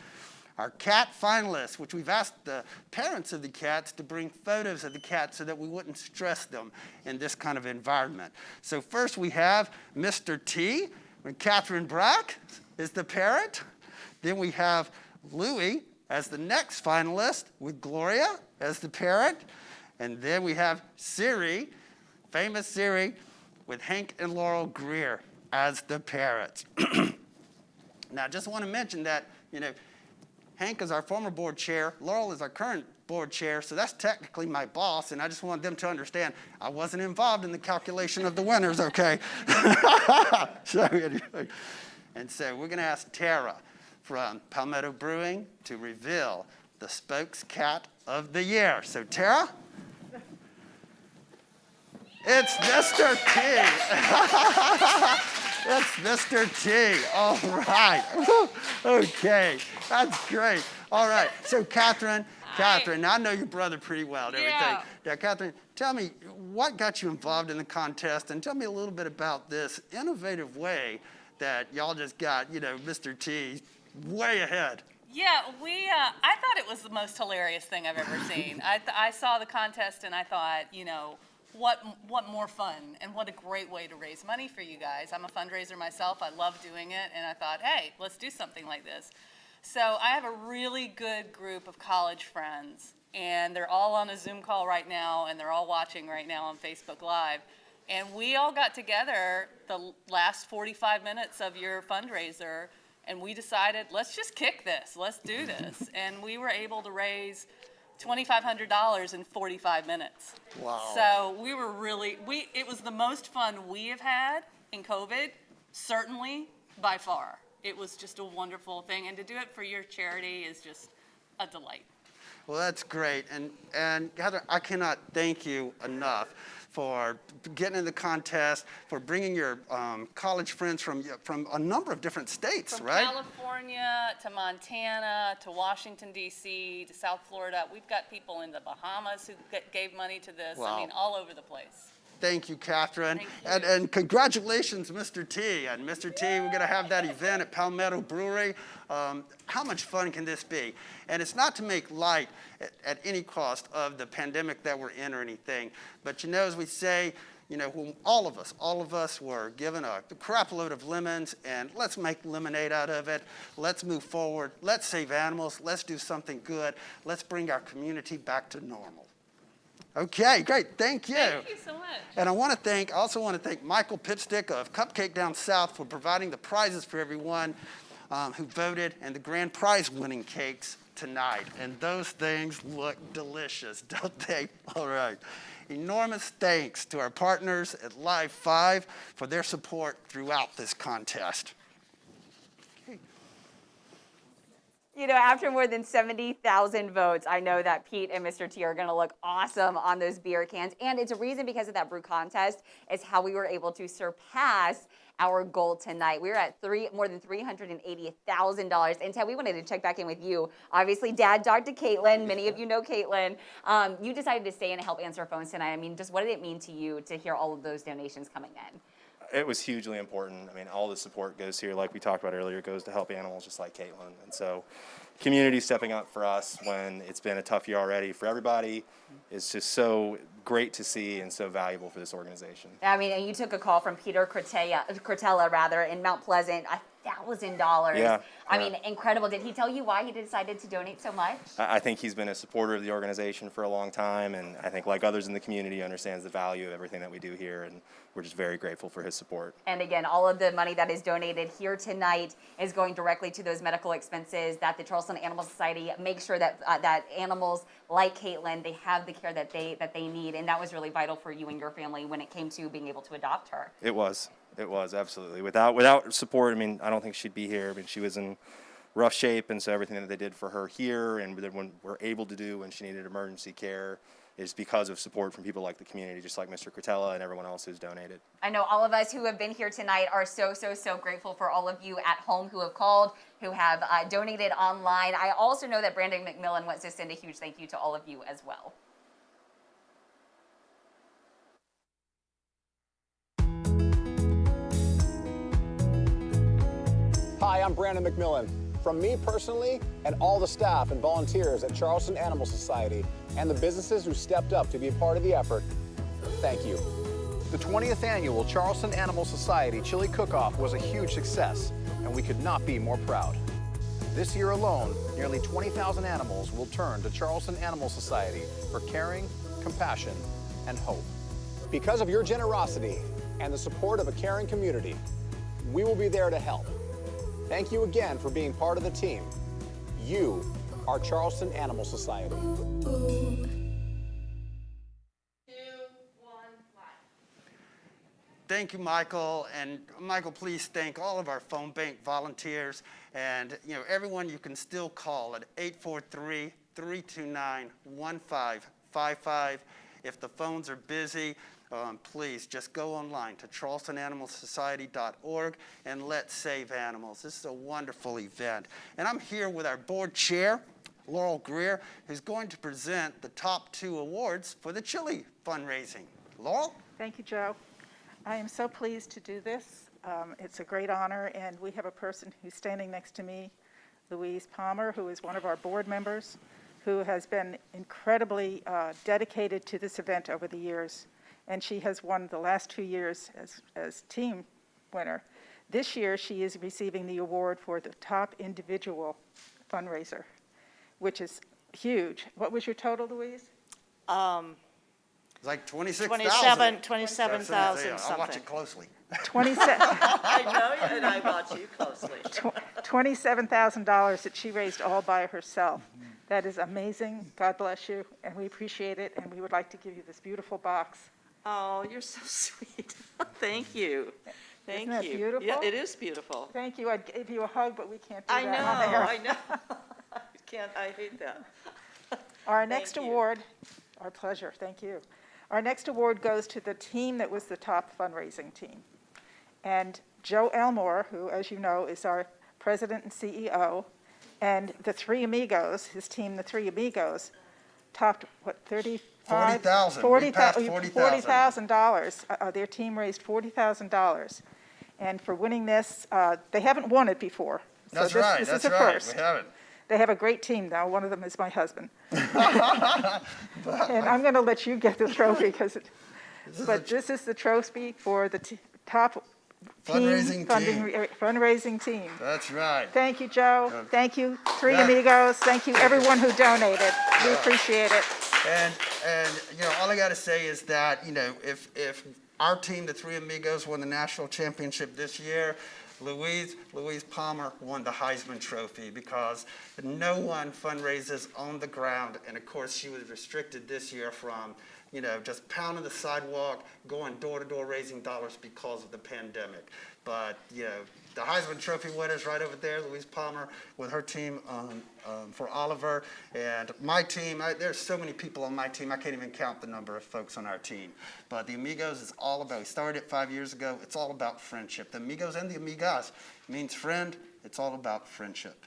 our cat finalists, which we've asked the parents of the cats to bring photos of the cats so that we wouldn't stress them in this kind of environment. So first we have Mr. T, when Catherine Brack is the parent. Then we have Louie as the next finalist with Gloria as the parent. And then we have Siri, famous Siri, with Hank and Laurel Greer as the parents. Now, I just want to mention that, Hank is our former board chair. Laurel is our current board chair, so that's technically my boss, and I just want them to understand I wasn't involved in the calculation of the winners, okay? So anyway, and so we're going to ask Tara from Palmetto Brewing to reveal the Spokes Cat of the Year. So Tara? It's Mr. T. It's Mr. T. All right. Okay, that's great. All right, so Catherine, I know your brother pretty well and everything. Yeah, Catherine, tell me, what got you involved in the contest, and tell me a little bit about this innovative way that y'all just got, Mr. T way ahead. Yeah, I thought it was the most hilarious thing I've ever seen. I saw the contest and I thought, what more fun and what a great way to raise money for you guys. I'm a fundraiser myself. I love doing it, and I thought, hey, let's do something like this. So I have a really good group of college friends, and they're all on a Zoom call right now, and they're all watching right now on Facebook Live. And we all got together the last 45 minutes of your fundraiser, and we decided, let's just kick this. Let's do this. And we were able to raise $2,500 in 45 minutes. Wow. So we were it was the most fun we have had in COVID, certainly by far. It was just a wonderful thing, and to do it for your charity is just a delight. Well, that's great, and Heather, I cannot thank you enough for getting in the contest, for bringing your college friends from a number of different states, From right? California to Montana to Washington, D.C. to South Florida. We've got people in the Bahamas who gave money to this. Wow. I mean, all over the place. Thank you, Catherine. Thank you. And congratulations, Mr. T. And Mr. T, we're going to have that event at Palmetto Brewery. How much fun can this be? And it's not to make light at any cost of the pandemic that we're in or anything. But as we say, when all of us were given a crap load of lemons, and let's make lemonade out of it. Let's move forward. Let's save animals. Let's do something good. Let's bring our community back to normal. Okay, great. Thank you. Thank you so much. And I also want to thank Michael Pipstick of Cupcake Down South for providing the prizes for everyone who voted, and the grand prize winning cakes tonight. And those things look delicious, don't they? All right. Enormous thanks to our partners at Live 5 for their support throughout this contest. After more than 70,000 votes, I know that Pete and Mr. T are going to look awesome on those beer cans. And it's a reason because of that brew contest is how we were able to surpass our goal tonight. We were at more than $380,000. And Ted, we wanted to check back in with you. Obviously, Dad talked to Caitlin. Many of you know Caitlin. You decided to stay in and help answer phones tonight. I mean, just what did it mean to you to hear all of those donations coming in? It was hugely important. I mean, all the support goes here, like we talked about earlier, goes to help animals just like Caitlin. And so community stepping up for us when it's been a tough year already for everybody is just so great to see and so valuable for this organization. I mean, and you took a call from Peter Cortella in Mount Pleasant, $1,000. Yeah. I mean, incredible. Did he tell you why he decided to donate so much? I think he's been a supporter of the organization for a long time, and I think like others in the community understands the value of everything that we do here, and we're just very grateful for his support. And again, all of the money that is donated here tonight is going directly to those medical expenses that the Charleston Animal Society makes sure that that animals like Caitlin, they have the care that they need, and that was really vital for you and your family when it came to being able to adopt her. It was absolutely. Without support, I mean, I don't think she'd be here. I mean, she was in rough shape, and so everything that they did for her here and when we're able to do when she needed emergency care is because of support from people like the community, just like Mr. Cortella and everyone else who's donated. I know all of us who have been here tonight are so grateful for all of you at home who have called, who have donated online. I also know that Brandon McMillan wants to send a huge thank you to all of you as well. Hi, I'm Brandon McMillan. From me personally and all the staff and volunteers at Charleston Animal Society and the businesses who stepped up to be a part of the effort, thank you. The 20th annual Charleston Animal Society Chili Cook-Off was a huge success, and we could not be more proud. This year alone, nearly 20,000 animals will turn to Charleston Animal Society for caring, compassion, and hope. Because of your generosity and the support of a caring community, we will be there to help. Thank you again for being part of the team. You are Charleston Animal Society. Thank you, Michael. And Michael, please thank all of our phone bank volunteers and everyone you can still call at 843-329-1555. If the phones are busy, please just go online to charlestonanimalsociety.org and let's save animals. This is a wonderful event. And I'm here with our board chair, Laurel Greer, who's going to present the top 2 awards for the chili fundraising. Laurel? Thank you, Joe. I am so pleased to do this. It's a great honor, and we have a person who's standing next to me, Louise Palmer, who is one of our board members, who has been incredibly dedicated to this event over the years, and she has won the last 2 years as team winner. This year, she is receiving the award for the top individual fundraiser, which is huge. What was your total, Louise? It's like 26,000. 27,000 I'll something. watch it closely. 27. I know, and I watch you closely. $27,000 that she raised all by herself. That is amazing. God bless you, and we appreciate it, and we would like to give you this beautiful box. Oh, you're so sweet. Thank you. Thank Isn't that you. beautiful? Yeah, it is beautiful. Thank you. I'd give you a hug, but we can't do I that know, on air. I know. I hate that. Our next award, our pleasure, thank you. Our next award goes to the team that was the top fundraising team. And Joe Elmore, who, as you know, is our president and CEO, and the Three Amigos, his team, the Three Amigos, topped, what, 35? $40,000. Their team raised $40,000. And for winning this, they haven't won it before. So this is a first. We haven't. They have a great team now. One of them is my husband. And I'm going to let you get the trophy this is the trophy for the top fundraising team. That's right. Thank you, Joe. Thank you, Three Amigos. Thank you, everyone who donated. We appreciate it. And all I got to say is that if our team, the Three Amigos, won the national championship this year, Louise Palmer won the Heisman Trophy because no one fundraises on the ground, and of course she was restricted this year from just pounding the sidewalk, going door to door raising dollars because of the pandemic. But the Heisman Trophy winner's right over there, Louise Palmer, with her team for Oliver. And my team, there's so many people on my team, I can't even count the number of folks on our team. But the Amigos is all about, we started it 5 years ago, it's all about friendship. The Amigos and the Amigas means friend, it's all about friendship.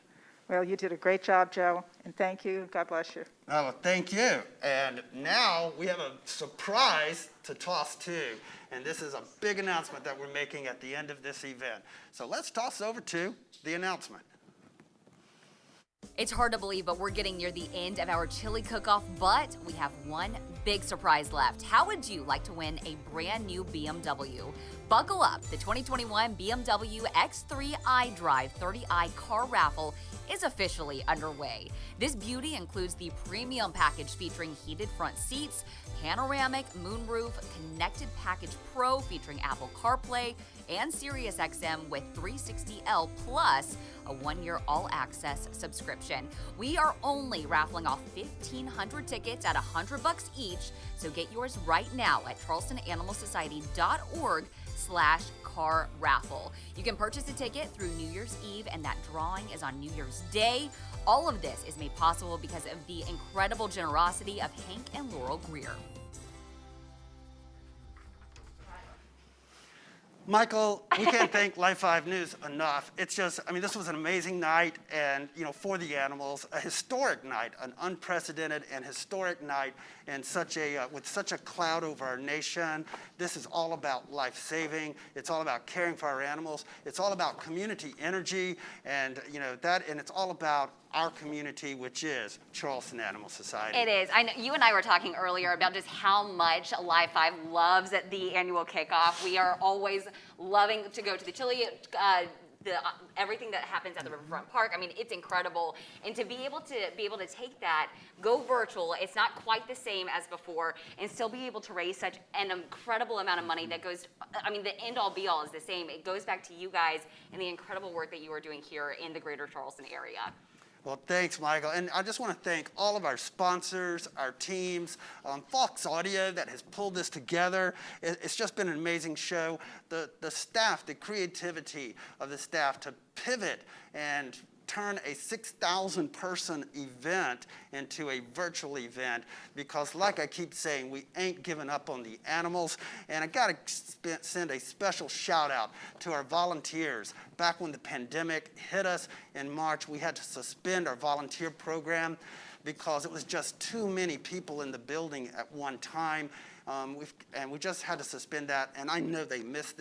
Well, you did a great job, Joe, and thank you. God bless you. Oh, well, thank you. And now we have a surprise to toss to. And this is a big announcement that we're making at the end of this event. So let's toss over to the announcement. It's hard to believe, but we're getting near the end of our chili cook-off, but we have one big surprise left. How would you like to win a brand new BMW? Buckle up. The 2021 BMW X3 iDrive 30i car raffle is officially underway. This beauty includes the premium package featuring heated front seats, panoramic moonroof, connected package Pro featuring Apple CarPlay, and SiriusXM with 360L plus a 1-year all-access subscription. We are only raffling off 1,500 tickets at $100 each, so get yours right now at charlestonanimalsociety.org/car raffle. You can purchase a ticket through New Year's Eve, and that drawing is on New Year's Day. All of this is made possible because of the incredible generosity of Hank and Laurel Greer. Michael, we can't thank Life 5 News enough. It's just, this was an amazing night, and for the animals, a historic night, an unprecedented and historic night, and with such a cloud over our nation. This is all about life saving. It's all about caring for our animals. It's all about community energy, and and it's all about our community, which is Charleston Animal Society. It is. I know you and I were talking earlier about just how much Live 5 loves the annual kickoff. We are always loving to go to the chili, everything that happens at the Riverfront Park. It's incredible. And to be able to take that, go virtual, it's not quite the same as before, and still be able to raise such an incredible amount of money that goes, the end all be all is the same. It goes back to you guys and the incredible work that you are doing here in the greater Charleston area. Well, thanks, Michael. And I just want to thank all of our sponsors, our teams, Fox Audio that has pulled this together. It's just been an amazing show. The staff, the creativity of the staff to pivot and turn a 6,000 person event into a virtual event, because like I keep saying, we ain't giving up on the animals. And I gotta send a special shout out to our volunteers. Back when the pandemic hit us in March, we had to suspend our volunteer program because it was just too many people in the building at one time. And we just had to suspend that. And I know they miss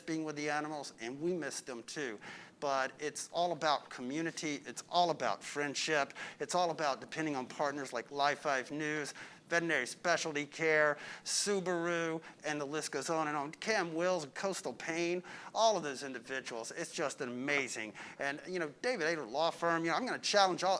being with the animals, and we miss them too. But it's all about community. It's all about friendship. It's all about depending on partners like Live 5 News, Veterinary Specialty Care, Subaru, and the list goes on and on. Cam Wills and Coastal Pain, all of those individuals. It's just amazing. And, you know, David Ayler Law Firm, you know, I'm going to challenge Joy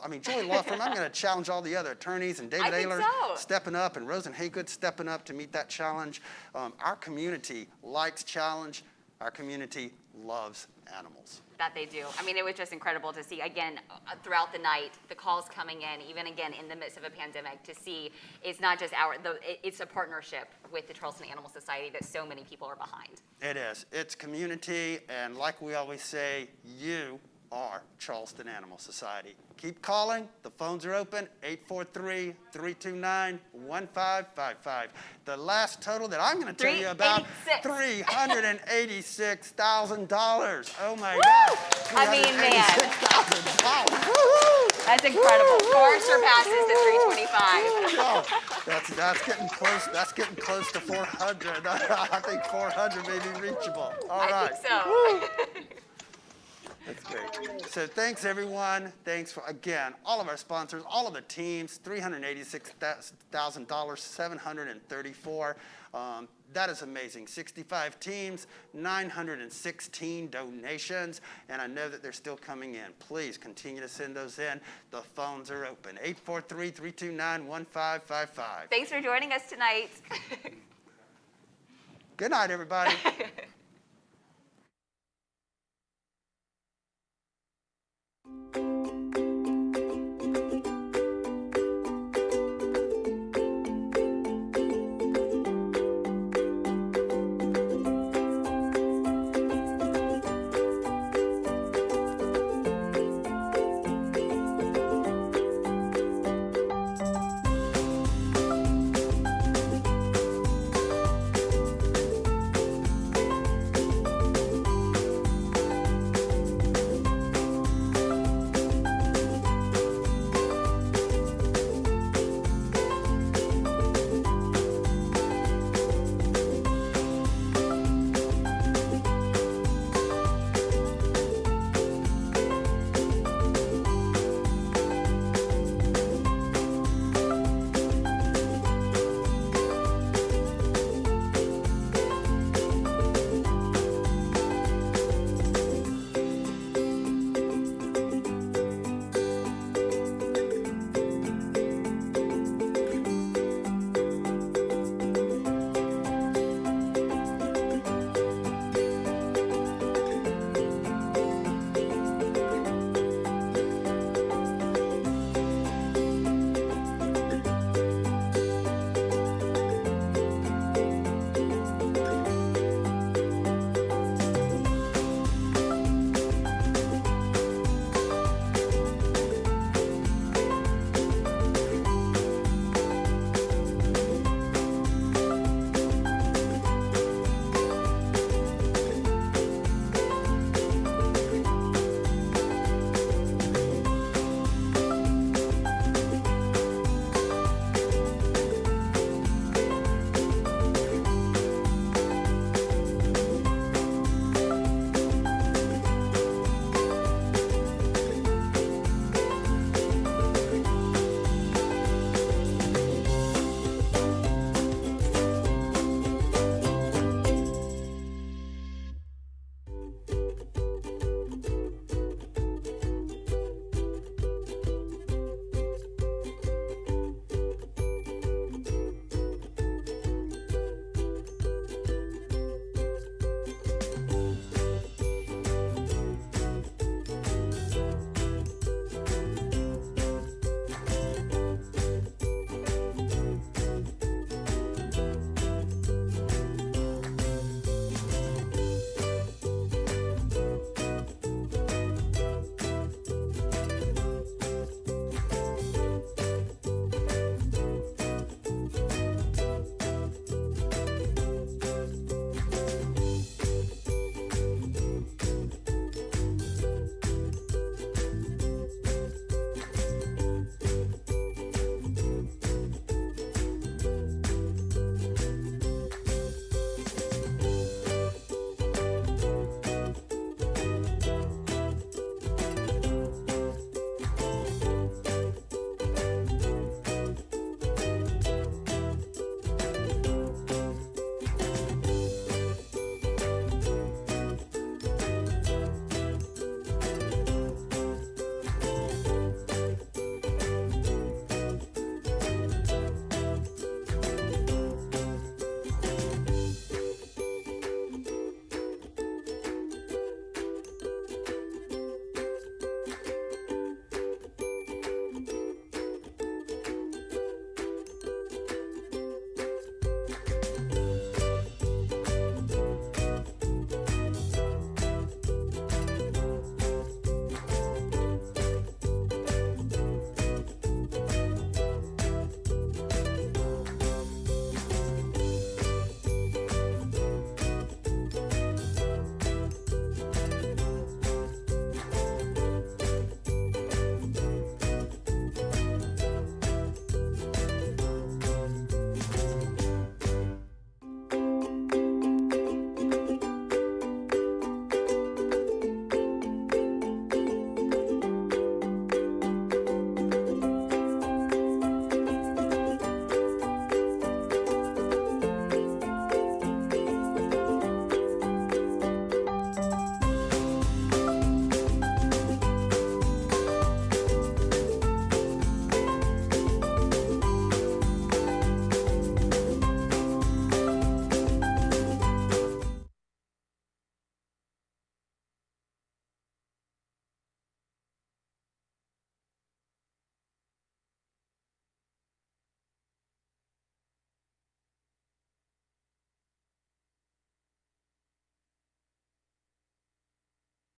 Law Firm, I'm going to challenge all the other attorneys, and David Ayler stepping up, and Rosen Haygood stepping up to meet that challenge. Our community likes challenge. Our community loves animals. That they do. I mean, it was just incredible to see, again, throughout the night, the calls coming in, even again in the midst of a pandemic, to see it's not just it's a partnership with the Charleston Animal Society that so many people are behind. It is. It's community, and like we always say, you are Charleston Animal Society. Keep calling. The phones are open, 843-329-1555. The last total that I'm going to tell you about, $386,000. Oh, my God. I mean, man. That's incredible. Far surpasses the 325. Oh, that's getting close. That's getting close to 400. I think 400 may be reachable. All right. I think so. That's great. So thanks, everyone. Thanks for, again, all of our sponsors, all of the teams, $386,000, 734. That is amazing. 65 teams, 916 donations, and I know that they're still coming in. Please continue to send those in. The phones are open, 843-329-1555. Thanks for joining us tonight. Good night, everybody. Thank you.